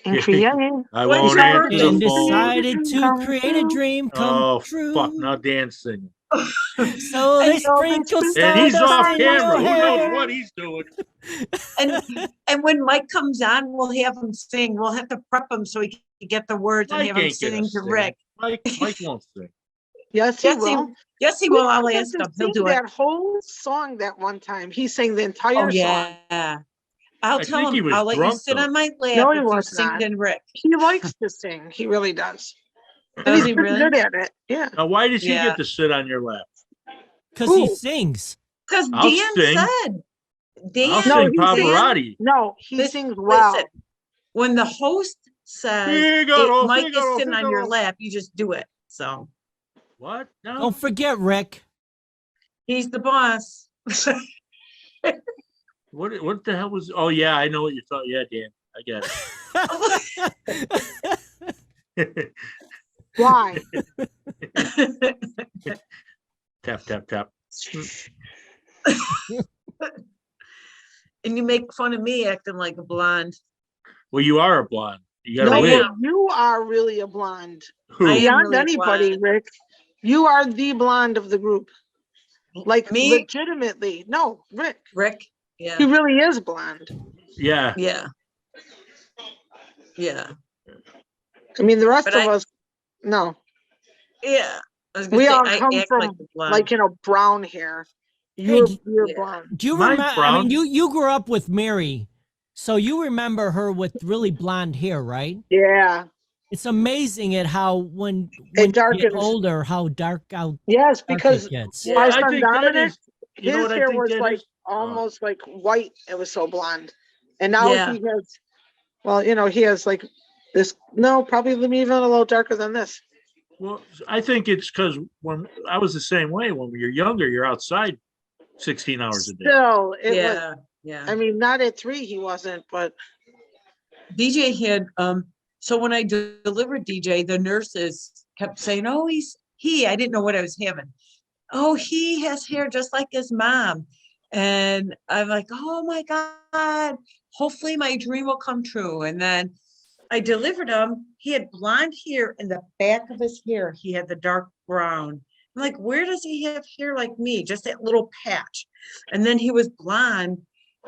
and created. I When's won't your answer birthday? the and phone. decided to Come create a true. dream come Oh, true. fuck. Now dance singing. So I they know, sprinkle they And he's stardust off on your camera. Who knows hair. what he's doing? And when Mike comes on, we'll have him sing. We'll have to prep him so he can get the words and Mike have him ain't gonna sing to sing. Rick. Mike won't sing. Yes, he Yes, he, will. yes, he We will. I'll got him ask to him. He'll sing do it. that whole song that one time. He sang the entire Oh, song. yeah. I'll I tell think he him, was I'll let you drunk, sit though. on my lap No, he if you was sing not. then Rick. He likes to sing. He really does. And Does he's he pretty really? good at it. Yeah. Now, why does he Yeah. get to sit on your lap? Because he Who? sings. Because I'll Dan sing. said. Dan, I'll No, sing he sings. Pavarotti. No, he Lis- sings well. listen, when the host says Figaro, Mike Figaro, is sitting on your Figaro. lap, you just do it. So What? No. Don't forget, Rick. he's the boss. What the hell was? Oh yeah, I know what you're talking. Yeah, Dan, I get it. Why? Tap tap tap. And you make fun of me acting like a blonde. Well, you are a blonde. You got No, a wig. am. you are really a blonde. Who? I am Beyond really anybody, blonde. Rick. You are the blonde of the group. Like Me? legitimately. No, Rick. Rick. He Yeah. really is blonde. Yeah. Yeah. Yeah. I mean, the rest But of I- us, no. Yeah. I was gonna We say, all I come act from like a blonde. like, brown hair. You're Yeah. blonde. Do you Mine's remember? I brown. mean, you grew up with Mary, so you remember her with really blonde hair, right? Yeah. It's amazing at how when you get darkens. older, how dark out Yes, dark because it gets. Yeah. my I son think that Dominic, is. You know his what I hair think was that like is? almost like white. It was so blonde. And now Yeah. he has, well, he has like this, no, probably even a little darker than this. Well, I think it's because when I was the same way. When you're younger, you're outside 16 hours a day. Still, it was, Yeah. Yeah. I mean, not at 3, he wasn't, but DJ had so when I delivered DJ, the nurses kept saying, "Oh, I didn't know what I was having. Oh, he has hair just like his mom." And I'm like, "Oh my God, hopefully my dream will come true." And then I delivered him. He had blonde hair in the back of his hair. He had the dark brown. I'm like, where does he have hair like me? Just that little patch. And then he was blonde.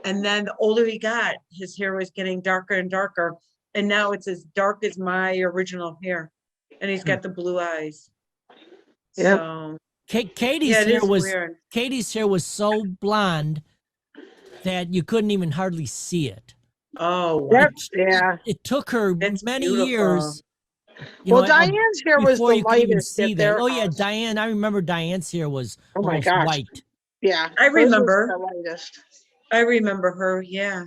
And then the older he got, his hair was getting darker and darker. And now it's as dark as my original hair. And he's got the blue eyes. Yep. So Katie's yeah, it hair is was weird. Katie's hair was so blonde that you couldn't even hardly see it. Oh, wow. that's, yeah. It took her That's many beautiful. years. Well, Diane's hair was before the you could even lightest see at that. their Oh yeah, house. Diane. I remember Diane's hair was Oh my almost gosh. white. Yeah. I hers was remember. the lightest. I remember her. Yeah.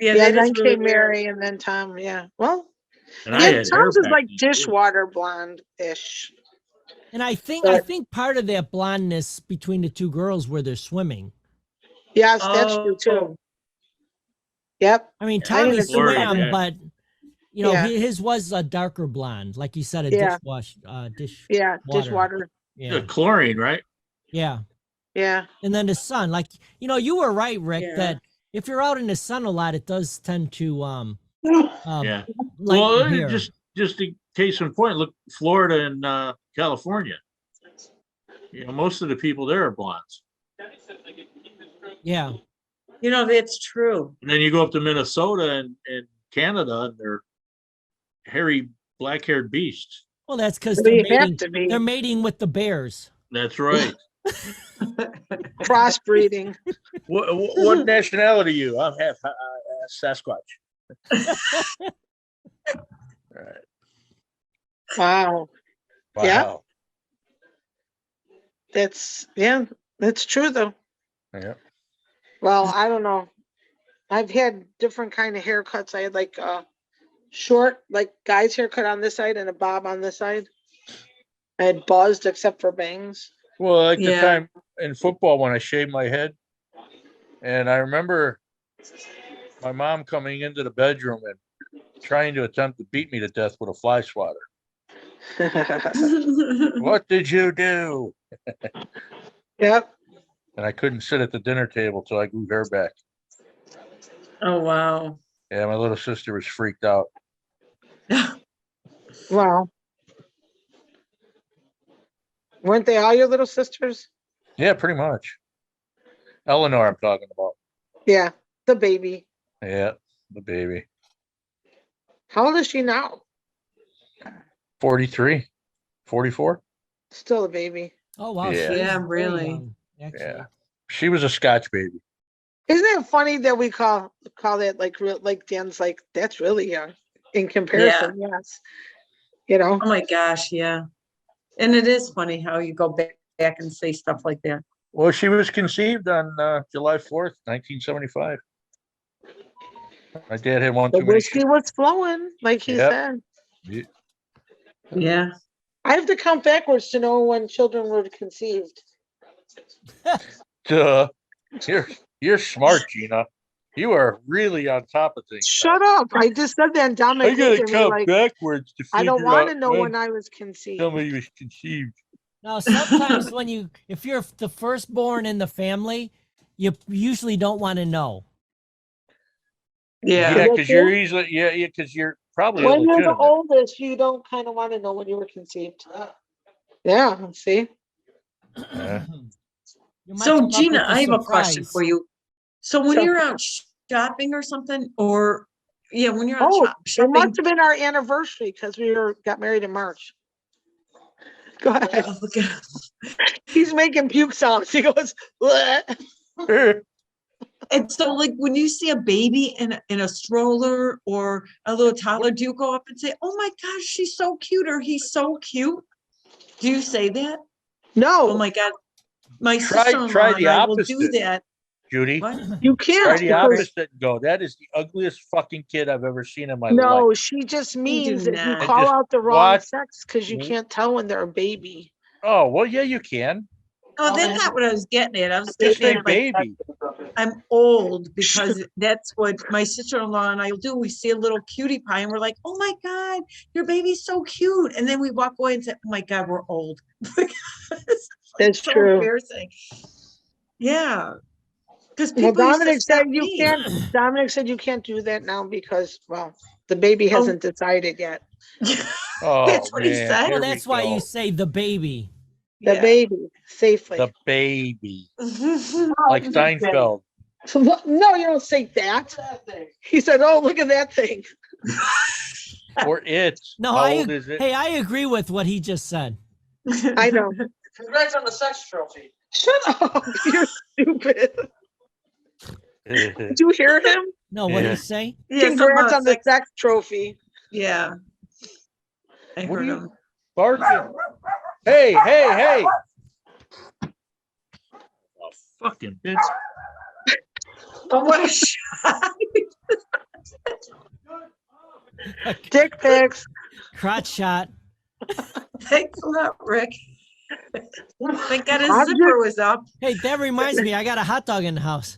Yeah, that is then really came weird. Mary and then Tom. Yeah. Well, And I yeah, had hair Tom's is back like then, too. dishwater blonde-ish. And I think But- part of that blondness between the two girls where they're swimming. Yes, that's true too. Oh, Yep. I mean, I Tommy didn't even think swam, about but Yeah. his was a darker blonde, like you said, a Yeah. dish. Yeah, Water. dishwater. Yeah, Chlorine, right? yeah. Yeah. And then the sun, like you were right, Rick, Yeah. that if you're out in the sun a lot, it does tend to Yeah. lighten Well, hair. just in case in point, look, Florida and California. Most of the people there are blondes. Yeah. that's true. And then you go up to Minnesota and Canada, and they're hairy, black-haired beasts. Well, that's because They they're have mating. to be They're mating with the bears. That's right. crossbreeding. What nationality are you? I'm half Sasquatch. All right. Wow. Wow. Yeah. That's true though. Yeah. Well, I don't know. I've had different kind of haircuts. I had like short, like guy's haircut on this side and a bob on this side. I had buzzed except for bangs. Well, like the Yeah. time in football when I shaved my head. And I remember my mom coming into the bedroom and trying to attempt to beat me to death with a fly swatter. What did you do? Yep. And I couldn't sit at the dinner table till I grew hair back. Oh, wow. Yeah, my little sister was freaked out. Well, Weren't they all your little sisters? Yeah, pretty much. Eleanor, I'm talking about. Yeah, the baby. Yeah, the baby. How old is she now? 43, 44. Still a baby. Oh wow, Yeah. she is Yeah, very really. young, actually. Yeah. She was a Scotch baby. Isn't it funny that we call that like real, like Dan's like, that's really young in comparison, yes. You know, Oh my gosh, yeah. And it is funny how you go back and say stuff like that. Well, she was conceived on July 4th, 1975. My dad had one the too many. whiskey was flowing, like he Yep. said. Shit. Yeah. I have to count backwards to know when children were conceived. Duh. You're smart, Gina. You are really on top of things. Shut up. I just said that and I Dominic gotta looked at me count like, backwards to I figure don't want to out know when when I was conceived. somebody was conceived. Now, sometimes if you're the firstborn in the family, you usually don't want to know. Yeah. Yeah, because you're easily because you're probably When you're the illegitimate. oldest, you don't kind of want to know when you were conceived. Yeah, see? Yeah. You might So come up Gina, with I have a question surprise. for you. So when So- you're out shopping or something, or yeah, when you're out Oh, it shopping, must have been our anniversary because got married in March. Go ahead. oh, look at- He's making puke sounds. He goes, "Bleh." and so like when you see a baby in a stroller or a little toddler, do you go up and say, "Oh my gosh, she's so cute," or "He's so cute"? Do you say that? No, Oh my God, my Try sister-in-law the and I will do opposite. that. Judy, What? you try can't. the because- opposite and go. That is the ugliest fucking kid I've ever seen in my No, life. she just do means that you not. call Just out the wrong watch- sex because you can't tell when they're a baby. Oh, well, yeah, you can. Oh, that's not what I was getting at. I was Just getting say at like baby. I'm old because that's what my sister-in-law and I will do. We see a little cutie pie and we're like, "Oh my God, your baby's so cute." And then we walk away and say, "Oh my God, we're old." That's so true. embarrassing. Yeah. Because Well, people used to Dominic said stop you me. can't. Dominic said you can't do that now because, well, the baby hasn't decided yet. Oh, That's what he man, said. here Well, we that's why you go. say the baby. The Yeah. baby safely. The baby. Oh, Like Seinfeld. No, you don't say that. He said, "Oh, look at that thing." Or it. No, How old is it? hey, I agree with what he just said. I know. Congrats on the sex trophy. Shut up! You're stupid. Did you hear him? No, what did Yeah. he say? Yeah, something Congrats about on the sex- sex trophy. Yeah. I What are heard you him. barking? Hey, hey, hey. Oh, fucking bitch. Oh, what a shot. Dick pics. Crotch shot. Thanks a lot, Rick. Thank God his I'm zipper was up. Hey, that reminds me, I got a hot dog in the house.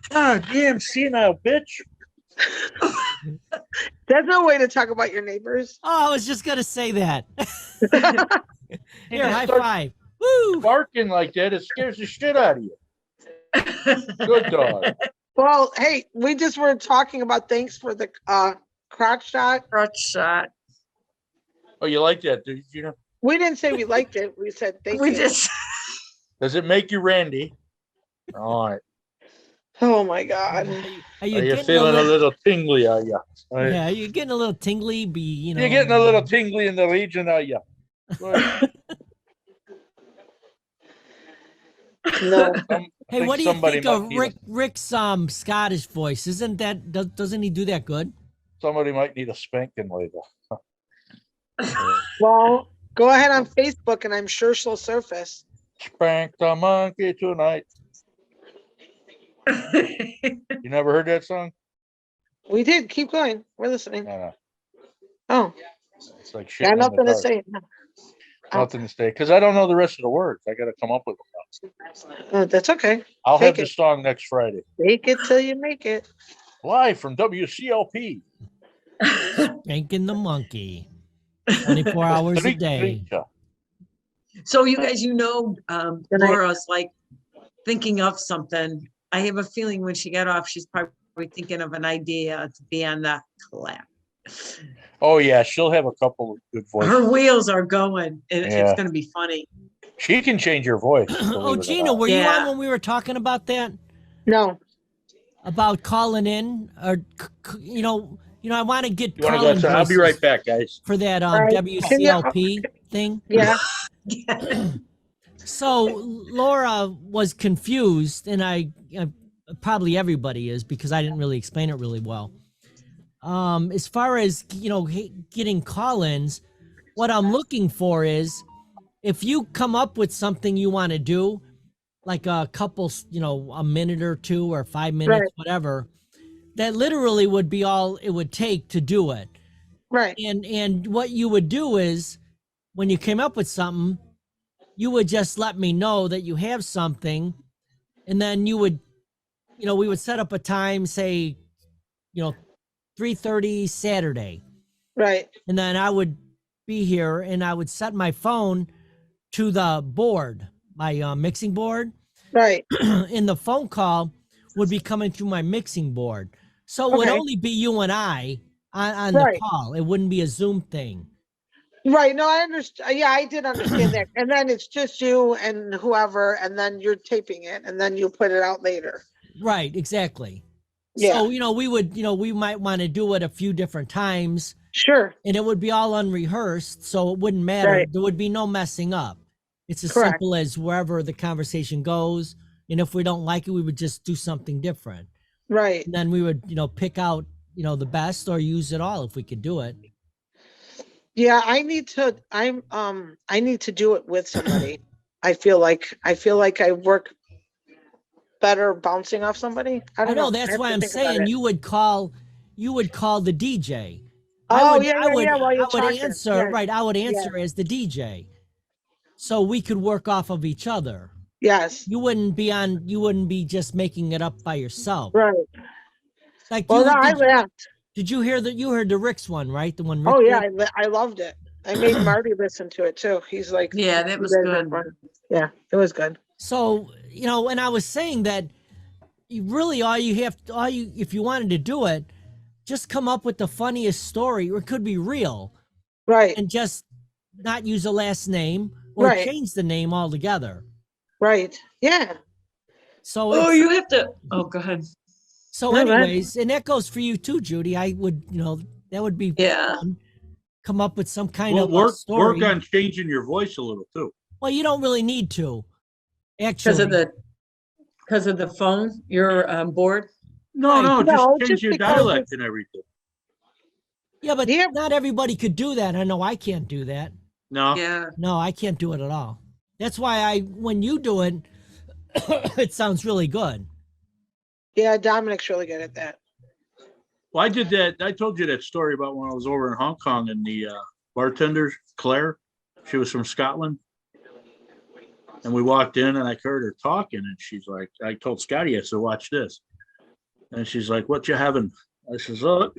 God damn senile bitch. There's no way to talk about your neighbors. Oh, I was just gonna say that. You Here, just high start five. Woo! barking like that, it scares the shit out of you. Good dog. Well, hey, we just were talking about thanks for the crotch shot. Crotch shot. Oh, you like that, do you know? We didn't say we liked it. We said thank We you. just Does it make you Randy? All right. Oh my God. Are you, Are you getting feeling a little tingly, are you? Yeah, you're getting a little tingly. You know, You're getting a little tingly in the region, are you? Good. No. Hey, what do you somebody think of might need Rick's Scottish voice? Isn't that doesn't he do that good? Somebody might need a spanking later. Well, go ahead on Facebook and I'm sure she'll surface. Spank the monkey tonight. You never heard that song? We did. Keep going. We're listening. No. Oh, It's like shit. got nothing to say. Nothing to say because I don't know the rest of the words. I got to come up with them now. That's okay. I'll have Take the it. song next Friday. Make it till you make it. Live from WCLP. Spanking the monkey. 24 hours a Drink, day. drink. So you guys, Good night. Laura's like thinking of something. I have a feeling when she got off, she's probably thinking of an idea to be on the clap. Oh yeah, she'll have a couple of good voices. Her wheels are going and Yeah. it's gonna be funny. She can change her voice. Oh, believe it or Gina, not. were you on Yeah. when we were talking about that? No, About calling in, or I want to get You want to go calling outside? I'll be voices right back, guys. for that Right. WCLP thing. yeah, So Laura was confused, and I probably everybody is, because I didn't really explain it really well. As far as getting call-ins, what I'm looking for is, if you come up with something you want to do, like a couple, a minute or two or 5 minutes, Right. whatever, that literally would be all it would take to do it. right, And what you would do is, when you came up with something, you would just let me know that you have something, and then you would, we would set up a time, say, 3:30 Saturday, right, and then I would be here, and I would set my phone to the board, my mixing board, right, and the phone call would be coming through my mixing board. So it would Okay. only be you and I on Right. the call. It wouldn't be a Zoom thing. right. No, I understand. Yeah, I did understand that. And then it's just you and whoever, and then you're taping it, and then you put it out later. Right, exactly. Yeah, So, we would, we might want to do it a few different times, sure, and it would be all unrehearsed, so it wouldn't matter. Right. There would be no messing up. It's as Correct. simple as wherever the conversation goes, and if we don't like it, we would just do something different. right. And then we would, pick out, the best, or use it all if we could do it. Yeah, I need to do it with somebody. I feel like I work better bouncing off somebody. I I don't know, I that's have why to I'm think about saying it. you would call the DJ. Oh, I would while you're talking. answer, Yeah. right, I would answer as the DJ. So we could work off of each other. Yes, You wouldn't be just making it up by yourself. right. Like Well, no, I did, laughed. did you hear that? You heard the Rick's one, right? The one Rick Oh, yeah, did? I loved it. I made Marty listen to it too. He's like, Yeah, that "You was guys are good. fun." Yeah, it was good. So, and I was saying that you really if you wanted to do it, just come up with the funniest story, or it could be real, Right, and just not use a last name, or Right. change the name altogether. right. Yeah, So Oh, it's, you have to, oh, go ahead. so No, go ahead. anyways, and that goes for you too, Judy. I would, that would be Yeah. fun. Come up with some kind Well, of a work story. on changing your voice a little too. Well, you don't really need to. Because Actually, of the phone, you're bored? No, Right. no, No, just change just your because dialect and everything. yeah, but Yeah. not everybody could do that. I know I can't do that. No, Yeah. No, I can't do it at all. That's why when you do it, it sounds really good. yeah. Dominic's really good at that. well, I did that. I told you that story about when I was over in Hong Kong, and the bartender, Claire, she was from Scotland. And we walked in and I heard her talking, and she's like, I told Scotty, I said, watch this. And she's like, what you having? I says, oh,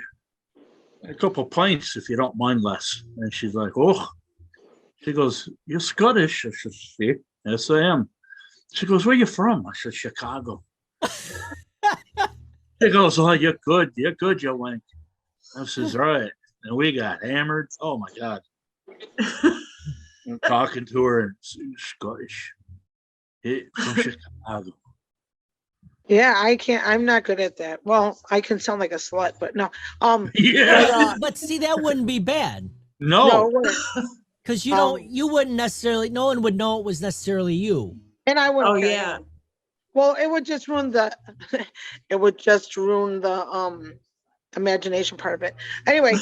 a couple pints, if you don't mind, Les. And she's like, oh, she goes, you're Scottish? I said, see, yes, I am. She goes, where you from? I said, Chicago. She goes, oh, you're good, you wank. I says, right. And we got hammered. Oh my God. I'm talking to her in Scottish. From Chicago. Yeah, I can't. I'm not good at that. Well, I can sound like a slut, but no. Yeah. But see, that wouldn't be bad, No, No. it wouldn't. because Um, you wouldn't necessarily. No one would know it was necessarily you. And I wouldn't. Oh, care. yeah. Well, it would just ruin the. It would just ruin the imagination part of it. Anyway,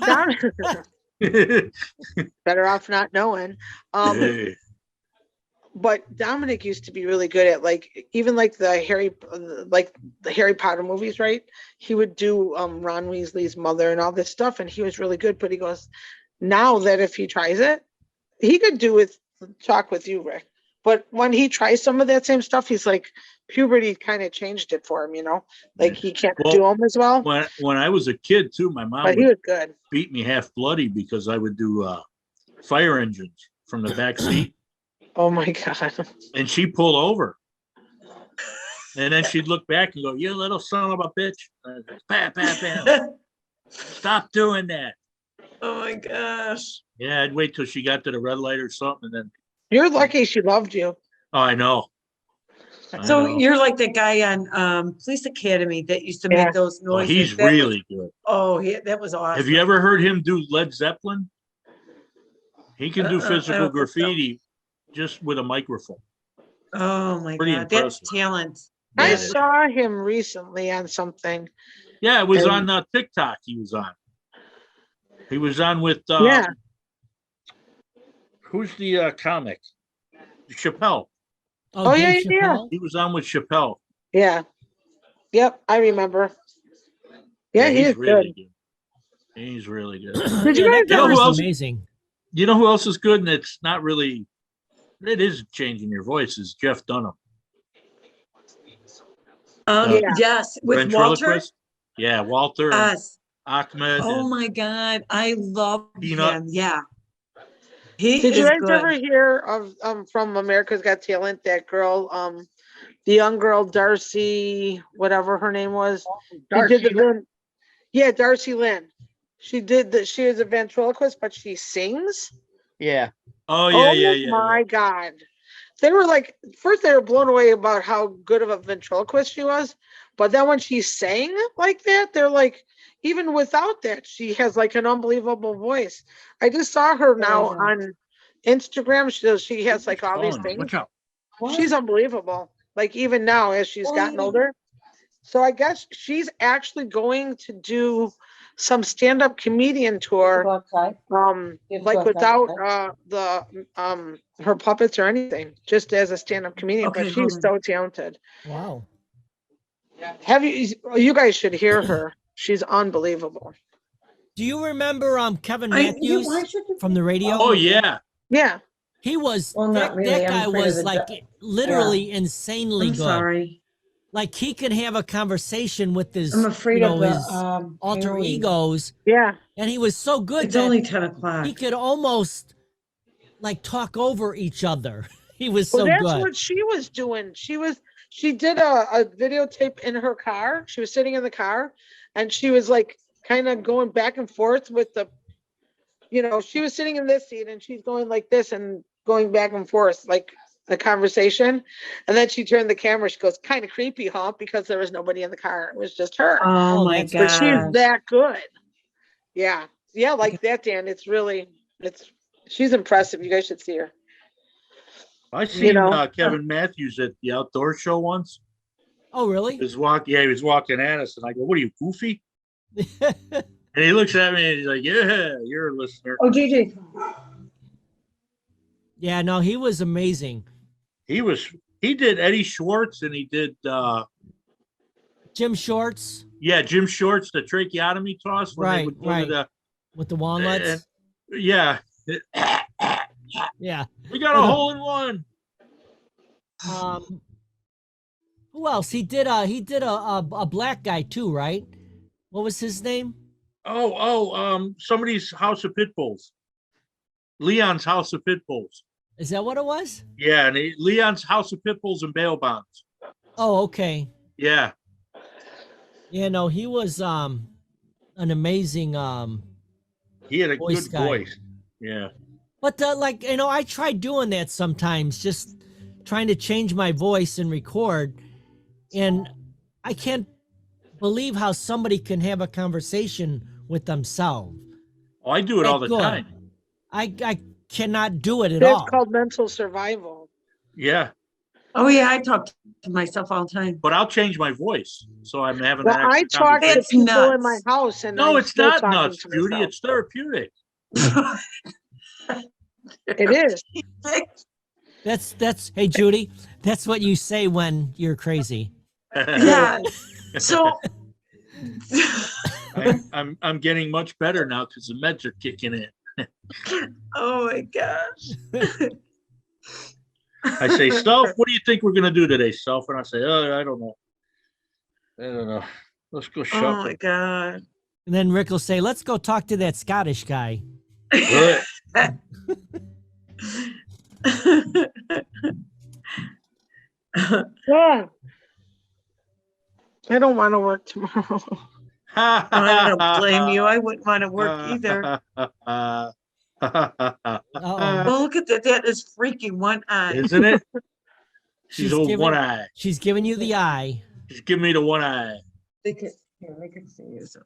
Dom, better off not knowing. Hey. But Dominic used to be really good at even the Harry Potter movies, right? He would do Ron Weasley's mother and all this stuff, and he was really good. But he goes, now that if he tries it, he could talk with you, Rick. But when he tries some of that same stuff, he's like, puberty kind of changed it for him, like he can't Well, do them as well. When I was a kid too, my mom But he would was good. beat me half bloody because I would do fire engines from the back seat, Oh my God. and she pulled over. And then she'd look back and go, you little son of a bitch. Pat, pat, pat. Stop doing that. Oh, my gosh. Yeah, I'd wait till she got to the red light or something, and then You're lucky she loved you. Oh, I know. I So know. you're like the guy on Police Academy that used to Yeah. make those Oh, noises. he's That was- really good. Oh, yeah, that was awesome. Have you ever heard him do Led Zeppelin? He can do I physical don't think so. graffiti just with a microphone. Oh my Pretty God, that's impressive. talent. I Yeah. saw him recently on something. Yeah, it was And- on TikTok. He was on. He was on with Yeah. who's the comic? Chappelle. Oh, yeah, Dave yeah. Chappelle? He was on with Chappelle. Yeah. Yep, I remember. Yeah, he he's is really good. good. He's really good. Did you Yeah, guys that guy ever- was who else- amazing. You know who else is good, and it's not really. It is changing your voice. Is Jeff Dunham. Yeah. Yes, with Walter. Ventriloquist? Yeah, Walter and Yes. Ahmed. Oh and- my God, I love Peanut. him. Yeah. He Did is you guys good. ever hear of from America's Got Talent, that girl, the young girl, Darcy, whatever her name was? She Darcy did the yeah, Darcy Lynn. She did that. She is a ventriloquist, but she sings. Yeah. Oh yeah, Oh yeah. my God. They were like, first they were blown away about how good of a ventriloquist she was. But then when she sang like that, they're like, even without that, she has like an unbelievable voice. I just saw her now yeah. on Instagram. She has like all these Oh, things. watch out. She's unbelievable. Like even now as she's gotten Oh. older. So I guess she's actually going to do some stand-up comedian tour. Go outside. You have to Like go without the her puppets or anything, just as a stand-up comedian. Okay, But hold she's on. so talented. Wow. Have you guys should hear her. She's unbelievable. Do you remember Kevin I- yeah, Matthews why should you- from the radio? Oh yeah. Yeah. He was Well, not that, really. that I'm guy afraid of was the like du- literally insanely I'm good. sorry. Like he could have a conversation with his I'm afraid you know, of the his alter heroin. egos, Yeah. and he was so good It's that only 10 o'clock. he could almost like talk over each other. He was Well, so that's good. what she was doing. She did a videotape in her car. She was sitting in the car and she was like kind of going back and forth with she was sitting in this seat and she's going like this and going back and forth like the conversation. And then she turned the camera. She goes, kind of creepy, huh? Because there was nobody in the car. It was just her. Oh Oh, my that's- But she's God. that good. Yeah. Yeah, like that, Dan. She's impressive. You guys should see her. I seen know. Kevin Matthews at the outdoor show once. Oh, really? He was walking at us, and I go, "What are you, goofy?" And he looks at me and he's like, "Yeah, you're a listener." Oh, Gigi. Yeah, no, he was amazing. He did Eddie Schwartz, and he did Jim Shorts Jim Shorts, the tracheotomy toss when they Right, would go right. to the with the walnuts. yeah. Yeah. We got a hole in one. Who else? He did a black guy too, right? What was his name? Somebody's House of Pit Bulls. Leon's House of Pit Bulls. Is that what it was? Yeah, and Leon's House of Pit Bulls and Bail Bonds. Oh, okay. Yeah. Yeah, no, he was an amazing He had a Voice good guy. voice. Yeah. but like, you know, I try doing that sometimes, just trying to change my voice and record, and I can't believe how somebody can have a conversation with themselves. Oh, I do it all the Good. time. I cannot do it at That's all. called mental survival. Yeah. Oh, yeah, I talk to myself all the time. But I'll change my voice. So I'm having Well, an I extra talk to conversation. It's people in my nuts. house and No, I'm it's still not talking nuts, to Judy. myself. It's therapeutic. It is. That's hey Judy, that's what you say when you're crazy. Yeah. So, I'm getting much better now because the meds are kicking in. oh my gosh. I say, Self, what do you think we're gonna do today, Self? And I say, oh, I don't know. I don't know. Let's go Oh shopping. my God. And then Rick will say, "Let's go talk to that Scottish guy." Good. Yeah. I don't want to work tomorrow. I don't blame you. I wouldn't want to work either. Uh-oh. Well, look at that. That is freaky one eye. Isn't it? She's She's old giving- one eye. She's giving you the eye. She's giving me the one eye. They can, yeah, they can see you. So.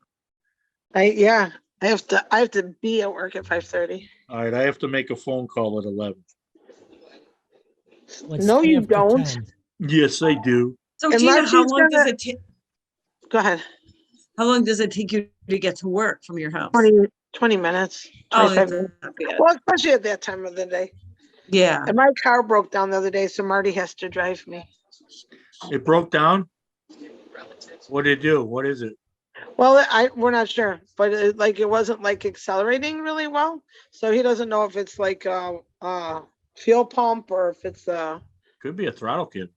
I have to be at work at 5:30. All right, I have to make a phone call at 11. What's No, 10 you after don't. 10? Yes, I do. So Unless Tina, how she's long does gonna- it take? Go ahead. How long does it take you to get to work from your house? 20 minutes. Oh, 25 that's minutes. not bad. Well, especially at that time of the day. Yeah. And my car broke down the other day, so Marty has to drive me. It broke down? What did it do? What is it? Well, we're not sure, but it wasn't like accelerating really well. So he doesn't know if it's like fuel pump or if it's Could be a throttle kid.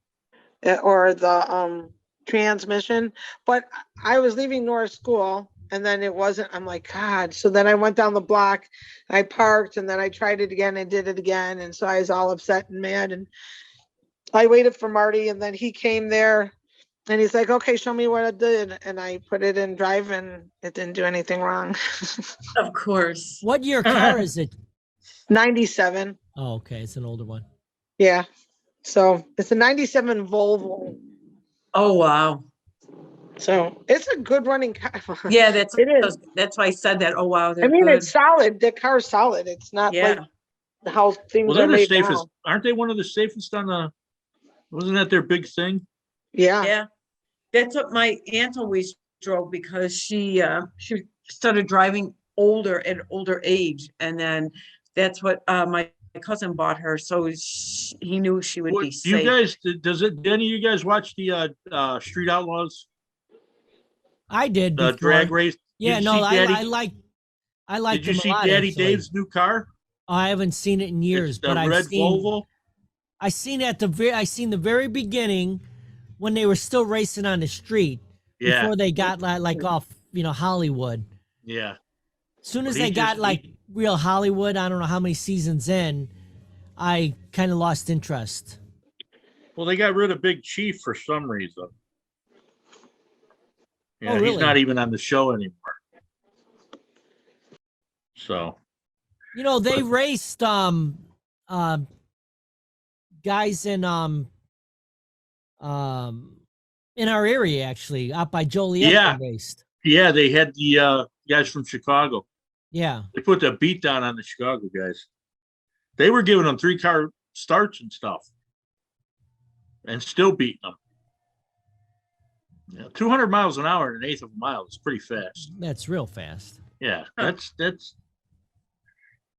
or the transmission. But I was leaving North School and then it wasn't. I'm like, God. So then I went down the block, I parked, and then I tried it again and did it again. And so I was all upset and mad. And I waited for Marty, and then he came there and he's like, okay, show me what I did. And I put it in drive and it didn't do anything wrong. Of course. What year car is it? 97. Oh, okay. It's an older one. Yeah. So it's a 97 Volvo. Oh, wow. So it's a good running car. Yeah, that's It is. that's why I said that. Oh, wow. I they're mean, good. it's solid. The car's solid. It's not Yeah. like how things Well, are they're the made safest. now. Aren't they one of the safest on the, wasn't that their big thing? Yeah. Yeah. That's what my aunt always drove because she started driving older at older age. And then that's what my cousin bought her. So he knew she would What, be do you safe. guys, did any of you guys watch the Street Outlaws, I did. the before. drag race? Yeah, Did you no, see I Daddy- like Did you them a see lot, Daddy actually. Dave's new car? I haven't seen it in years, It's the but I've red seen Volvo. I seen the very beginning when they were still racing on the street Yeah, before they got like off, Hollywood. yeah. Soon as But they he got just- like real Hollywood, I don't know how many seasons in, I kind of lost interest. Well, they got rid of Big Chief for some reason. Yeah, really? he's not even on the show anymore. So, They raced guys in our area actually, out by Joliet. Yeah. They raced. yeah, they had the guys from Chicago. Yeah. They put the beat down on the Chicago guys. They were giving them 3-car starts and stuff, and still beating them. Yeah, 200 miles an hour in an eighth of a mile is pretty fast. That's real fast. Yeah, that's.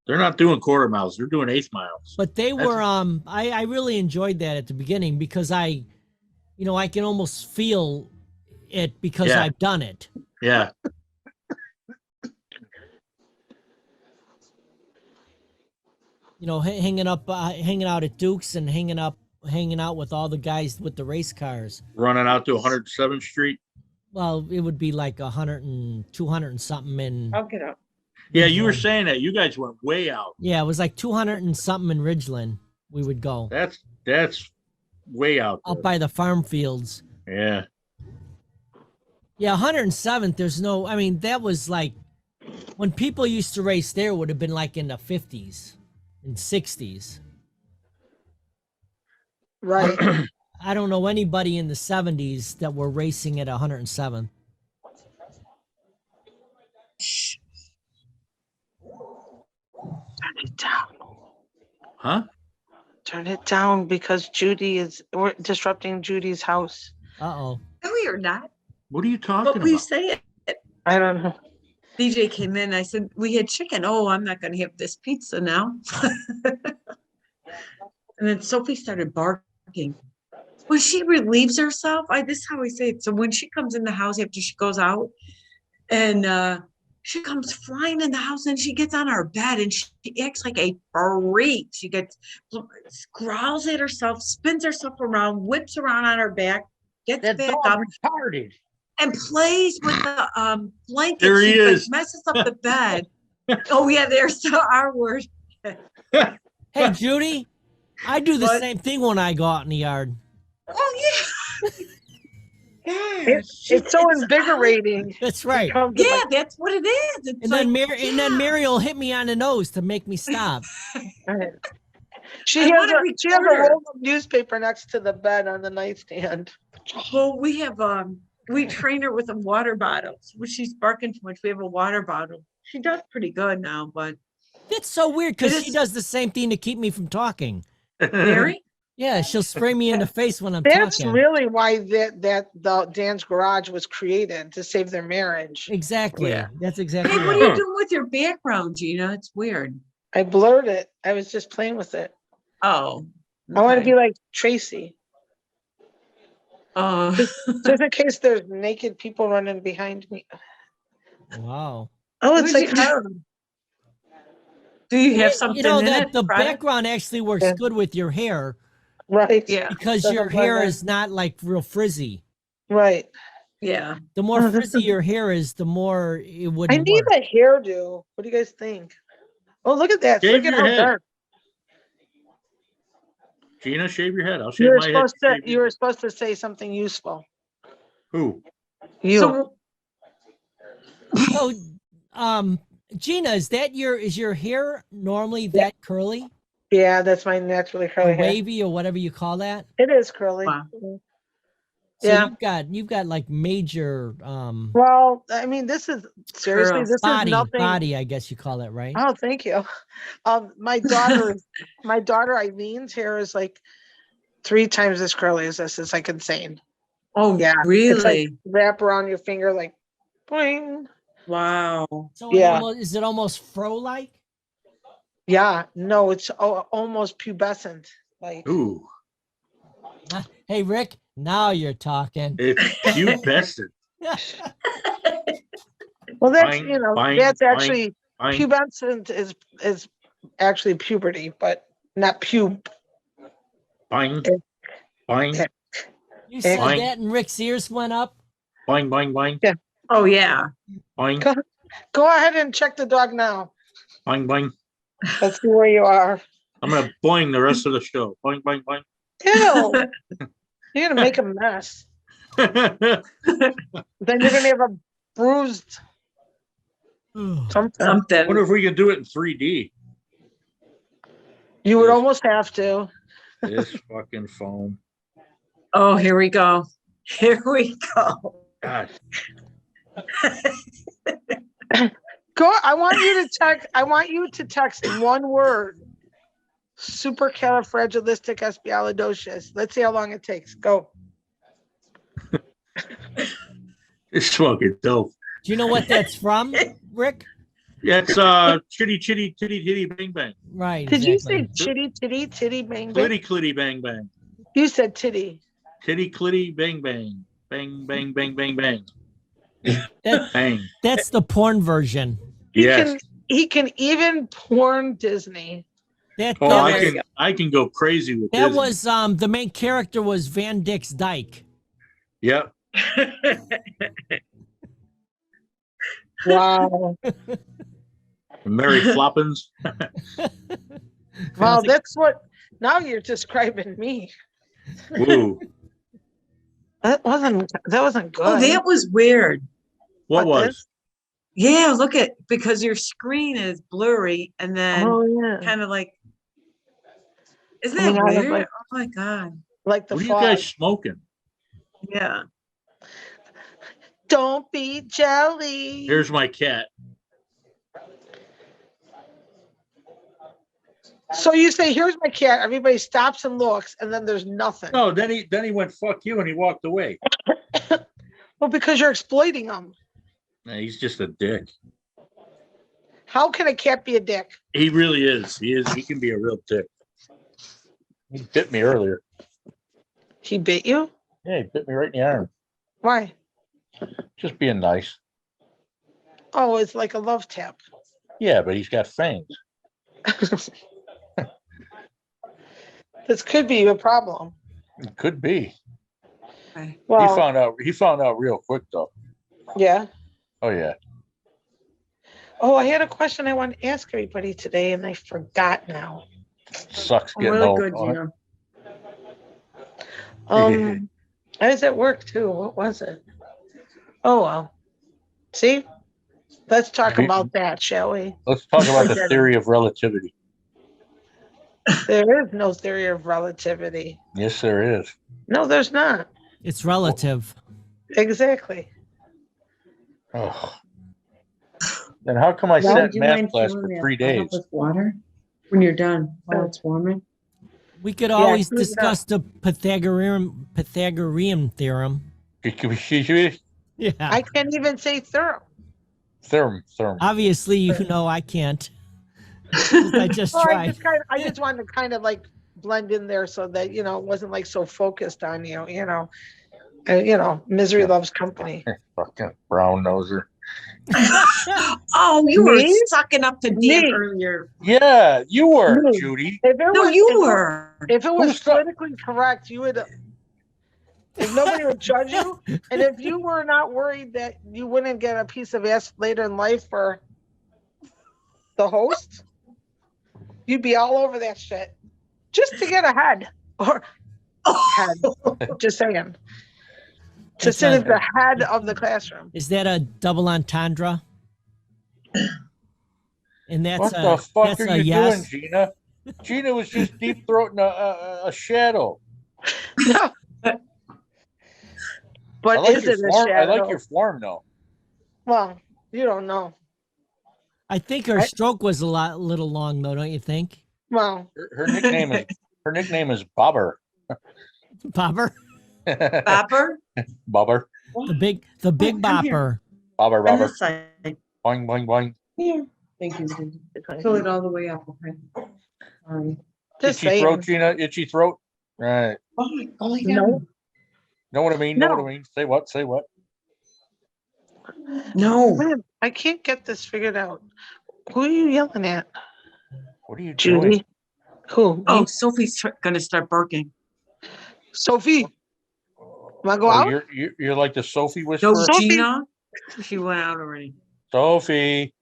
They're not doing quarter miles; they're doing eighth miles. But they That's- were I really enjoyed that at the beginning because I can almost feel it because Yeah. I've done it. Yeah, Hanging out at Duke's and hanging out with all the guys with the race cars. running out to 107th Street. Well, it would be like 100 and 200 and something in. I'll get up. Yeah, you were Ridgeland. saying that you guys went way out. Yeah, it was like 200 and something in Ridgeland. We would go That's way out. up There. by the farm fields. Yeah, Yeah, 107th. There's no. I mean, that was like when people used to race there. Would have been like in the 50s and 60s. Right. I don't know anybody in the 70s that were racing at 107. Turn it down. huh? Turn it down because we're disrupting Judy's house. Uh-oh. No, you're not. What are you talking But about? please say it. I don't know. DJ came in. I said, we had chicken. Oh, I'm not going to have this pizza now. And then Sophie started barking. When she relieves herself, this is how I say it. So when she comes in the house after she goes out and she comes flying in the house and she gets on our bed and she acts like a freak. She growls at herself, spins herself around, whips around on her back, gets That back dog up retarded. and plays with the blanket. There he She, like, is. messes up the bed. Oh yeah, there's the R word. Hey, Judy, I do the What? same thing when I go out in the yard. Oh yeah. It's so invigorating. That's to right. come to Yeah, my- that's what it is. It's And like, then yeah. Mary will hit me on the nose to make me stop. She I has wanna she has a record her. roll of newspaper next to the bed on the nightstand. Oh, we have, we train her with a water bottle. When she's barking too much, we have a water bottle. She does pretty good now, but That's so weird because It she is- does the same thing to keep me from talking. Mary? Yeah, she'll spray me in the face when I'm That's talking. really why the Dan's Garage was created, to save their marriage. Exactly. Yeah. That's exactly Hey, what right. are you doing with your background, Gina? It's weird. I blurred it. I was just playing with it. Oh. I want to okay. be like Tracy. Just in case there's naked people running behind me. Wow. Oh, it's Where'd like you- her. Do you have something You know in that it? the Product? background actually works Yeah. good with your hair Right. Yeah, because Doesn't your blend hair in. is not like real frizzy. Right. yeah. The more Oh, this frizzy is- your hair is, the more it I wouldn't need work. a hairdo. What do you guys think? Oh, look at that. Shave Look at your how head. dark. Gina, shave your head. I'll shave You were my head. supposed to Shave you your were head. supposed to say something useful. Who? You. So, So, Gina, is your hair normally that curly, Yeah, that's my naturally or curly hair. wavy, or whatever you call that? It is curly. Wow. So Yeah. you've got like major Well, I mean, this is seriously, Curls. this body, is nothing. body, I guess you call it, right? Oh, thank you. My daughter Eileen's hair is like 3 times as curly as this. It's like insane. oh, Yeah, really? It's like wrap around your finger, like, boing. Wow. So Yeah. is it almost fro-like? Yeah, no, it's almost pubescent. Like, Ooh, Hey, Rick, now you're talking. it's pubescent. well, that's Fine, you know, fine, that's fine. actually Fine, pubescent is actually puberty, but not pube. fine, Eh, fine, eh. You said Fine. that and Rick's ears went up. fine, fine, fine, Oh, yeah. fine, Go ahead and check the dog now. fine, fine. Let's see where you are. I'm gonna boing the rest of the show. Boing, boing, boing. Ew, you're gonna make a mess. Then you're gonna have a bruised something. Something. Wonder if we can do it in 3D. You would Yes. almost have to. This fucking foam. Oh, here we go. Here we go. God, Go. I want you to text one word. Supercalifragilisticexpialidocious. Let's see how long it takes. Go. it's fucking dope. Do you know what that's from, Rick? Yeah, it's chitty chitty titty titty bang bang. Right. Did you exactly. say chitty titty titty bang bang? Clitty clitty bang bang. You said titty. Titty clitty bang bang. Bang bang bang bang bang. That, Bang. that's the porn version. Yes. He can even porn Disney. That, Oh, that, there you was, I can go crazy with that this. was the main character was Van Dyck's Dyke. Yep. Wow. Mary Floppins. Wow, that's what. Now you're describing me. Woo. That wasn't good. Oh, that was weird. What What was? Yeah, look at, because your screen is blurry and then Oh yeah, kind of like, isn't Coming that out of, weird? like- Oh my God. like the What are you fog. guys smoking? Yeah. Don't be jelly. Here's my cat. So you say, "Here's my cat." Everybody stops and looks, and then there's nothing. No, then he went fuck you and he walked away. Well, because you're exploiting them. Nah, he's just a dick. How can a cat be a dick? He really is. He is. He can be a real dick. He bit me earlier. He bit you? Yeah, he bit me right in the arm. Why? Just being nice. Oh, it's like a love tap. Yeah, but he's got fangs. This could be a problem. It could be. Okay. Well, He found out real quick though. yeah. Oh yeah. Oh, I had a question I wanted to ask everybody today, and I forgot now. Sucks I'm getting really old. good, don't it? Gina. I was at work too. What was it? Oh, well. See? Let's talk Maybe- about that, shall we? Let's talk about the Okay. theory of relativity. There is no theory of relativity. Yes, there is. No, there's not. It's relative. Exactly. Oh. Then how come I Well, sat would you math mind class filling for that 3 pot up days? with water when you're done, while it's warming? We could always clean it up. discuss the Pythagorean theorem. Yeah. I can't even say thorough. Therm. Obviously, you know I can't. I just Well, tried. I just wanted to kind of like blend in there so that, it wasn't like so focused on misery loves company. Fucking brown noser. Oh, you were Me? sucking up to Dan Me? earlier. Yeah, you were, Me. Judy. If it No, was, you if it- were. If it was Who's the- politically correct, you would. If nobody would judge you, and if you were not worried that you wouldn't get a piece of ass later in life for the host, you'd be all over that shit just to get ahead or head. Just saying. To It's sit a- at the head of the classroom. Is that a double entendre? And that's What a, the fuck that's are a you yes. doing, Gina? Gina was just deep throating a shadow. But I like is your it a form. I shadow? like your form though. Well, you don't know. I think her stroke was a little long though, don't you think, Well, Her nickname is Bobber. Bobber? Bopper? Bobber. The big come here. bopper. Bobber. On Bobber. this side. Boing boing boing. Here. Thank you, Cindy. Fill it all the way up, okay? Sorry. just Itchy throat, saying. Gina. Itchy throat. Right. Oh, No. Know what I mean? Know what I mean? Say what? Say what? No. Man, I can't get this figured out. Who are you yelling at? What are you doing? Judy? Who? Oh, Me? Sophie's gonna start barking. Sophie? Wanna go Oh, out? you're like the Sophie No, whisperer. Sophie? Gina? She went out already. Sophie,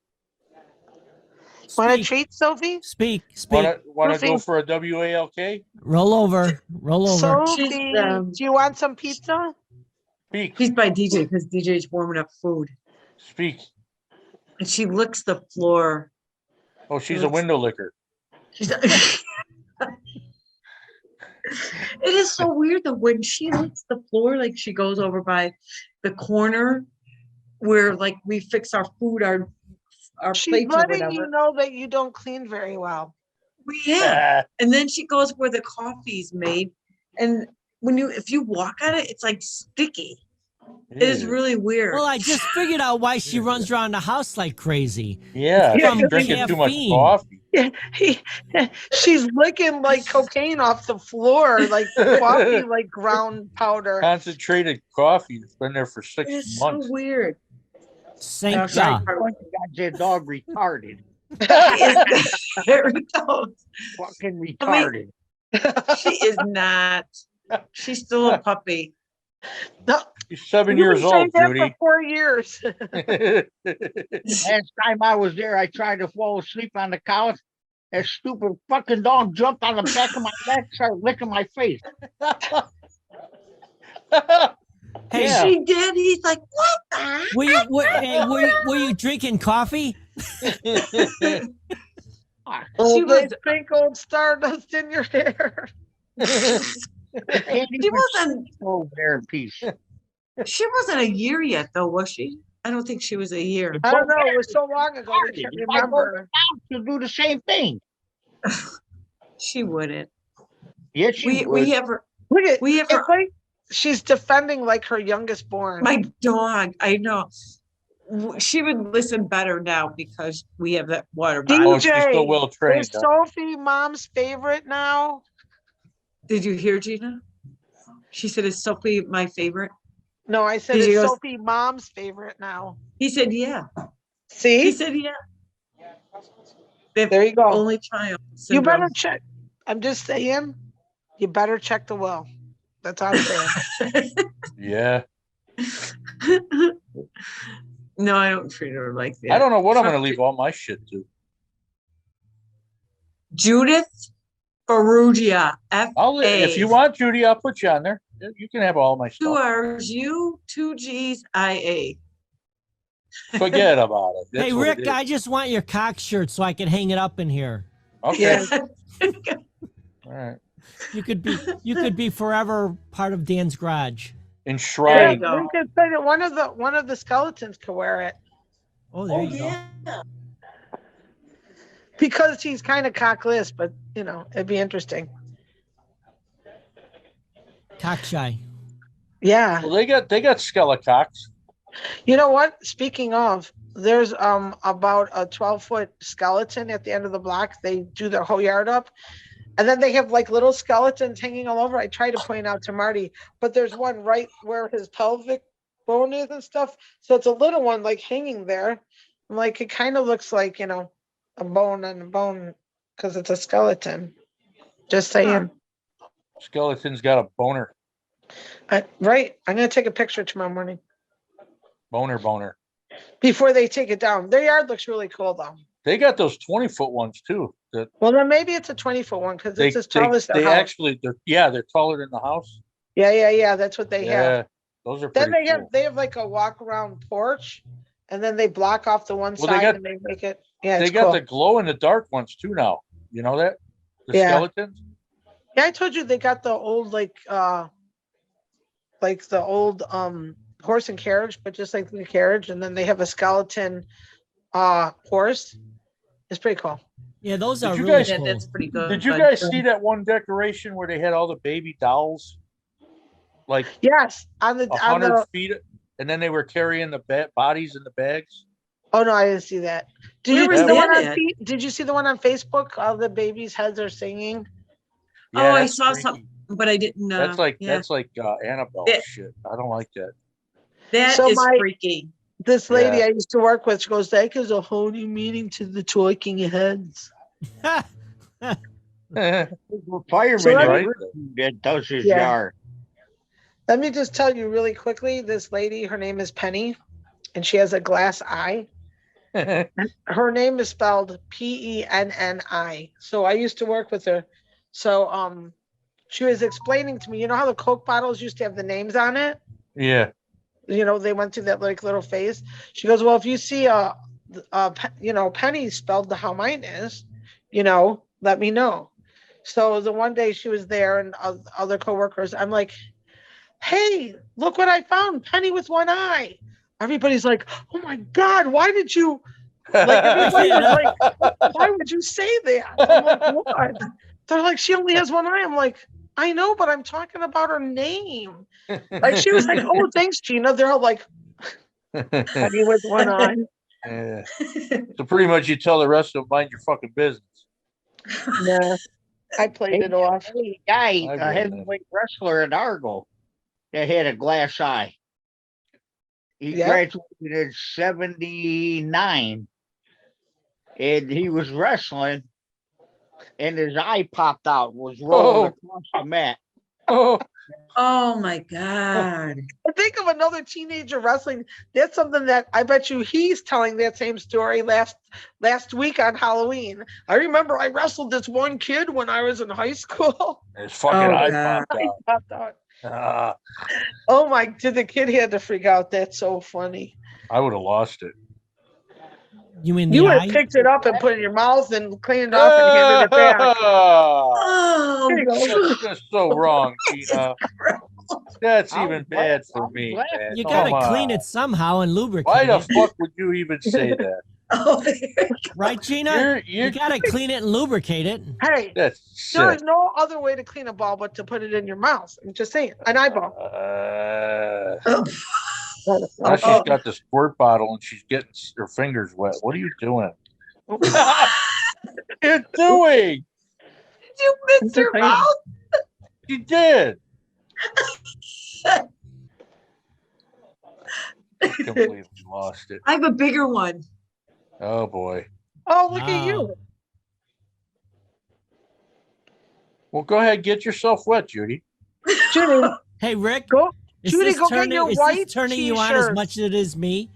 Want a Speak, treat, Sophie? speak. wanna go Sophie. for a WALK? Roll over. Sophie, She's, do you want some pizza? Speak, He's by DJ because DJ's warming up food. speak. And she licks the floor. Oh, she's a window licker. She's It is so weird that when she licks the floor, like she goes over by the corner where like we fix our food, our She's plates or letting whatever. you know that you don't clean very well. Yeah. And then she goes where the coffee's made. And if you walk on it, it's like sticky. It is Ew. really weird. Well, I just figured out why she runs around the house like crazy. Yeah, From she's drinking too much caffeine. coffee. She's licking like cocaine off the floor, like coffee, like ground powder. Concentrated coffee. It's been there for 6 It's months. so weird. Saint Sorry, Ja. Carla. Got your dog retarded. There we go. Fucking retarded. She is not. She's still a puppy. No, She's 7 you've years been saying old, that Judy. for 4 years. Last time I was there, I tried to fall asleep on the couch. That stupid fucking dog jumped on the back of my neck, started licking my face. Hey, Yeah. She did. He's like, what the? were you drinking coffee? Oh, She was- sprinkled stardust in your hair. Can't She even wasn't. sit over there in peace. She wasn't a year yet, though, was she? I don't think she was a year. I don't know. It was so long ago. I can't If I go remember. to do the same thing. She wouldn't. Yes, she would. We have her. Look at We have it's her. like she's defending like her youngest born. My dog. I know. She would listen better now because we have that water bottle. Oh, she's still well trained. Is Sophie mom's favorite now? Did you hear Gina? She said, "Is Sophie my favorite?" No, I said Did is you go- Sophie mom's favorite now. He said, "Yeah." He See? said, "Yeah." They've There you go. only child. You better syndrome. check. I'm just saying, you better check the will. That's all I'm saying. Yeah. No, I don't treat her like that. I don't know what I'm gonna leave all my shit to. Judith Ferrugia. If you want, Judy, I'll put you on there. You can have all my 2 stuff. R's, U, 2 G's, I-A. Forget about it. That's Hey, what it Rick, is. I just want your cock shirt so I can hang it up in here. Okay. Yeah. All right. You could be forever part of Dan's garage. Yeah, Enshrined. go. we could say that one of the skeletons could wear it Oh, there you go. because he's kind of cockless, but you know, it'd be interesting. Cock shy. Yeah. Well, they got skelecocks. You know what? Speaking of, there's about a 12-foot skeleton at the end of the block. They do their whole yard up. And then they have like little skeletons hanging all over. I tried to point out to Marty, but there's one right where his pelvic bone is and stuff. So it's a little one like hanging there. I'm like, it kind of looks like, you know, a bone on a bone because it's a skeleton. Just saying. Skeleton's got a boner. Right. I'm going to take a picture tomorrow morning Boner. before they take it down. Their yard looks really cool though. They got those 20-foot ones too. That Well, then maybe it's a 20-foot one because they it's as tall as the they house. actually they're taller than the house. Yeah. That's what they have. Yeah, those are Then pretty they cool. have like a walk around porch, and then they block off the one Well, they side got- and they make it. Yeah, They it's got cool. the glow in the dark ones too now. You know that? The Yeah. skeletons? Yeah, I told you they got the old like the old horse and carriage, but just like the carriage, and then they have a skeleton horse. It's pretty cool. Yeah, those Did are you really guys- Yeah, cool. that's pretty good. Did you but- guys see that one decoration where they had all the baby dolls? Like Yes, on the 100 feet, and then they were carrying the bodies in the bags. Oh no, I didn't see that. Did Where you was see the one that on at? Did you see the one on Facebook? All the babies' heads are singing. Oh, I that's saw freaky. something, but I didn't. That's like yeah. Annabelle Yeah. shit. I don't like that. That So is my- freaky. This lady Yeah. I used to work with, she goes, "That gives a whole new meaning to the talking heads." Fireman So in right. Britain that does his Yeah. yard. Let me just tell you really quickly, this lady, her name is Penny, and she has a glass eye. Her name is spelled Penni. So I used to work with her. So she was explaining to me, you know how the Coke bottles used to have the names on it? Yeah. You know, they went through that like little phase. She goes, well, if you see Penny spelled how mine is, you know, let me know. So the one day she was there and other coworkers, I'm like, hey, look what I found, Penny with one eye. Everybody's like, oh my God, why did you, like, everybody was like, why would you say that? I'm like, what? They're like, she only has one eye. I'm like, I know, but I'm talking about her name. Like, she was like, oh, thanks, Gina. They're all like, Penny with one eye. Yeah. So pretty much you tell the rest of them, mind your fucking business. Yeah, I played it off. Hey, guy, I a get that. heavyweight wrestler at Argo that had a glass eye. He Yeah. graduated at 79 and he was wrestling and his eye popped out, was rolling across the mat. Oh, Oh my God. I think of another teenager wrestling. That's something that I bet you he's telling that same story last week on Halloween. I remember I wrestled this one kid when I was in high school. his fucking Oh, eye God. popped He out. popped out. Ah, Oh my! Did the kid had to freak out? That's so funny. I would have lost it. You mean the You would eye? have picked it up and put it in your mouth and cleaned it off and handed it back. Ah, Oh, There you go. that's just so wrong, Gina. That's I'm even glad- bad for I'm me. glad man. You Come gotta clean on. it somehow and lubricate Why the it, fuck would you even say that? oh, right, Gina? You're You gotta clean it and lubricate it. Hey, that's there sick. is no other way to clean a ball but to put it in your mouth. I'm just saying, an eyeball. Now she's got the squirt bottle and she's getting her fingers wet. What are you doing? You're doing? you missed your mouth. You did. Completely lost it. I have a bigger one. Oh boy. Oh, look at Wow. you! Well, go ahead, get yourself wet, Judy. Judy, Hey, Rick, go is Judy, this go get turning, your is white this turning you on as t-shirt. much as it is me?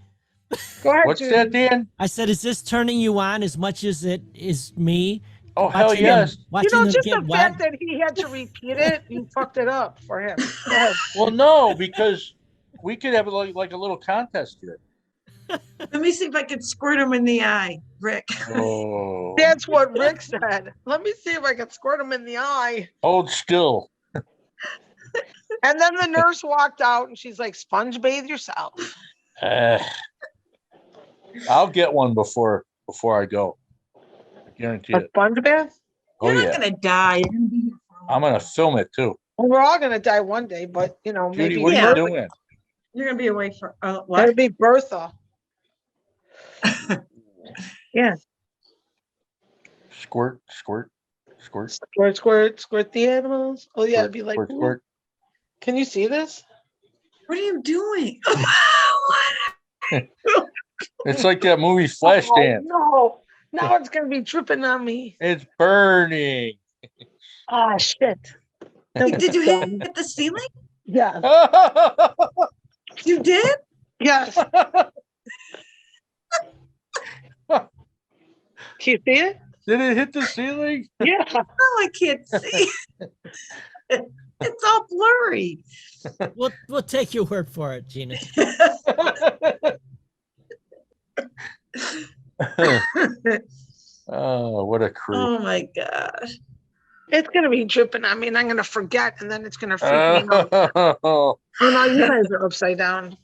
Go ahead, What's Judy. that, Dan? I said, is this turning you on as much as it is me? Oh, hell Watching yes. them, watching them just get the wet. fact that he had to repeat it, you fucked it up for him. Go ahead. Well, no, because we could have like a little contest here. Let me see if I can squirt him in the eye, Rick. Oh, That's what Rick said. Let me see if I can squirt him in the eye. hold still. And then the nurse walked out and she's like, sponge bathe yourself. I'll get one before I go. I guarantee A it. sponge bath? Oh You're not yeah, gonna die. You're gonna be here for a I'm while. gonna film it too. Well, we're all gonna die one day, but Judy, maybe what are Yeah. you doing? You're gonna be away for that'd what? be Bertha. Yeah. Squirt, squirt, squirt. Squirt, squirt, squirt the animals. Oh yeah, it'd be like, squirt, ooh. squirt. Can you see this? What are you doing? It's like that movie Flashdance. Oh, no, now it's gonna be dripping on me. It's burning. Ah, shit. Did you hit the ceiling? Yeah. You did? Yes. Can you see it? Did it hit the ceiling? Yeah. No, I can't see. It's all blurry. We'll take your word for it, Gina. Oh, what a crew. Oh my gosh. It's gonna be dripping on me and I'm gonna forget and then it's gonna freak me out. Oh, Oh no, you guys are upside down.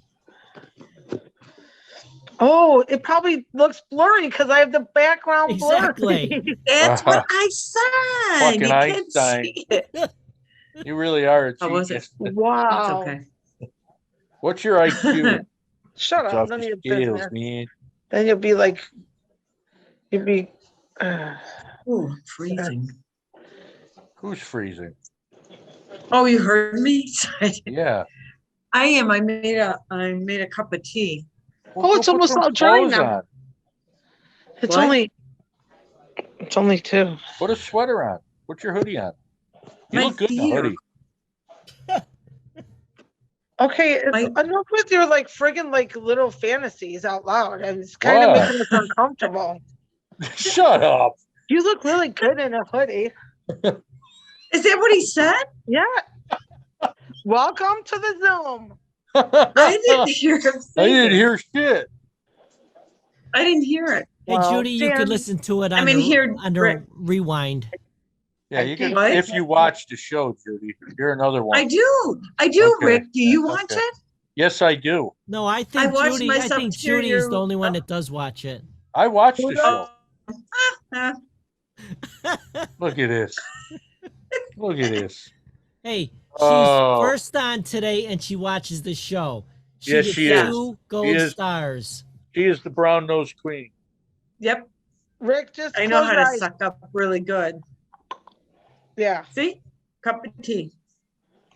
Oh, it probably looks blurry because I have the background Exactly. blurry. That's what I said. Fucking You can't Einstein. see it. you really are a Oh, was it? genius. It's Wow. okay. What's your IQ? Shut It's up. off None of the your scales, business. man. Then you'll be like, you'll be. Oh, I'm freezing. Who's freezing? Oh, you heard me? Yeah. I am. I made a cup of tea. Well, Oh, go it's put almost some all dry clothes now. on. It's What? only 2. Put a sweater on. Put your hoodie on. You My look good in a feet are hoodie. Okay, My- enough with your like friggin' like little fantasies out loud. And it's kind of What? making us uncomfortable. Shut up. You look really good in a hoodie. Is that what he said? Yeah. Welcome to the Zoom. I didn't hear him say I didn't that. hear shit. I didn't hear it. Hey, Well, Judy, you Dan- could listen to it I on mean, here, under Rick. rewind. Yeah, you can. What? If you watch the show, Judy, you're another one. I do, Okay. Rick. Do you watch Okay. it? Yes, I do. No, I think watched Judy. I myself think hear Judy is your- the only one that does watch it. I watched the show. Uh, Look at this. Look at this. Hey, she's Oh. first on today, and she watches the show. She Yes, gets she is. 2 gold She is. stars. She is the brown nosed queen. yep. Rick, just I know close how your to eyes. suck up really good. Yeah. See? Cup of tea.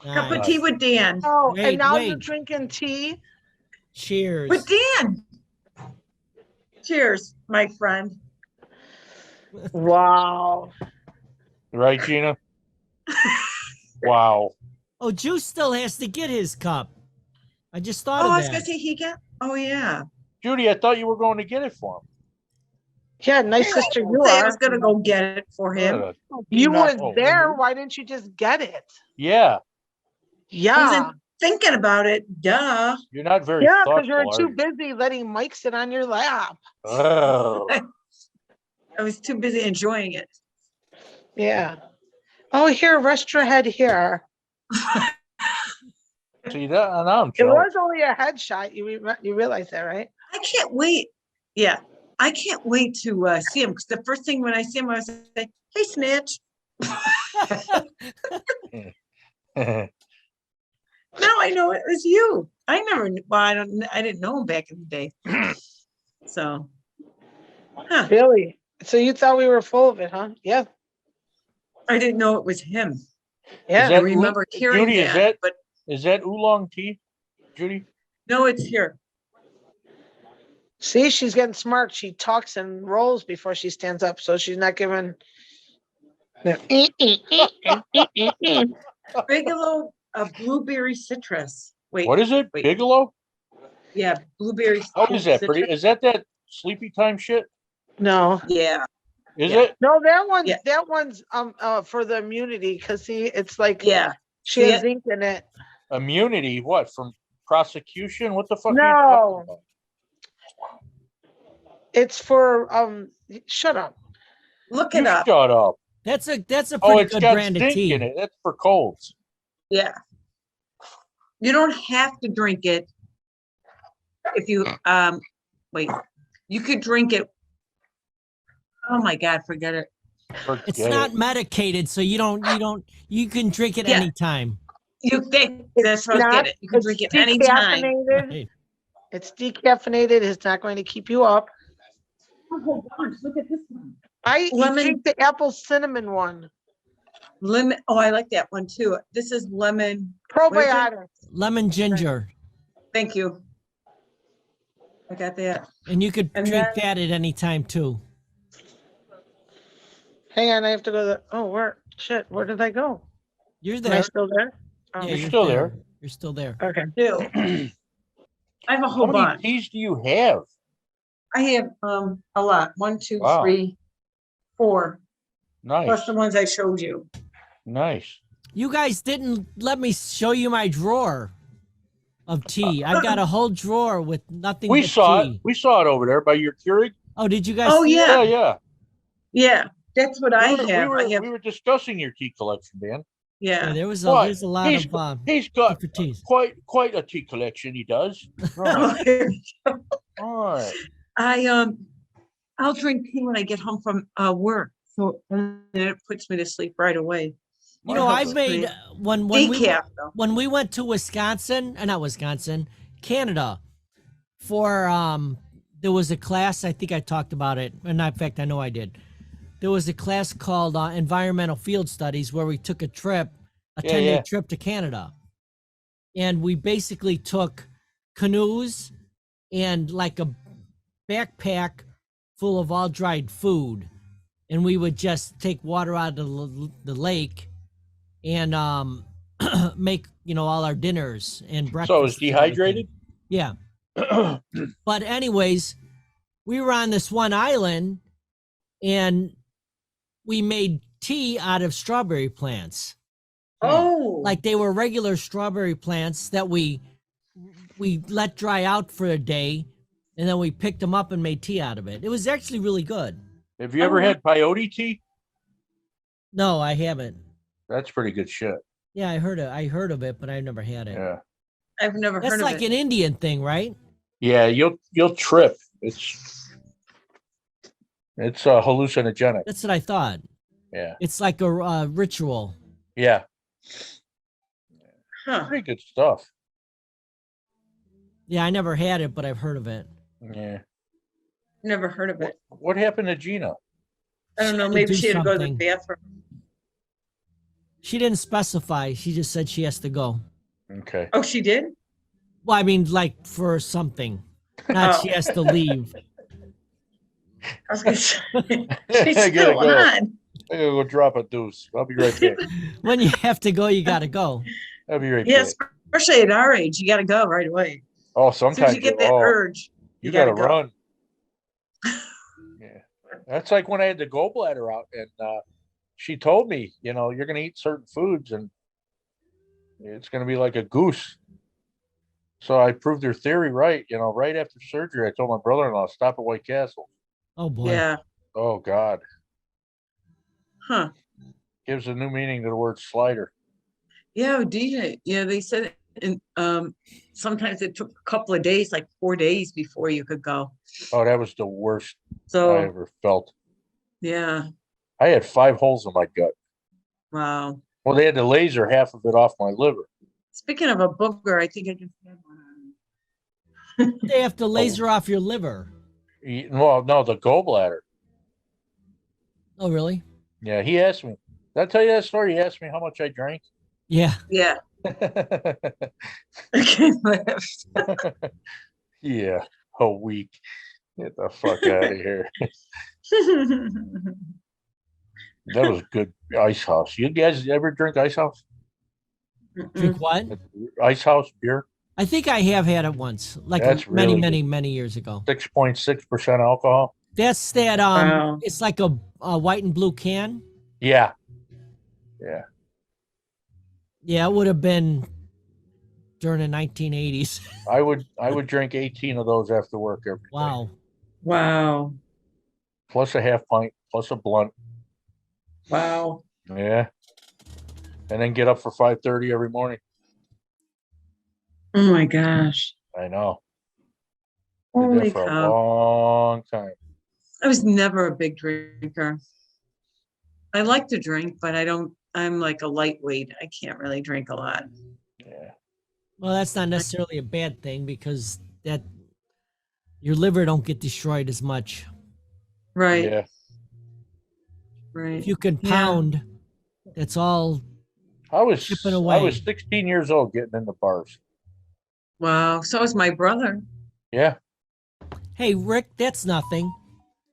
Cup Nice. of tea with Dan. Oh, Wait, and now you're wait. drinking tea. Cheers. With Dan. Cheers, my friend. Wow. Right, Gina? Wow. Oh, Juice still has to get his cup. I just thought Oh, I of was that. gonna say he got. Oh yeah. Judy, I thought you were going to get it for him. Yeah, nice sister you I are. was gonna go get it for him. You Not- were there. Why didn't you just get it? Yeah, Yeah. Wasn't thinking about it. Duh. you're not very Yeah, thoughtful, because you're are too you? busy letting Mike sit on your lap. Oh. I was too busy enjoying it. Yeah. Oh, here, rest your head here. See that? And I'm It jealous. was only a headshot. You realize that, right? I can't wait. Yeah. I can't wait to see him because the first thing when I see him, I was say, "Hey, Snitch." Now I know it was you. I never. Well, I didn't know him back in the day. So. Huh. Really? So you thought we were full of it, huh? Yeah. I didn't know it was him. Yeah. I that remember hearing Judy, is that, that- but Is that oolong tea, Judy? no, it's here. See, she's getting smart. She talks and rolls before she stands up, so she's not giving. Bigelow blueberry citrus. Wait, What is it? wait. Bigelow? yeah, blueberry. How is that? citrus. Pretty? Is that sleepy time shit? No. Yeah. Is Yeah. it No, that Yeah. one's for the immunity, cause see, it's like Yeah, she has Yeah. zinc in it. immunity? What, from prosecution? What the fuck? Are you No. talking about? It's for shut up. look You it up. shut up. That's a Oh, pretty it's good got brand of zinc tea. in it. That's for colds. Yeah. You don't have to drink it. If you, wait, you could drink it. Oh my God, forget it. Forget It's it. not medicated, so you can drink it Yeah. anytime. That's what I was Not- getting. You can drink it anytime. decaffeinated. Right. It's decaffeinated. It's not going to keep you up. Oh, hold on, look at this one. I Lemon- drink the apple cinnamon one. Lemon, oh, I like that one too. This is lemon. Probiotic. Lemon ginger. Thank you. I got that. And you could And drink then- that at any time too. Hang on, I have to go to where did I go? You're Am I there. still there? Oh, Yeah, You're still there. You're still there. okay. Two. I have a How whole many bunch. teas do you have? I have, a lot. 1, 2, Wow. 3, 4, plus Nice, the ones I showed you. nice. You guys didn't let me show you my drawer of tea. I've got a whole drawer with nothing We but saw tea. it. We saw it over there by your Keurig. Oh, did you guys Oh, see it? yeah. Yeah. Yeah, that's what I We have. were, I have, we were discussing your tea collection, Dan. Yeah, yeah. there's What? a lot He's of He's got different teas. quite a tea collection. He does. Right. Right. I'll drink tea when I get home from work. So and then it puts me to sleep right away. You know, I've made when Decaf though. when we went to Canada for there was a class, I think I talked about it, and in fact I know I did. There was a class called Environmental Field Studies where we took a trip, a Yeah, 10-day yeah. trip to Canada. And we basically took canoes and like a backpack full of all dried food. And we would just take water out of the lake and make, all our dinners and breakfast. So it was dehydrated? Yeah. But anyways, we were on this one island and we made tea out of strawberry plants. Oh, Like they were regular strawberry plants that we let dry out for a day and then we picked them up and made tea out of it. It was actually really good. Have you ever had peyote tea? No, I haven't. That's pretty good shit. Yeah, I heard of it, but I've never had it. Yeah. I've never That's heard like of it. an Indian thing, right? Yeah, you'll trip. It's hallucinogenic. That's what I thought. Yeah. It's like a ritual. Yeah. Huh. Pretty good stuff. Yeah, I never had it, but I've heard of it. Yeah. Never heard of it. What happened to Gina? I don't know. had to Maybe do she had to go to the something. bathroom. She didn't specify. She just said she has to go. Okay. Oh, she did? Well, I mean, like for something. Not Oh. she has to leave. I was gonna say, I she's gotta still go. on. I gotta go drop a deuce. I'll be right back. When you have to go, you got to go. I'll be right Yes, back. especially at our age, you got to go right away. Oh, As soon as sometimes you get that urge, you gotta gotta go. run. Yeah. That's like when I had the gallbladder out and she told me, you're gonna eat certain foods and it's gonna be like a goose. So I proved her theory right, right after surgery. I told my brother-in-law, stop at White Castle. Oh boy. Yeah. Oh God. Huh. Gives a new meaning to the word slider. Yeah, DJ. Yeah, they said it, and sometimes it took a couple of days, like 4 days before you could go. Oh, that was the worst I So ever felt. yeah. I had 5 holes in my gut. Wow. Well, they had to laser half of it off my liver. Speaking of a booger, I think I just had one on. They have to laser off your liver. Well, no, the gallbladder. Oh, really? Yeah, he asked me. Did I tell you that story? He asked me how much I drank. Yeah. Yeah. Yeah, a week. Get the fuck out of here. That was good Ice House. You guys ever drink Ice House? Drink what? Ice House beer? I think I have had it once, like That's many, really many, many years ago. 6.6% alcohol. That's that. Wow. It's like a white and blue can. Yeah. Yeah, it would have been during the 1980s. I would drink 18 of those after work every day. Wow. Wow. Plus a half pint, plus a blunt. Wow. Yeah. And then get up for 5:30 every morning. Oh my gosh. I know. Did Holy that for a cow. long time. I was never a big drinker. I like to drink, but I'm like a lightweight. I can't really drink a lot. Yeah. Well, that's not necessarily a bad thing because that your liver don't get destroyed as much. Right. Yeah. Right. If you can Yeah. pound, that's all. I was Chipping I away. was 16 years old getting into bars. Wow. So is my brother. Yeah. Hey, Rick, that's nothing.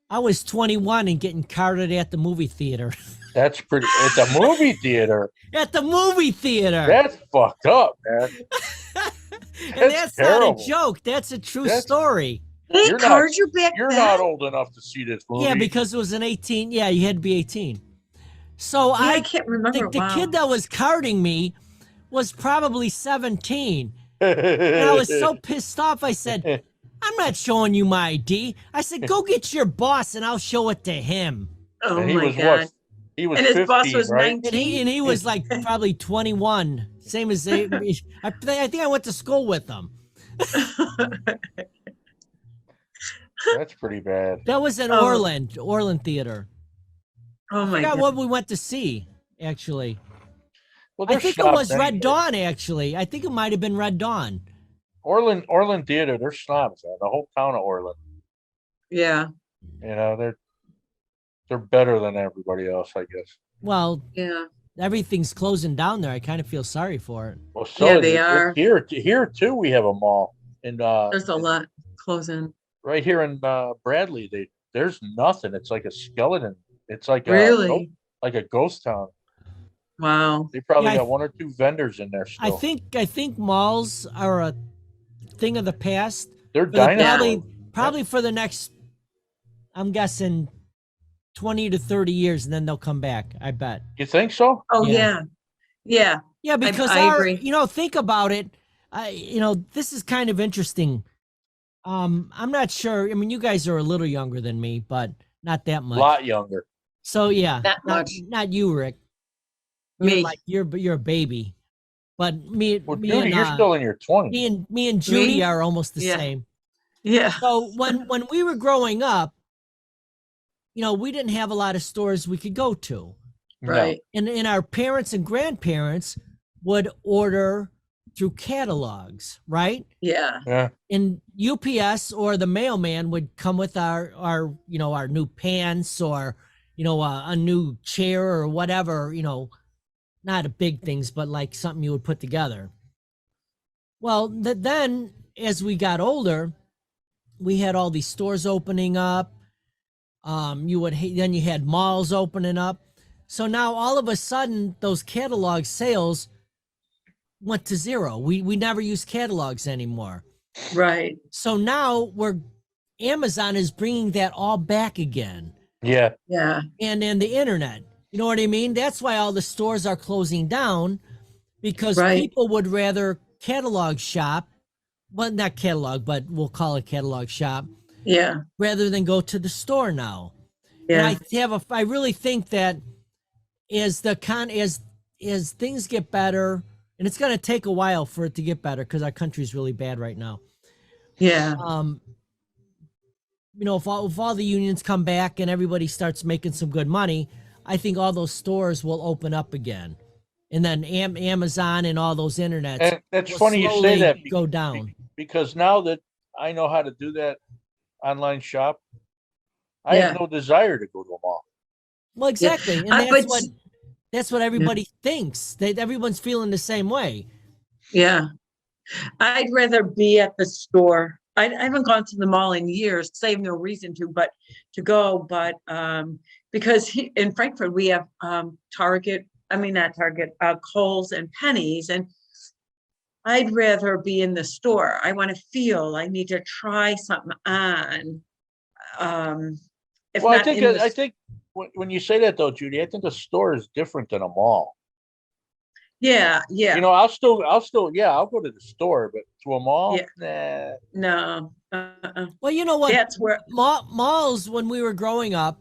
I was 21 and getting carded at the movie theater. That's pretty at the movie theater. At the movie theater. That's fucked up, man. And that's that's not terrible. a joke. That's a true That's- story. They You're not- card you back You're then? not old enough to see this movie. Yeah, because it was an 18. Yeah, you had to be 18. So Yeah, I can't remember. the Wow. kid that was carding me was probably 17. And I was so pissed off. I said, I'm not showing you my ID. I said, go get your boss and I'll show it to him. Oh And he my was God. what? He was And his 15, boss was right? 19. And he was like probably 21. Same as I think I went to school with him. That's pretty bad. That was in Oh. Orland Theater. Oh I my forgot God. what we went to see, actually. Well, I they're think it snobs was Red anyway. Dawn, actually. I think it might have been Red Dawn. Orland Theater, they're snobs, man. The whole town of Orland. Yeah. You know, they're better than everybody else, I guess. Well, Yeah. everything's closing down there. I kind of feel sorry for it. Well, so Yeah, is they it. are. Here too. We have a mall, and There's a lot closing. right here in Bradley, there's nothing. It's like a skeleton. It's like Really? like a ghost town. Wow. They probably Yeah, I got one or two vendors in there I still. think malls are a thing of the past. They're For the- dinosaurs. probably for the next, I'm guessing, 20 to 30 years, and then they'll come back. I bet. You think so? Oh Yeah. yeah. Yeah. Yeah, because I agree. think about it. This is kind of interesting. I'm not sure. I mean, you guys are a little younger than me, but not that A much. lot younger. So yeah, Not much. Not you, Rick. Me. You're a baby, but me Well, me Judy, and you're still in your 20s. me and Judy Me? are almost the Yeah. same. Yeah. So when we were growing up, we didn't have a lot of stores we could go to. No. Right. And our parents and grandparents would order through catalogs, right? Yeah. Yeah. And UPS or the mailman would come with our new pants or a new chair or whatever, not a big things, but like something you would put together. Well, then as we got older, we had all these stores opening up. Then you had malls opening up. So now all of a sudden those catalog sales went to zero. We never use catalogs anymore. Right. So now Amazon is bringing that all back again. Yeah. Yeah. And then the internet. You know what I mean? That's why all the stores are closing down, because Right. people would rather catalog shop. Well, not catalog, but we'll call it catalog shop, Yeah. rather than go to the store now. And Yeah. I really think that as as things get better, and it's going to take a while for it to get better because our country's really bad right now. Yeah. If all the unions come back and everybody starts making some good money, I think all those stores will open up again, and then Amazon and all those internets And that's will funny you say slowly that go down. because now that I know how to do that online shop, I Yeah. have no desire to go to a mall. Well, exactly, and but that's what everybody thinks. Everyone's feeling the same way. Yeah. I'd rather be at the store. I haven't gone to the mall in years because I have no reason to go, but because in Frankfurt we have Kohl's and Pennies, and I'd rather be in the store. I want to feel I need to try something on. if Well, I not think, in the I think when you say that though, Judy, I think a store is different than a mall. Yeah, yeah. You know, yeah, I'll go to the store, but to a mall, nah. No. Well, you know what? That's where, Malls when we were growing up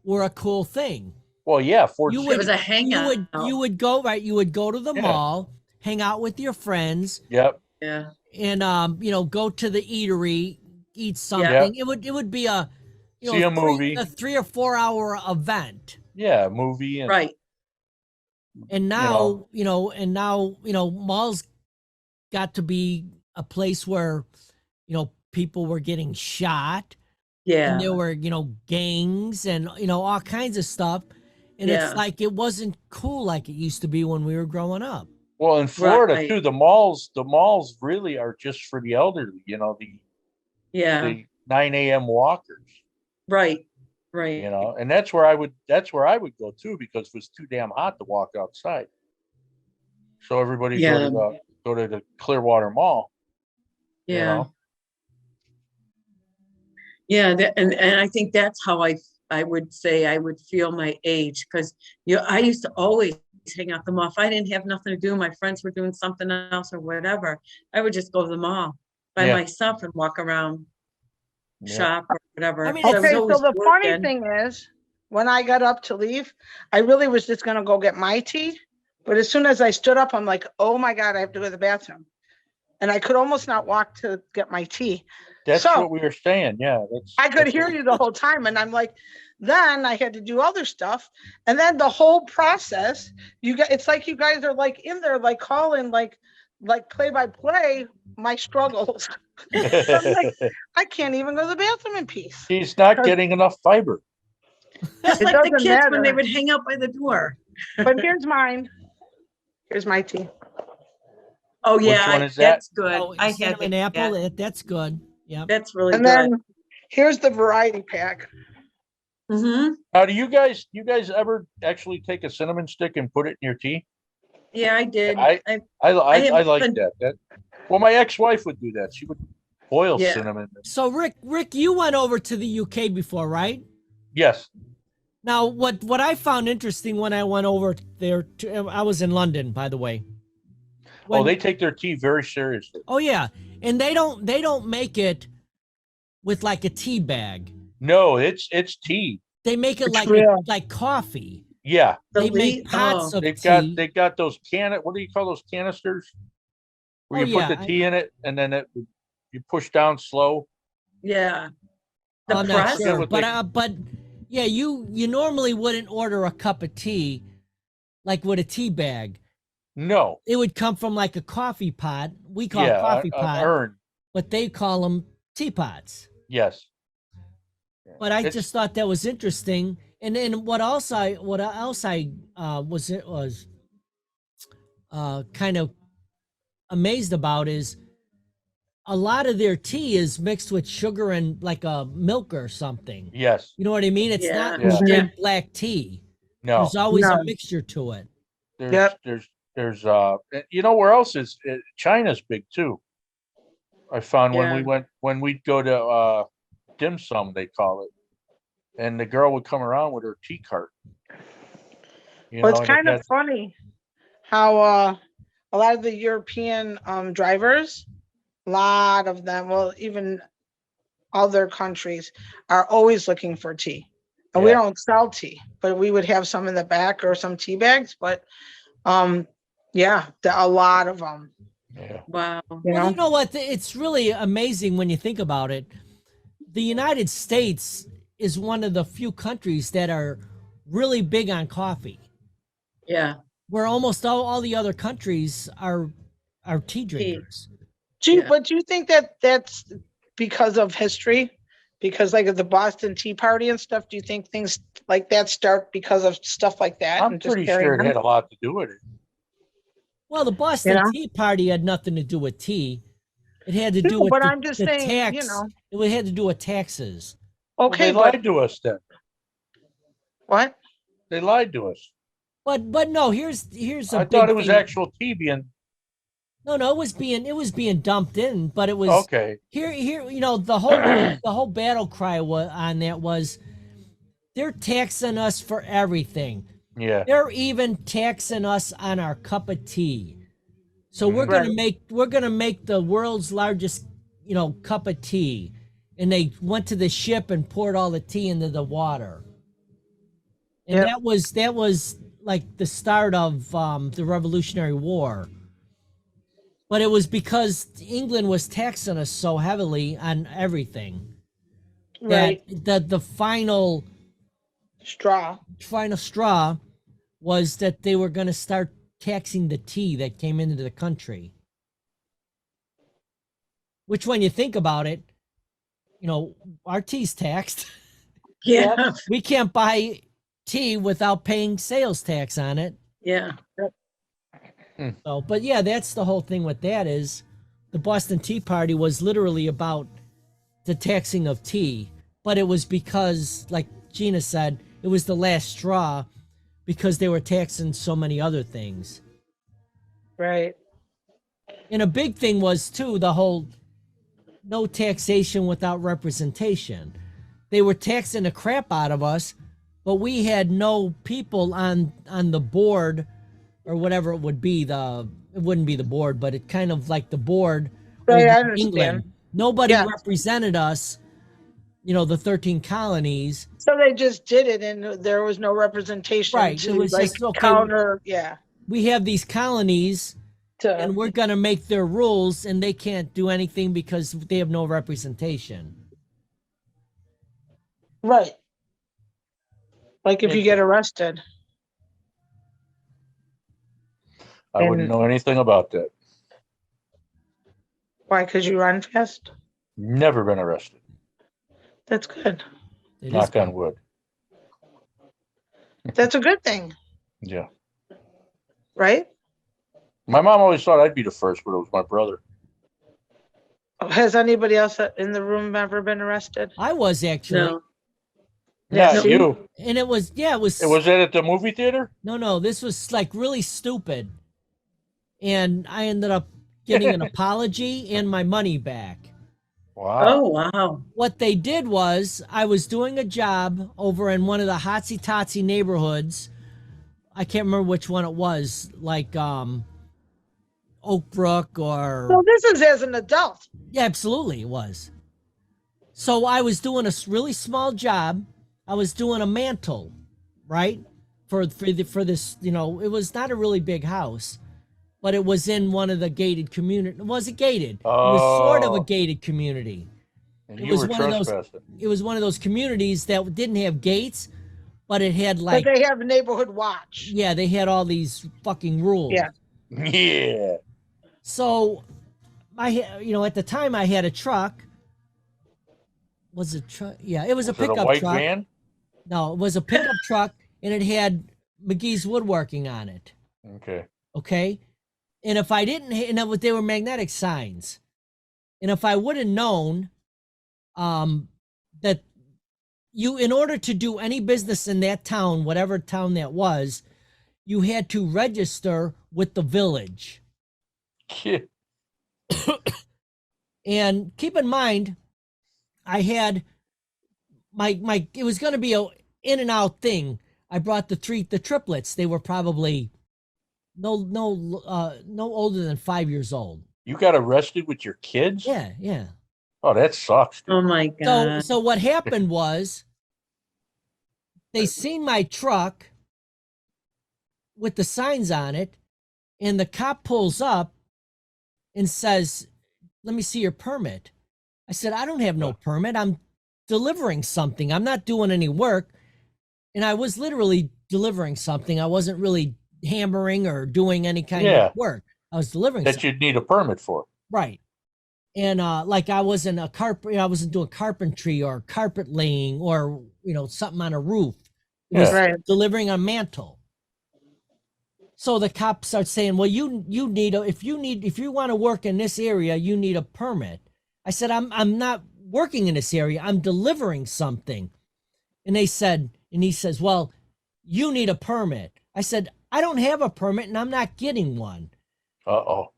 were a cool thing. Well, yeah, Ford You it City. was a you hangout. would go right. You would go to the Yeah. mall, hang out with your friends, Yep, Yeah, and go to the eatery, eat something. It would be a See a movie. a 3 or 4 hour event. yeah, movie and right. And know. now, malls got to be a place where, people were getting shot Yeah. and there were, gangs and, all kinds of stuff. And Yeah. it's like, it wasn't cool like it used to be when we were growing up. Well, in Florida Right. too, the malls really are just for the elderly, Yeah, the 9 a.m. walkers, right, right. and that's where I would go too, because it was too damn hot to walk outside. So everybody Yeah. go to the Clearwater Mall. Yeah. Yeah, and I think that's how I would say I would feel my age, because I used to always hang out the mall. If I didn't have nothing to do, my friends were doing something else or whatever, I would just go to the mall by Yeah. myself and walk around, Yeah. shop or whatever. I mean, 'cause I was Okay, so always the funny working. thing is, when I got up to leave, I really was just gonna go get my tea. But as soon as I stood up, I'm like, oh my God, I have to go to the bathroom. And I could almost not walk to get my tea. That's So- what we were saying. Yeah, I could hear you the whole time. And I'm like, then I had to do other stuff. And then the whole process, it's like you guys are like in there, like calling, like play by play, my struggles. I'm like, I can't even go to the bathroom in peace. He's not getting enough fiber. Just It like the doesn't kids when they matter. would hang out by the door. But here's mine. Here's my tea. Oh, Which yeah, one is that? that's good. Oh, I had cinnamon that. apple, that's good. Yeah. That's really And good. then here's the variety pack. Mm-hmm. Now, do you guys ever actually take a cinnamon stick and put it in your tea? Yeah, I did. I I like haven't- that. Well, my ex-wife would do that. She would boil Yeah. cinnamon. So Rick, you went over to the UK before, right? Yes. Now, what I found interesting when I went over there, I was in London, by the way. Oh, they take their tea very seriously. Oh yeah, and they don't make it with like a tea bag. No, it's tea. They make it It's like real. like coffee. Yeah, The They make leaf- pots oh. of tea. they got those what do you call those canisters? Where Oh, you put yeah, the tea in it and then you push down slow. Yeah. The I'm not press? sure, what but yeah, you normally wouldn't order a cup of tea like with a tea bag. No. It would come from like a coffee pot. We call it Yeah, coffee an pot, urn. but they call them teapots. Yes. But I It's- just thought that was interesting. And then what else I was kind of amazed about is a lot of their tea is mixed with sugar and like a milk or something. Yes. You know what I mean? It's not Yeah. straight black tea. No. There's always No. a mixture to it. There's where else is China's big too. I found when we'd go to dim sum, they call it, and the girl would come around with her tea cart. Well, it's and it kind of had- funny how a lot of the European drivers, a lot of them, well, even other countries, are always looking for tea. And we Yeah. don't sell tea, but we would have some in the back or some tea bags. But yeah, a lot of them. yeah. Wow. You Well, know? you know what? It's really amazing when you think about it. The United States is one of the few countries that are really big on coffee, Yeah. where almost all the other countries are tea drinkers. Yeah. But do you think that that's because of history? Because like of the Boston Tea Party and stuff, do you think things like that start because of stuff like that? I'm and just pretty carry sure it on? had a lot to do with it. Well, the Boston You know? Tea Party had nothing to do with tea. It had to do No, with but the, I'm just the saying, tax. you know. It had to do with taxes. Well, Okay, they but lied to us then. what? They lied to us. But no, here's a I big thought it was thing. actual tea being No, it was being dumped in, but it was okay. here the whole battle cry on that was they're taxing us for everything. Yeah. They're even taxing us on our cup of tea. So we're Mhm. gonna make the world's largest, cup of tea. And they went to the ship and poured all the tea into the water. And Yep. that was like the start of the Revolutionary War. But it was because England was taxing us so heavily on everything Right. that the final Straw. straw was that they were going to start taxing the tea that came into the country. Which, when you think about it, our tea's taxed. Yeah, We can't buy tea without paying sales tax on it. yeah. So, but yeah, that's the whole thing with that is the Boston Tea Party was literally about the taxing of tea, but it was because, like Gina said, it was the last straw because they were taxing so many other things. Right. And a big thing was too the whole no taxation without representation. They were taxing the crap out of us, but we had no people on the board or whatever it would be. It wouldn't be the board, but it kind of like the board Right, over I understand. England. Nobody Yeah. represented us, the 13 colonies. So they just did it and there was no representation Right, it to was like just, okay, counter, yeah. We have these colonies and we're going to make their rules and they can't do anything because they have no representation. Right. Like if you get arrested. I wouldn't And- know anything about that. Why? Because you run fast? Never been arrested. That's good. It is Knock on wood. That's a good thing, Yeah. right? My mom always thought I'd be the first, but it was my brother. Has anybody else in the room ever been arrested? I was actually. No. Yeah, Yes. you. And it was, It was that at the movie theater? no, this was like really stupid. And I ended up getting an apology and my money back. Wow. Oh, wow. What they did was I was doing a job over in one of the Hotsy Totsy neighborhoods. I can't remember which one it was, like Oak Brook or So this is as an adult. yeah, absolutely it was. So I was doing a really small job. I was doing a mantle, right? For this, it was not a really big house, but it was in one of the gated community. Was it gated? It was sort of a Oh. gated community. And It you was were one of those- trespassing. It was one of those communities that didn't have gates, but it had like, But they have a neighborhood watch. yeah, they had all these fucking rules. Yeah. Yeah. So at the time I had a truck. Was it truck? Yeah, it was a Was it pickup a white truck. van? No, it was a pickup truck and it had McGee's Woodworking on it. Okay. Okay. And if I didn't, they were magnetic signs. And if I would have known that in order to do any business in that town, whatever town that was, you had to register with the village. Yeah. And keep in mind, I had it was going to be a in and out thing. I brought the triplets. They were probably no older than 5 years old. You got arrested with your kids? Yeah, yeah. Oh, that sucks. Dude. Oh, my So God. so what happened was they seen my truck with the signs on it, and the cop pulls up and says, "Let me see your permit." I said, "I don't have no permit. I'm delivering something. I'm not doing any work." And I was literally delivering something. I wasn't really hammering or doing any kind of work. I was delivering That something. you'd need a permit for. Right. And like I wasn't I wasn't doing carpentry or carpet laying or something on a roof. It was Right. delivering a mantle. So the cop starts saying, "Well, you need if you want to work in this area, you need a permit." I said, "I'm not working in this area. I'm delivering something." And he says, "Well, you need a permit." I said, "I don't have a permit and I'm not getting one." Uh-oh.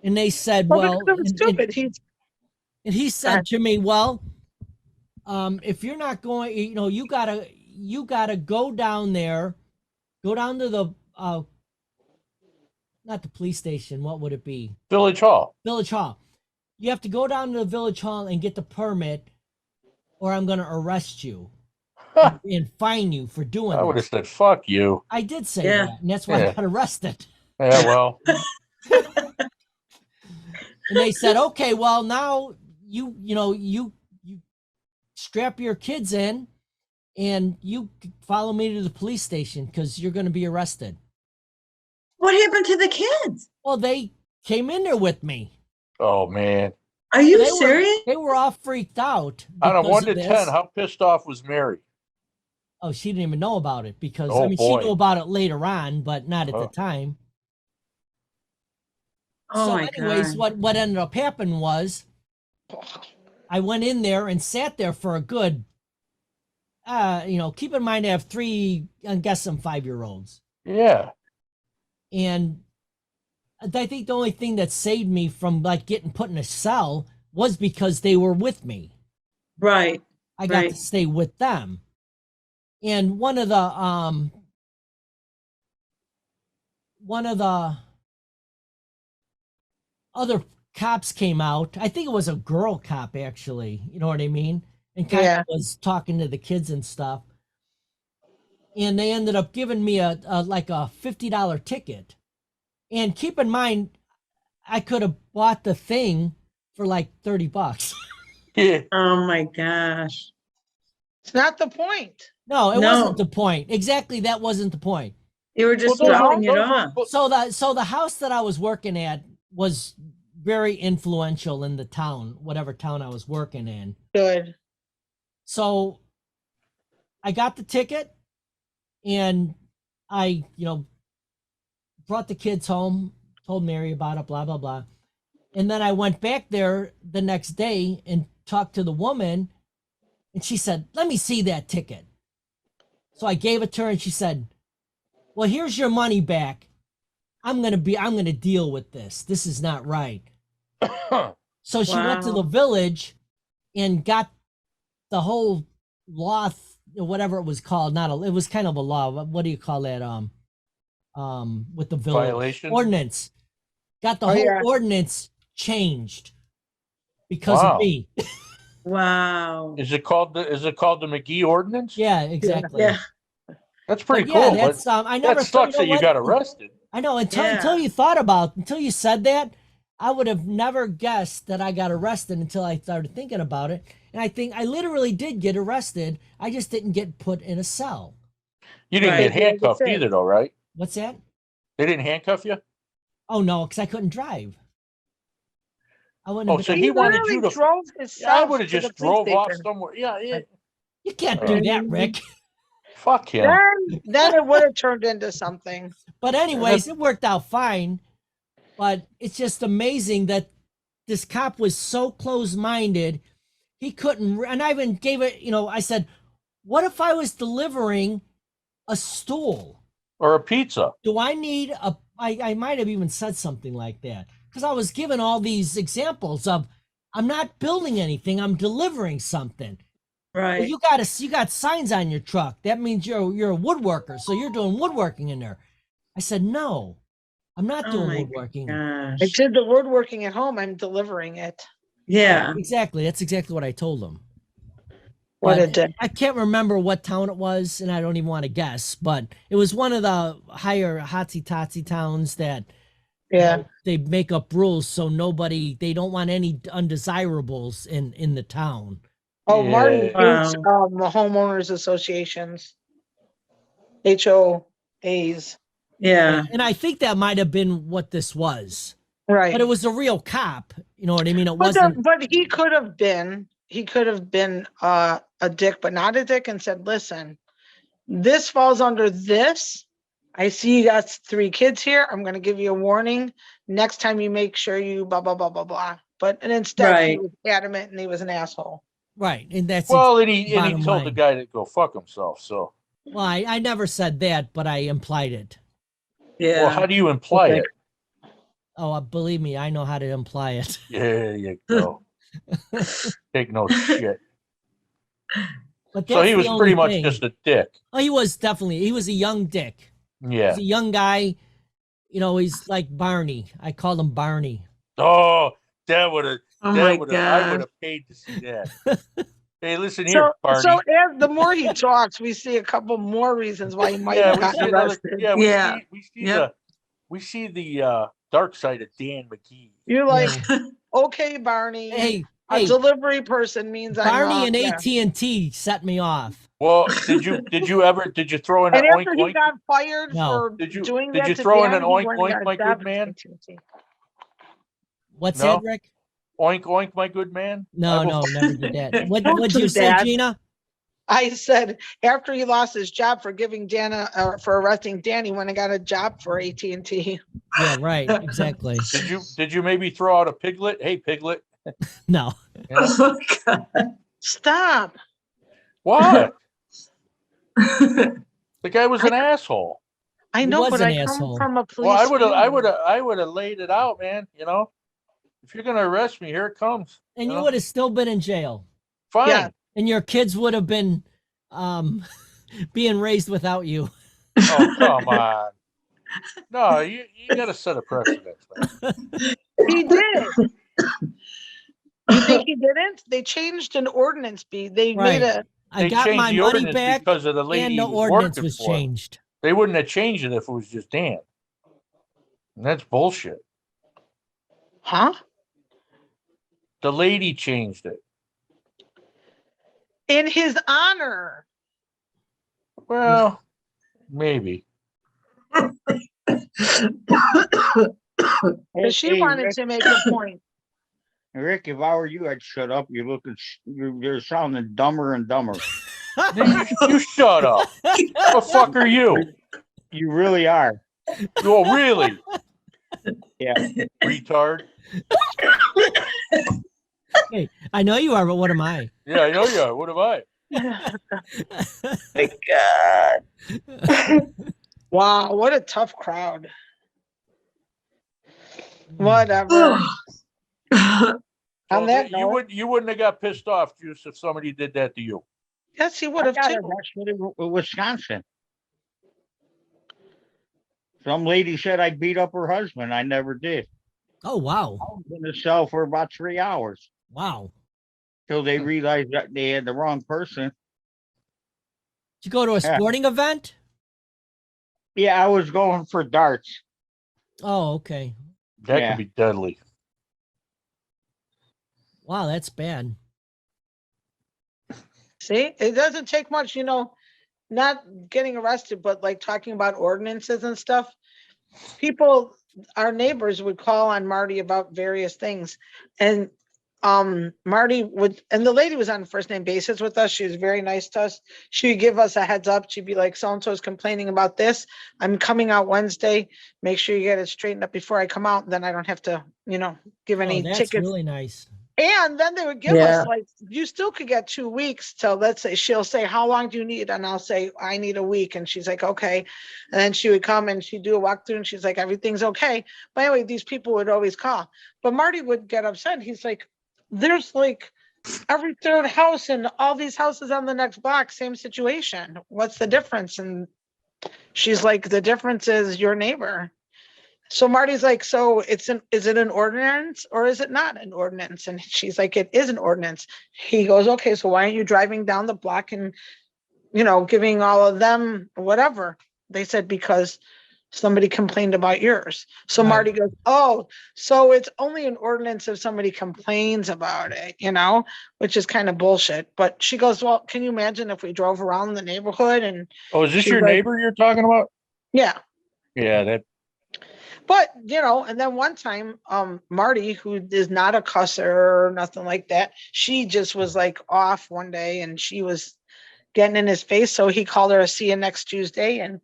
And they said, Well, "Well," because it was stupid. and he said to me, "Well, if you're not going, you you got to go down there, go down to the not the police station. What would it be? Village Hall. Village Hall. You have to go down to the Village Hall and get the permit, or I'm going to arrest you and fine you for doing I would have this. said, fuck you. I did say Yeah. that, and that's why I Yeah. got arrested. Yeah, well, And they said, okay, well, now you strap your kids in and you follow me to the police station because you're going to be arrested. What happened to the kids? Well, they came in there with me. oh man. Are you They were- serious? They were all freaked out. Out of because 1 to this. 10, how pissed off was Mary? Oh, she didn't even know about it because Oh, I mean boy. she knew about it later on, but not at the Oh. time. Oh So my anyways, God. what ended up happening was I went in there and sat there for a good keep in mind I have 3, I guess some 5-year-olds. Yeah. And I think the only thing that saved me from like getting put in a cell was because they were with me. Right. I got Right. to stay with them. And one of the other cops came out. I think it was a girl cop actually, you know what I mean? And kind Yeah. of was talking to the kids and stuff. And they ended up giving me a like a $50 ticket. And keep in mind, I could have bought the thing for like $30. Yeah. Oh my gosh. It's not the point. No, it No. wasn't the point. Exactly, that wasn't the point. You were just Well, those dropping are- it those are- off. but- So the house that I was working at was very influential in the town, whatever town I was working in. Good. So I got the ticket and I, brought the kids home, told Mary about it, blah, blah, blah. And then I went back there the next day and talked to the woman and she said, let me see that ticket. So I gave it to her and she said, well, here's your money back. I'm going to deal with this. This is not right. So she went to Wow. the village and got the whole law, whatever it was called. It was kind of a law. What do you call that? With the village Violation? ordinance. Got the Oh, whole yeah. ordinance changed because Wow. of me. Wow. Is it called the McGee ordinance? Yeah, exactly. Yeah. That's pretty But yeah, cool. that's But I never that sucks that you what? got arrested. I know until Yeah. you said that, I would have never guessed that I got arrested until I started thinking about it. And I think I literally did get arrested. I just didn't get put in a cell. You didn't Right. get handcuffed That's it. either, though, right? What's that? They didn't handcuff you. Oh no, because I couldn't drive. I wouldn't Oh, have so been, he wanted literally you to. drove Yeah, I himself would have to the just police drove off station. somewhere. Yeah, yeah. you can't do that, Rick. Fuck him. Then it would have turned into something. But anyways, it worked out fine. But it's just amazing that this cop was so close-minded. He couldn't, and I even gave it, I said, what if I was delivering a stool? Or a pizza. Do I need I might have even said something like that because I was given all these examples of I'm not building anything, I'm delivering something. Well, Right. you got signs on your truck. That means you're a woodworker, so you're doing woodworking in there. I said, no, I'm not Oh doing my woodworking. Gosh. I did the woodworking at home. I'm delivering it. Yeah. Exactly. That's exactly what I told him. What But a dick. I can't remember what town it was, and I don't even want to guess, but it was one of the higher hotsy-totsy towns that Yeah. they make up rules so they don't want any undesirables in the town. Oh, Martin Yeah. hates the homeowners associations. HOAs. Yeah. And I think that might have been what this was. Right. But it was a real cop. You know what I mean? It But, wasn't. but he could have been a dick, but not a dick, and said, listen, this falls under this. I see you got 3 kids here. I'm going to give you a warning. Next time you make sure you blah, blah, blah, blah, blah. And instead he Right. was adamant and he was an asshole. Right. And that's Well, and he bottom told the line. guy to go fuck himself. So, well, I never said that, but I implied it. Yeah. well, how do you imply Okay. it? Oh, believe me, I know how to imply it. Yeah, you go. Take no shit. But So that's he the was only pretty much thing. just a dick. Oh, he was a young dick. Yeah. He's a young guy. You know, he's like Barney. I called him Barney. Oh, that would have. Oh my I would God. have paid to see that. Hey, listen here, So, Barney. so as the more he talks, we see a couple more reasons why he might Yeah, have we gotten see another. arrested. Yeah, Yeah. we see Yep. the dark side of Dan McKee. You're like, Yeah. okay, Barney, Hey, a hey, delivery person means I'm Barney wrong. and Yeah. AT&T set me off. Well, did you throw in And an oink after he oink? got fired No. for Did you doing did that you to throw in Dan, an he oink went and oink, got a my job good at man? AT&T. What's No. that, Rick? Oink oink, my good man. No, I will- no, never did that. What'd Don't you do say, that. Gina? I said after he lost his job for giving for arresting Dan, he went and got a job for AT&T. Yeah, right. Exactly. Did you maybe throw out a piglet? Hey, piglet. No. You know? Oh my God. Stop. What? The guy was an asshole. I He know, was but an I asshole. come from a police. Well, I family. would have laid it out, man. You know, if you're gonna arrest me, here it comes. And you know? would have still been in jail. Fine. Yeah. And your kids would have been being raised without you. Oh, come on. No, you got to set a precedent, man. He did. You think he didn't? They changed an ordinance. They made a. I They got changed my the money ordinance back because of the lady and he the was ordinance working was for. changed. They wouldn't have changed it if it was just Dan. And that's bullshit. Huh? The lady changed it. In his honor. Well, maybe. Because she wanted Rick, to make a point. Rick, if I were you, I'd shut up. You're sounding dumber and dumber. You shut up. What the fuck are you? You really are. Oh, really? Yeah. Retard. Hey, I know you are, but what am I? Yeah, I know you are. What am I? My God. Wow, what a tough crowd. Whatever. On that you note, wouldn't have got pissed off, Juice, if somebody did that to you. yes, he would I have got too. arrested in Wisconsin. Some lady said I beat up her husband. I never did. Oh, wow. I was in the cell for about 3 hours Wow. till they realized that they had the wrong person. Did you go to a Yeah. sporting event? Yeah, I was going for darts. Oh, okay. That Yeah. could be deadly. Wow, that's bad. See, it doesn't take much, not getting arrested, but like talking about ordinances and stuff. People, our neighbors would call on Marty about various things. And Marty would, and the lady was on first name basis with us. She was very nice to us. She would give us a heads up. She'd be like, so-and-so is complaining about this. I'm coming out Wednesday. Make sure you get it straightened up before I come out. Then I don't have to, give Oh, any that's tickets. really nice. And then they would give Yeah. us like, you still could get 2 weeks till, let's say, she'll say, how long do you need? And I'll say, I need a week. And she's like, okay. And then she would come and she'd do a walkthrough and she's like, everything's okay. But anyway, these people would always call. But Marty would get upset. He's like, there's like every third house and all these houses on the next block, same situation. What's the difference? And she's like, the difference is your neighbor. So Marty's like, so is it an ordinance or is it not an ordinance? And she's like, it is an ordinance. He goes, okay, so why aren't you driving down the block and, giving all of them whatever? They said, because somebody complained about yours. So Right. Marty goes, oh, so it's only an ordinance if somebody complains about it, which is kind of bullshit. But she goes, well, can you imagine if we drove around the neighborhood and Oh, is this She's your like- neighbor you're talking about? yeah. Yeah, that. But, and then one time, Marty, who is not a cusser or nothing like that, she just was like off one day and she was getting in his face. So he called her a see you next Tuesday. And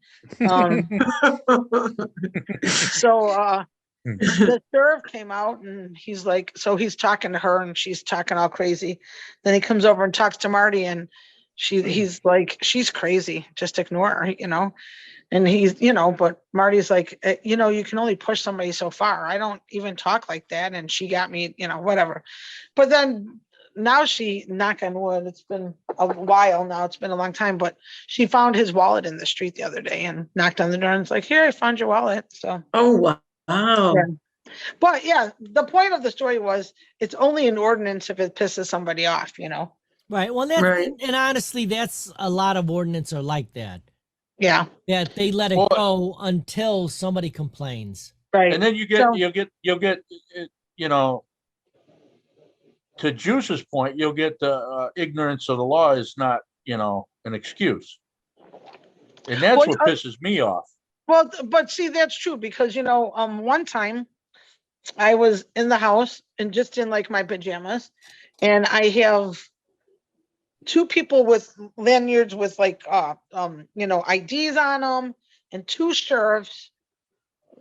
so the sheriff came out and he's like, so he's talking to her and she's talking all crazy. Then he comes over and talks to Marty and he's like, she's crazy. Just ignore her, And he's, but Marty's like, you can only push somebody so far. I don't even talk like that. And she got me, whatever. But then now she, knock on wood, it's been a while now, it's been a long time, but she found his wallet in the street the other day and knocked on the door and was like, here, I found your wallet. So, Oh, wow. Yeah. but yeah, the point of the story was it's only an ordinance if it pisses somebody off, you know? Right. Well, that's, Right. and honestly, that's a lot of ordinance are like that. Yeah, That they let it Well- go until somebody complains. right. And then you So- get, you'll get, you know, to Juice's point, you'll get the ignorance of the law is not, you know, an excuse. And that's Well, what pisses me off. Well, but see, that's true because, you know, one time I was in the house and just in like my pajamas and I have two people with lanyards with like, you know, IDs on them and two sheriffs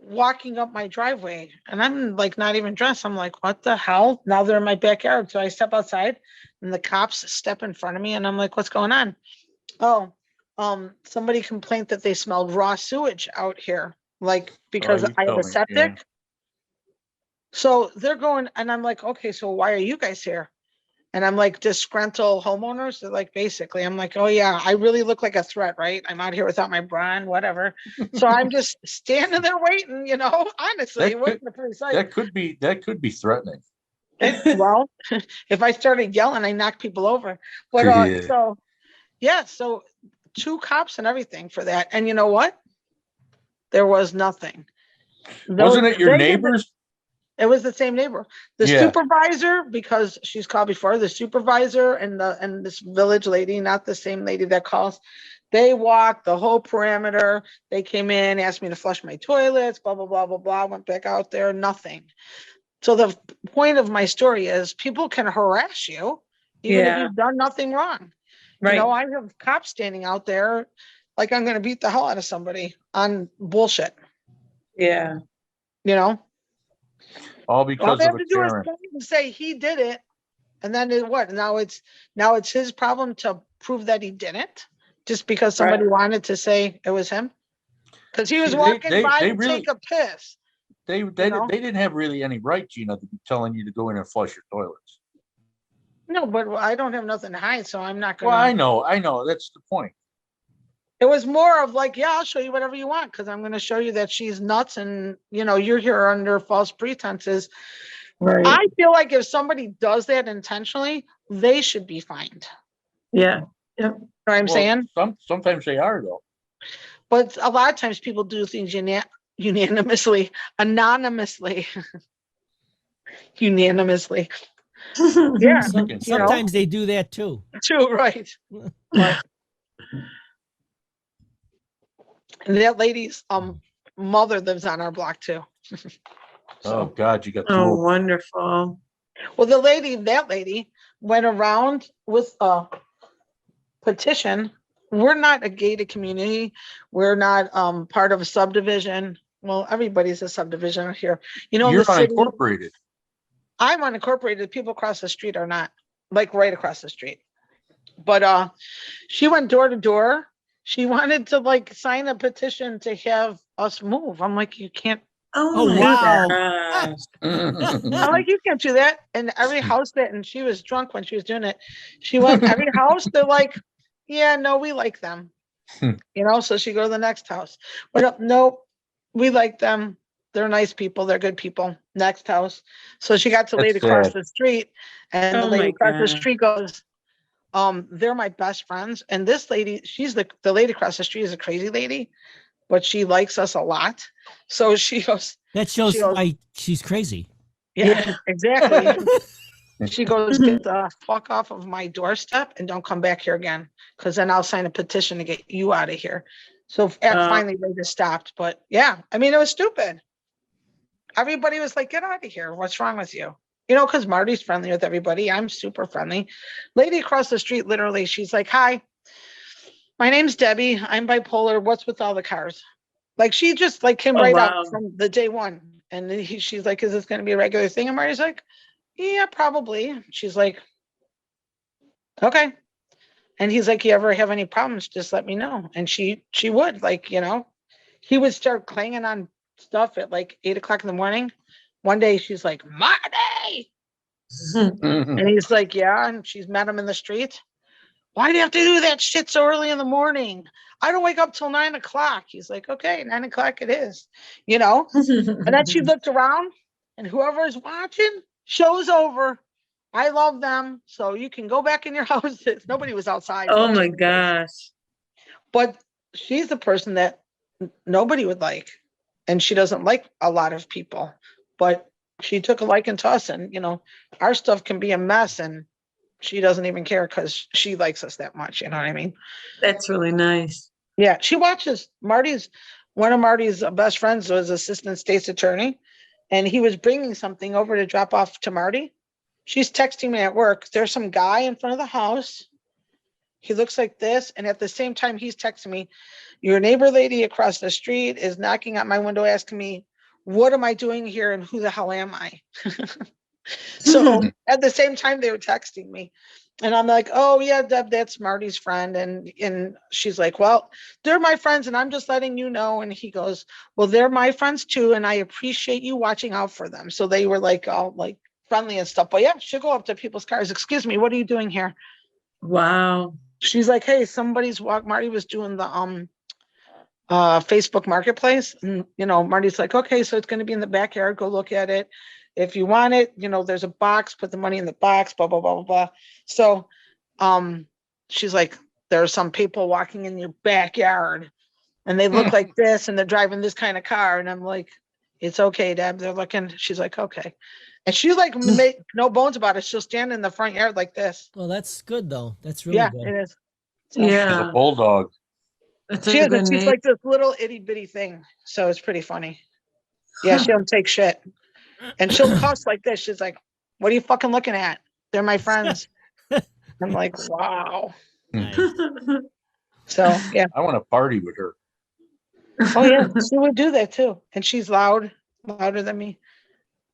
walking up my driveway and I'm like not even dressed. I'm like, what the hell? Now they're in my backyard. So I step outside and the cops step in front of me and I'm like, what's going on? Oh, somebody complained that they smelled raw sewage out here, like because you I have told a me, septic. yeah. So they're going and I'm like, okay, so why are you guys here? And I'm like, disgruntled homeowners. They're like, basically, I'm like, oh yeah, I really look like a threat, right? I'm out here without my bra and whatever. So I'm just standing there waiting, you know, honestly, That it wasn't a pretty sight. That could be threatening. Well, if I started yelling, I knock people over. But Yeah. so yeah, so two cops and everything for that. And you know what? There was nothing. Wasn't it your They did the- neighbors? It was the same neighbor. The Yeah. supervisor, because she's called before, the supervisor and this village lady, not the same lady that calls. They walked the whole perimeter. They came in, asked me to flush my toilets, blah, blah, blah, blah, blah. Went back out there, nothing. So the point of my story is people can harass you even if Yeah. you've done nothing wrong. You know, I have cops standing out there like I'm gonna beat the hell out of somebody on bullshit, Yeah. you know? All All because they of have a to do is Karen. point and say he did it. And then what? Now it's his problem to prove that he didn't, just because somebody wanted to say it was him. Because he was See, walking by they to really- take a piss. They know? they didn't have really any right, Gina, to be telling you to go in and flush your toilets. No, but I don't have nothing to hide, so I'm not Well, I gonna. know, that's the point. It was more of like, yeah, I'll show you whatever you want, because I'm gonna show you that she's nuts and you know, you're here under false pretenses. Right. I feel like if somebody does that intentionally, they should be fined. Yeah. You know what I'm Well, saying? sometimes they are though. But a lot of times people do things unanimously, anonymously, unanimously. Yeah, Some, You know? sometimes they do that too. true, right. But- and that lady's mother lives on our block too. Oh God, you got two. Oh, wonderful. Well, that lady went around with a petition. We're not a gated community. We're not part of a subdivision. Well, everybody's a subdivision here. You know, You're the city, unincorporated. I'm unincorporated. People across the street are not, like right across the street. But she went door to door. She wanted to like sign a petition to have us move. I'm like, you can't. Oh, my wow. gosh. I'm like, you can't do that. And every house and she was drunk when she was doing it. She went every house. They're like, yeah, no, we like them. You know, so she go to the next house. But no, we like them. They're nice people. They're good people. Next house. So she got to the lady That's across sad. the street, and the Oh lady my across the gosh. street goes, they're my best friends. And this lady, she's the lady across the street is a crazy lady, but she likes us a lot. So she goes, That shows She goes- why she's crazy. yeah. Exactly. She goes, get the fuck off of my doorstep and don't come back here again. Cause then I'll sign a petition to get you out of here. So finally they just stopped. But yeah, I mean, it was stupid. Everybody was like, get out of here. What's wrong with you? You know, cause Marty's friendly with everybody. I'm super friendly. Lady across the street, literally, she's like, hi, my name's Debbie. I'm bipolar. What's with all the cars? Like she just like came Oh, right wow. out from the day one. And then she's like, is this going to be a regular thing? And Marty's like, yeah, probably. She's like, okay. And he's like, you ever have any problems, just let me know. And she would, like, you know, he would start clanging on stuff at like 8 o'clock in the morning. One day she's like, Marty, And he's like, yeah, and she's met him in the street. Why do you have to do that shit so early in the morning? I don't wake up till 9 o'clock. He's like, okay, 9 o'clock it is, you know? And then she looked around and whoever's watching, show's over. I love them. So you can go back in your houses. Nobody was outside. Oh my gosh. But she's the person that nobody would like. And she doesn't like a lot of people. But she took a liking to us, and you know, our stuff can be a mess and she doesn't even care because she likes us that much. You know what I mean? That's really nice. Yeah, she watches. One of Marty's best friends was assistant state's attorney, and he was bringing something over to drop off to Marty. She's texting me at work. There's some guy in front of the house. He looks like this. And at the same time, he's texting me, your neighbor lady across the street is knocking at my window asking me, what am I doing here and who the hell am I? So at the same time, they were texting me. And I'm like, oh yeah, Deb, that's Marty's friend. And she's like, well, they're my friends and I'm just letting you know. And he goes, well, they're my friends too. And I appreciate you watching out for them. So they were like, all like friendly and stuff. But yeah, she'll go up to people's cars. Excuse me, what are you doing here? Wow. She's like, hey, Marty was doing the Facebook marketplace. And you know, Marty's like, okay, so it's gonna be in the backyard. Go look at it. If you want it, you know, there's a box, put the money in the box, blah, blah, blah, blah, blah. So she's like, there are some people walking in your backyard and they look like this and they're driving this kind of car. And I'm like, it's okay, Deb. They're looking. She's like, okay. And she's like, make no bones about it. She'll stand in the front yard like this. Well, that's good though. That's really Yeah, good. it is. So, She's Yeah. a bulldog. That's She a is, good and she's name. like this little itty bitty thing. So it's pretty funny. Yeah, she don't take shit. And she'll cuss like this. She's like, what are you fucking looking at? They're my friends. I'm like, wow. Nice. So yeah. I want to party with her. Oh yeah, she would do that too. And she's louder than me.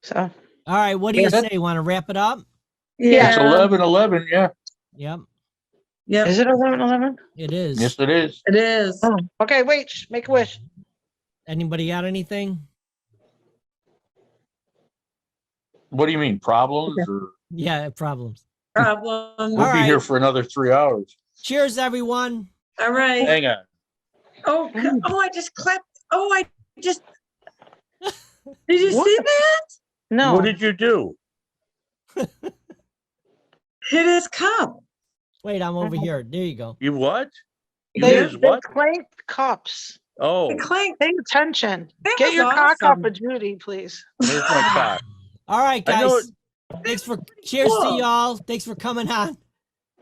So All right, what do you Yeah. say? Want to wrap it up? Yeah. It's 11:11. Yeah. Yep, Yep, is it 11:11? it is. Yes, it is. it is. Oh, okay, wait, make a wish. Anybody got anything? What do you mean, problems? Or Yeah, problems. Problem. we'll be right. here for another 3 hours. Cheers, everyone. All right. Hang on. Oh, I just clapped. Oh, I just. Did you What? see that? No. What did you do? Hit his cup. Wait, I'm over here. There you go. You what? You they, did they what? clanked cups. Oh, The clank. Pay attention. That Get was your cock off awesome. of Judy, please. where's my cock? All right, I know guys. Thanks for cheers to cool. y'all. Thanks for coming on. It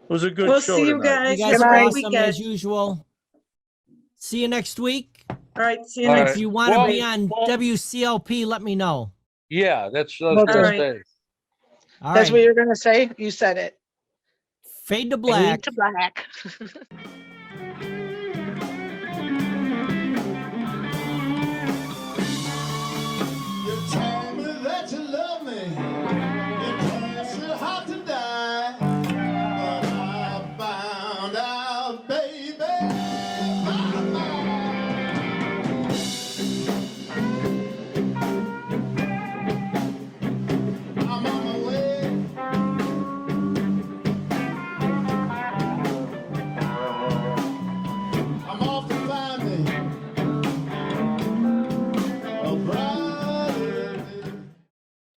was a good We'll show see you tonight. You guys. guys Have a are great awesome as weekend. usual. See you next week. All right. See you All next. If you want to Well, be on well- WCLP, let me know. Yeah, that's what I Well, was gonna all right. say. All That's right. what you're gonna say. You said it. Fade to Fade black. to black.